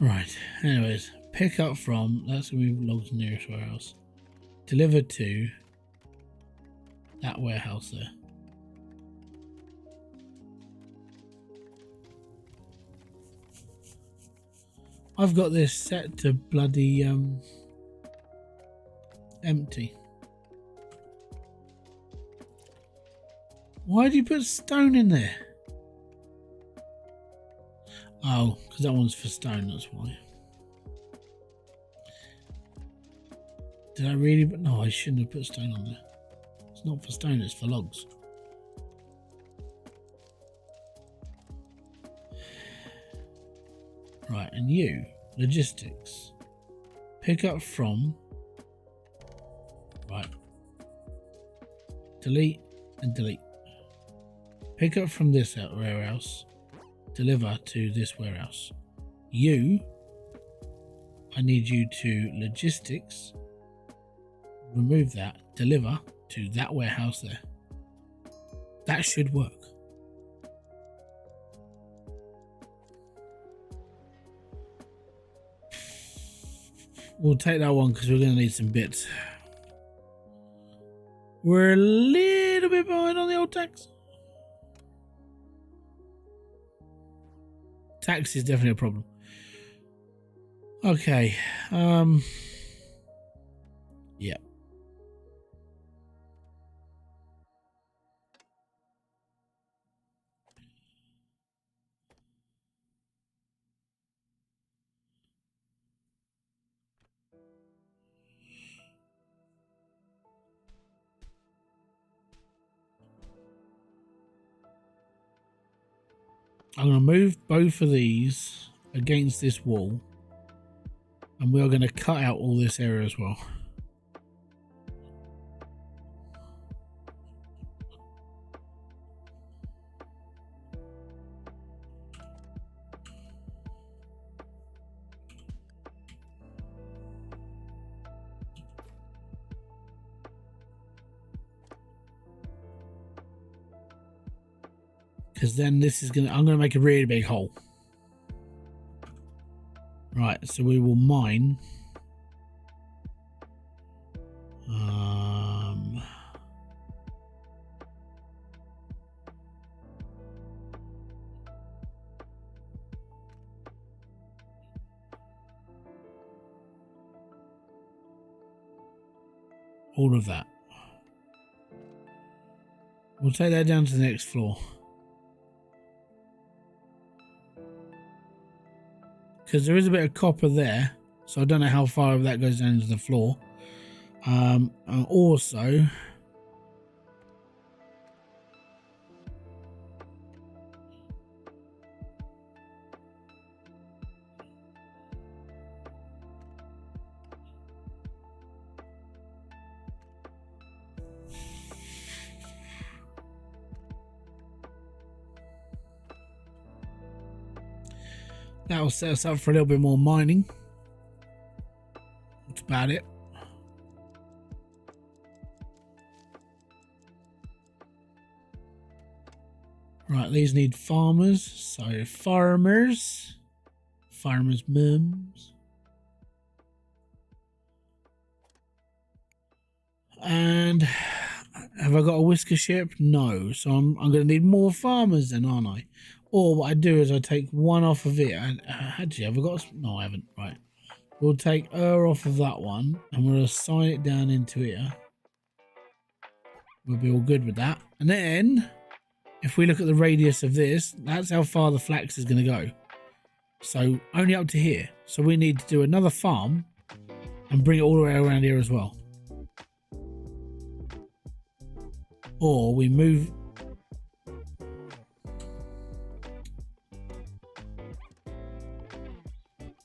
S1: Right, anyways, pick up from, that's going to be logs nearest warehouse. Deliver to that warehouse there. I've got this set to bloody empty. Why do you put stone in there? Oh, because that one's for stone, that's why. Did I really? But no, I shouldn't have put stone on there. It's not for stone, it's for logs. Right, and you, logistics. Pick up from. Right. Delete and delete. Pick up from this warehouse. Deliver to this warehouse. You, I need you to logistics, remove that, deliver to that warehouse there. That should work. We'll take that one because we're going to need some bits. We're a little bit behind on the old tax. Tax is definitely a problem. Okay. Yeah. I'm going to move both of these against this wall, and we are going to cut out all this area as well. Because then this is I'm going to make a really big hole. Right, so we will mine. All of that. We'll take that down to the next floor. Because there is a bit of copper there, so I don't know how far that goes down into the floor. And also, That'll set us up for a little bit more mining. That's about it. Right, these need farmers. So farmers mums. And have I got a whisker ship? No. So I'm going to need more farmers then, aren't I? Or what I do is I take one off of it. And actually, have I got? No, I haven't. Right. We'll take her off of that one and we'll assign it down into here. We'll be all good with that. And then, if we look at the radius of this, that's how far the flax is going to go. So only up to here. So we need to do another farm and bring it all the way around here as well. Or we move.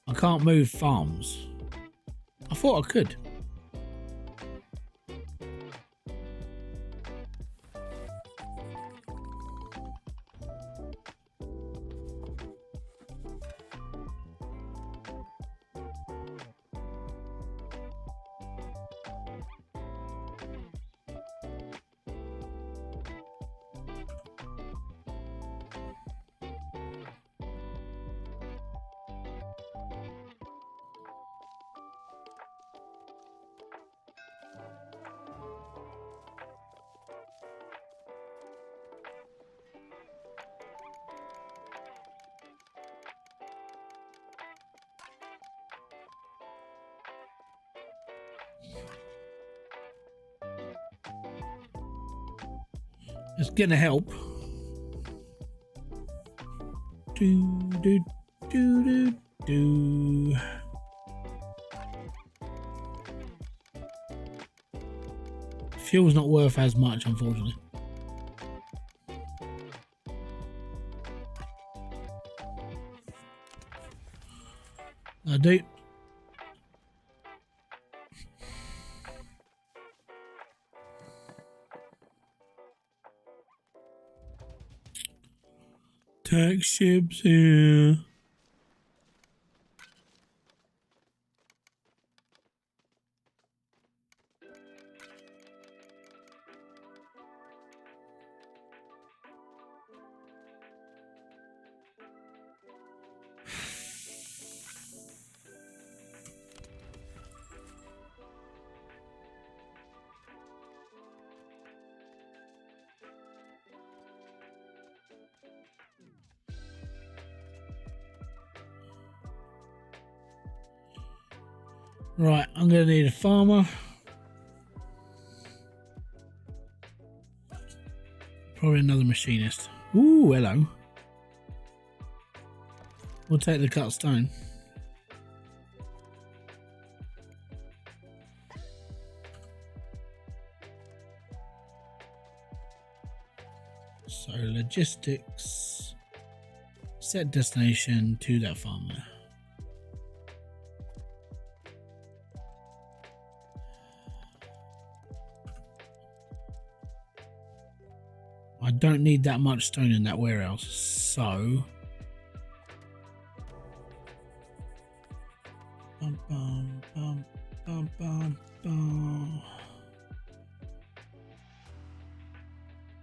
S1: I can't move farms. I thought I could. It's gonna help. Do. Fuel's not worth as much, unfortunately. I do. Tax ships here. Right, I'm going to need a farmer. Probably another machinist. Ooh, hello. We'll take the cut stone. So logistics. Set destination to that farmer. I don't need that much stone in that warehouse, so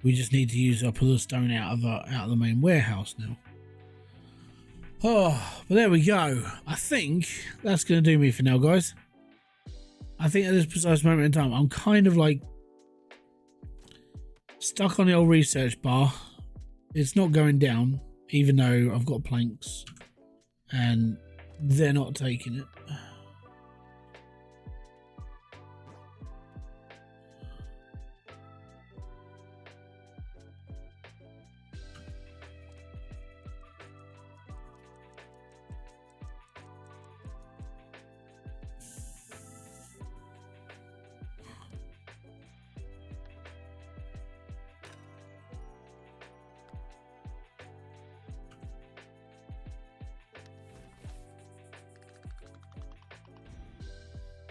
S1: we just need to use up all the stone out of the main warehouse now. Oh, but there we go. I think that's going to do me for now, guys. I think at this precise moment in time, I'm kind of like stuck on the old research bar. It's not going down, even though I've got planks and they're not taking it.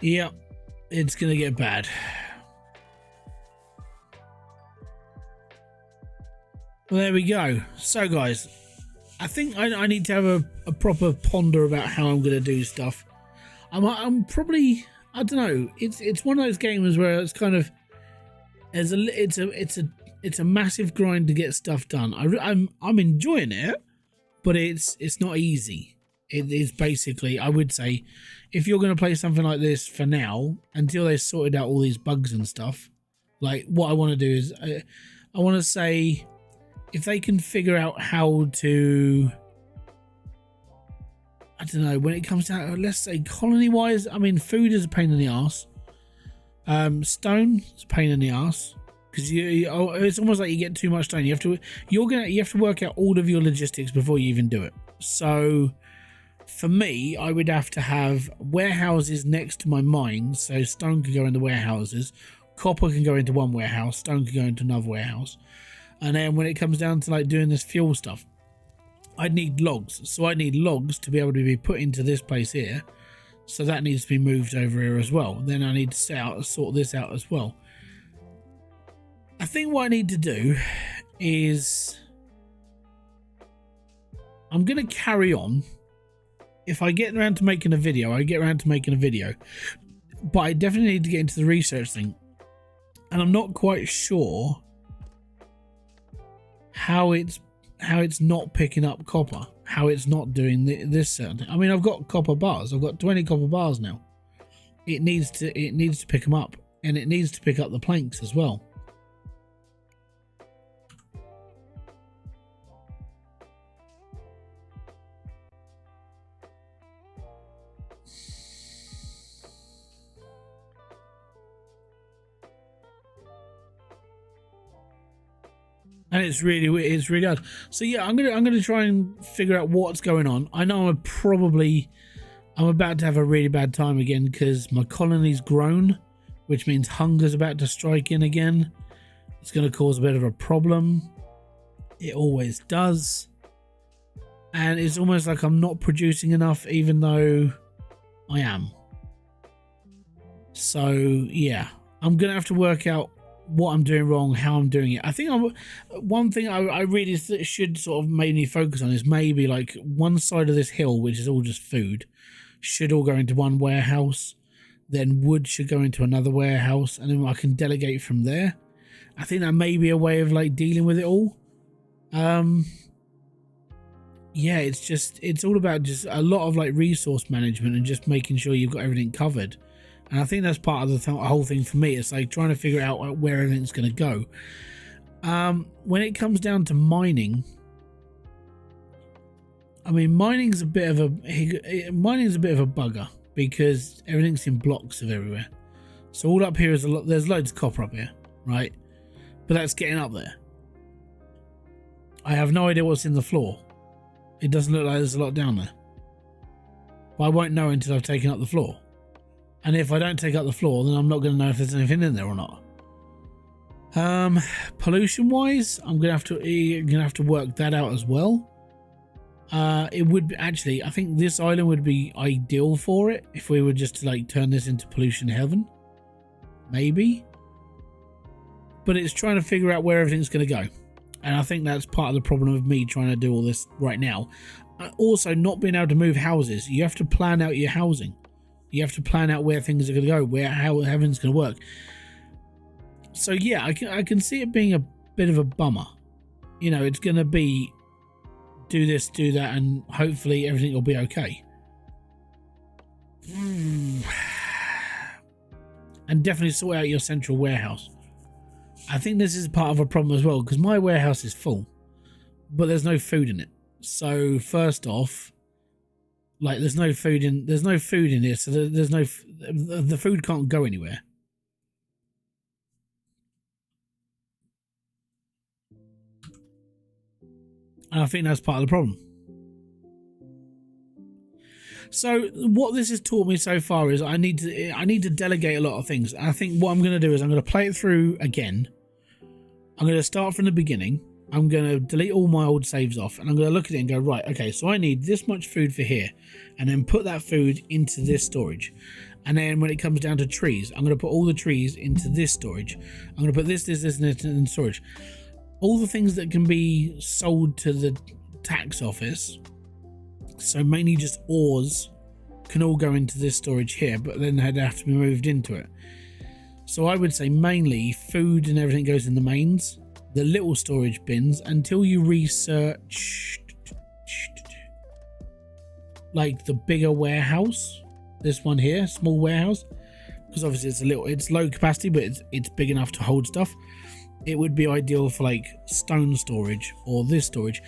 S1: Yep, it's gonna get bad. Well, there we go. So guys, I think I need to have a proper ponder about how I'm going to do stuff. I'm probably, I don't know. It's one of those games where it's kind of it's a massive grind to get stuff done. I'm enjoying it, but it's not easy. It is basically, I would say, if you're going to play something like this for now, until they sorted out all these bugs and stuff, like what I want to do is, I want to say, if they can figure out how to, I don't know, when it comes down, let's say colony-wise, I mean, food is a pain in the arse. Stone is a pain in the arse. Because it's almost like you get too much stone. You have to work out all of your logistics before you even do it. So for me, I would have to have warehouses next to my mines, so stone can go in the warehouses, copper can go into one warehouse, stone can go into another warehouse, and then when it comes down to like doing this fuel stuff, I'd need logs. So I need logs to be able to be put into this place here, so that needs to be moved over here as well. Then I need to sort this out as well. I think what I need to do is, I'm going to carry on. If I get around to making a video, I get around to making a video. But I definitely need to get into the research thing. And I'm not quite sure how it's not picking up copper. How it's not doing this certain thing. I mean, I've got copper bars. I've got 20 copper bars now. It needs to pick them up. And it needs to pick up the planks as well. And it's really hard. So yeah, I'm gonna try and figure out what's going on. I know I'm about to have a really bad time again because my colony's grown, which means hunger's about to strike in again. It's gonna cause a bit of a problem. It always does. And it's almost like I'm not producing enough, even though I am. So yeah, I'm gonna have to work out what I'm doing wrong, how I'm doing it. I think one thing I really should sort of mainly focus on is maybe like one side of this hill, which is all just food, should all go into one warehouse. Then wood should go into another warehouse, and then I can delegate from there. I think that may be a way of like dealing with it all. Yeah, it's all about just a lot of like resource management and just making sure you've got everything covered. And I think that's part of the whole thing for me. It's like trying to figure out where everything's going to go. When it comes down to mining, I mean, mining's a bit of a bugger because everything's in blocks of everywhere. So all up here is there's loads of copper up here, right? But that's getting up there. I have no idea what's in the floor. It doesn't look like there's a lot down there. But I won't know until I've taken up the floor. And if I don't take up the floor, then I'm not going to know if there's anything in there or not. Pollution wise, you're gonna have to work that out as well. It would actually, I think this island would be ideal for it if we were just to like turn this into pollution heaven, maybe. But it's trying to figure out where everything's going to go, and I think that's part of the problem of me trying to do all this right now. Also, not being able to move houses. You have to plan out your housing. You have to plan out where things are going to go, how everything's going to work. So yeah, I can see it being a bit of a bummer. You know, it's going to be do this, do that, and hopefully everything will be okay. And definitely sort out your central warehouse. I think this is part of a problem as well, because my warehouse is full, but there's no food in it. So first off, like there's no food in here, so the food can't go anywhere. And I think that's part of the problem. So what this has taught me so far is I need to delegate a lot of things. I think what I'm going to do is I'm going to play it through again. I'm going to start from the beginning. I'm going to delete all my old saves off, and I'm going to look at it and go, right, okay, so I need this much food for here, and then put that food into this storage. And then when it comes down to trees, I'm going to put all the trees into this storage. I'm going to put this, and this in storage. All the things that can be sold to tax office. So mainly just ores can all go into this storage here, but then they'd have to be moved into it. So I would say mainly food and everything goes in the mains, the little storage bins, until you research like the bigger warehouse. This one here, small warehouse, because obviously it's low capacity, but it's big enough to hold stuff. It would be ideal for like stone storage or this storage.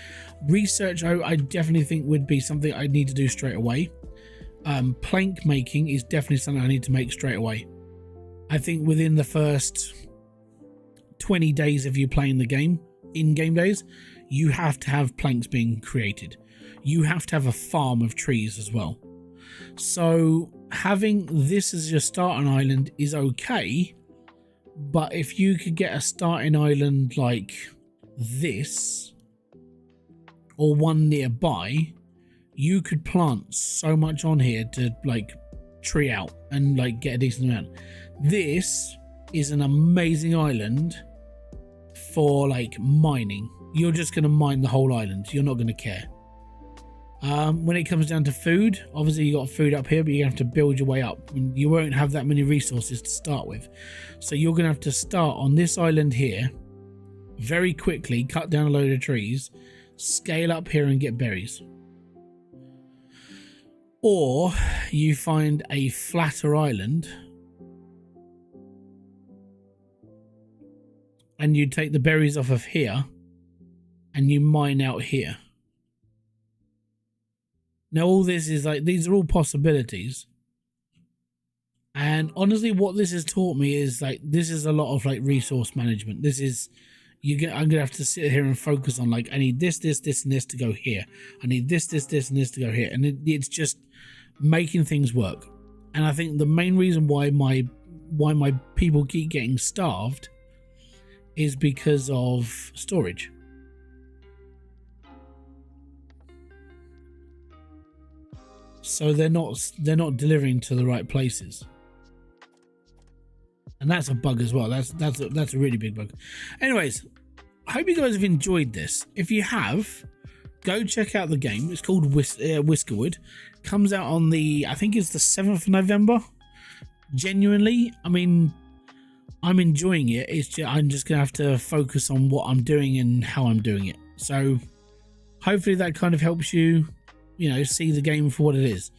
S1: Research, I definitely think would be something I need to do straight away. Plank making is definitely something I need to make straight away. I think within the first 20 days of you playing the game, in-game days, you have to have planks being created. You have to have a farm of trees as well. So having this as your starting island is okay, but if you could get a starting island like this or one nearby, you could plant so much on here to like tree out and like get a decent amount. This is an amazing island for like mining. You're just going to mine the whole island. You're not going to care. When it comes down to food, obviously you got food up here, but you have to build your way up. You won't have that many resources to start with. So you're going to have to start on this island here very quickly, cut down a load of trees, scale up here and get berries. Or you find a flatter island and you take the berries off of here and you mine out here. Now all this is like, these are all possibilities. And honestly, what this has taught me is like, this is a lot of like resource management. This is, I'm gonna have to sit here and focus on like, I need this, this, this, and this to go here. I need this, this, this, and this to go here. And it's just making things work. And I think the main reason why my people keep getting starved is because of storage. So they're not delivering to the right places. And that's a bug as well. That's a really big bug. Anyways, I hope you guys have enjoyed this. If you have, go check out the game. It's called Whiskerwood. Comes out on I think it's the 7th of November. Genuinely, I mean, I'm enjoying it. I'm just gonna have to focus on what I'm doing and how I'm doing it. So hopefully that kind of helps you, see the game for what it is.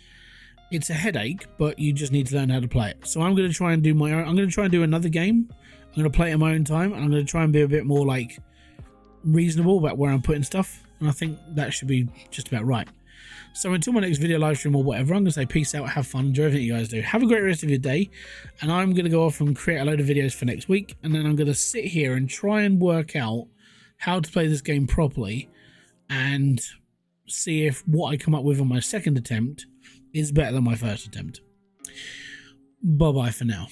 S1: It's a headache, but you just need to learn how to play it. So I'm going to try and do my own. I'm going to try and do another game. I'm going to play it in my own time, and I'm going to try and be a bit more like reasonable about where I'm putting stuff. And I think that should be just about right. So until my next video, live stream, or whatever, I'm going to say peace out, have fun, enjoy everything you guys do. Have a great rest of your day, and I'm going to go off and create a load of videos for next week, and then I'm going to sit here and try and work out how to play this game properly and see if what I come up with on my second attempt is better than my first attempt. Bye bye for now.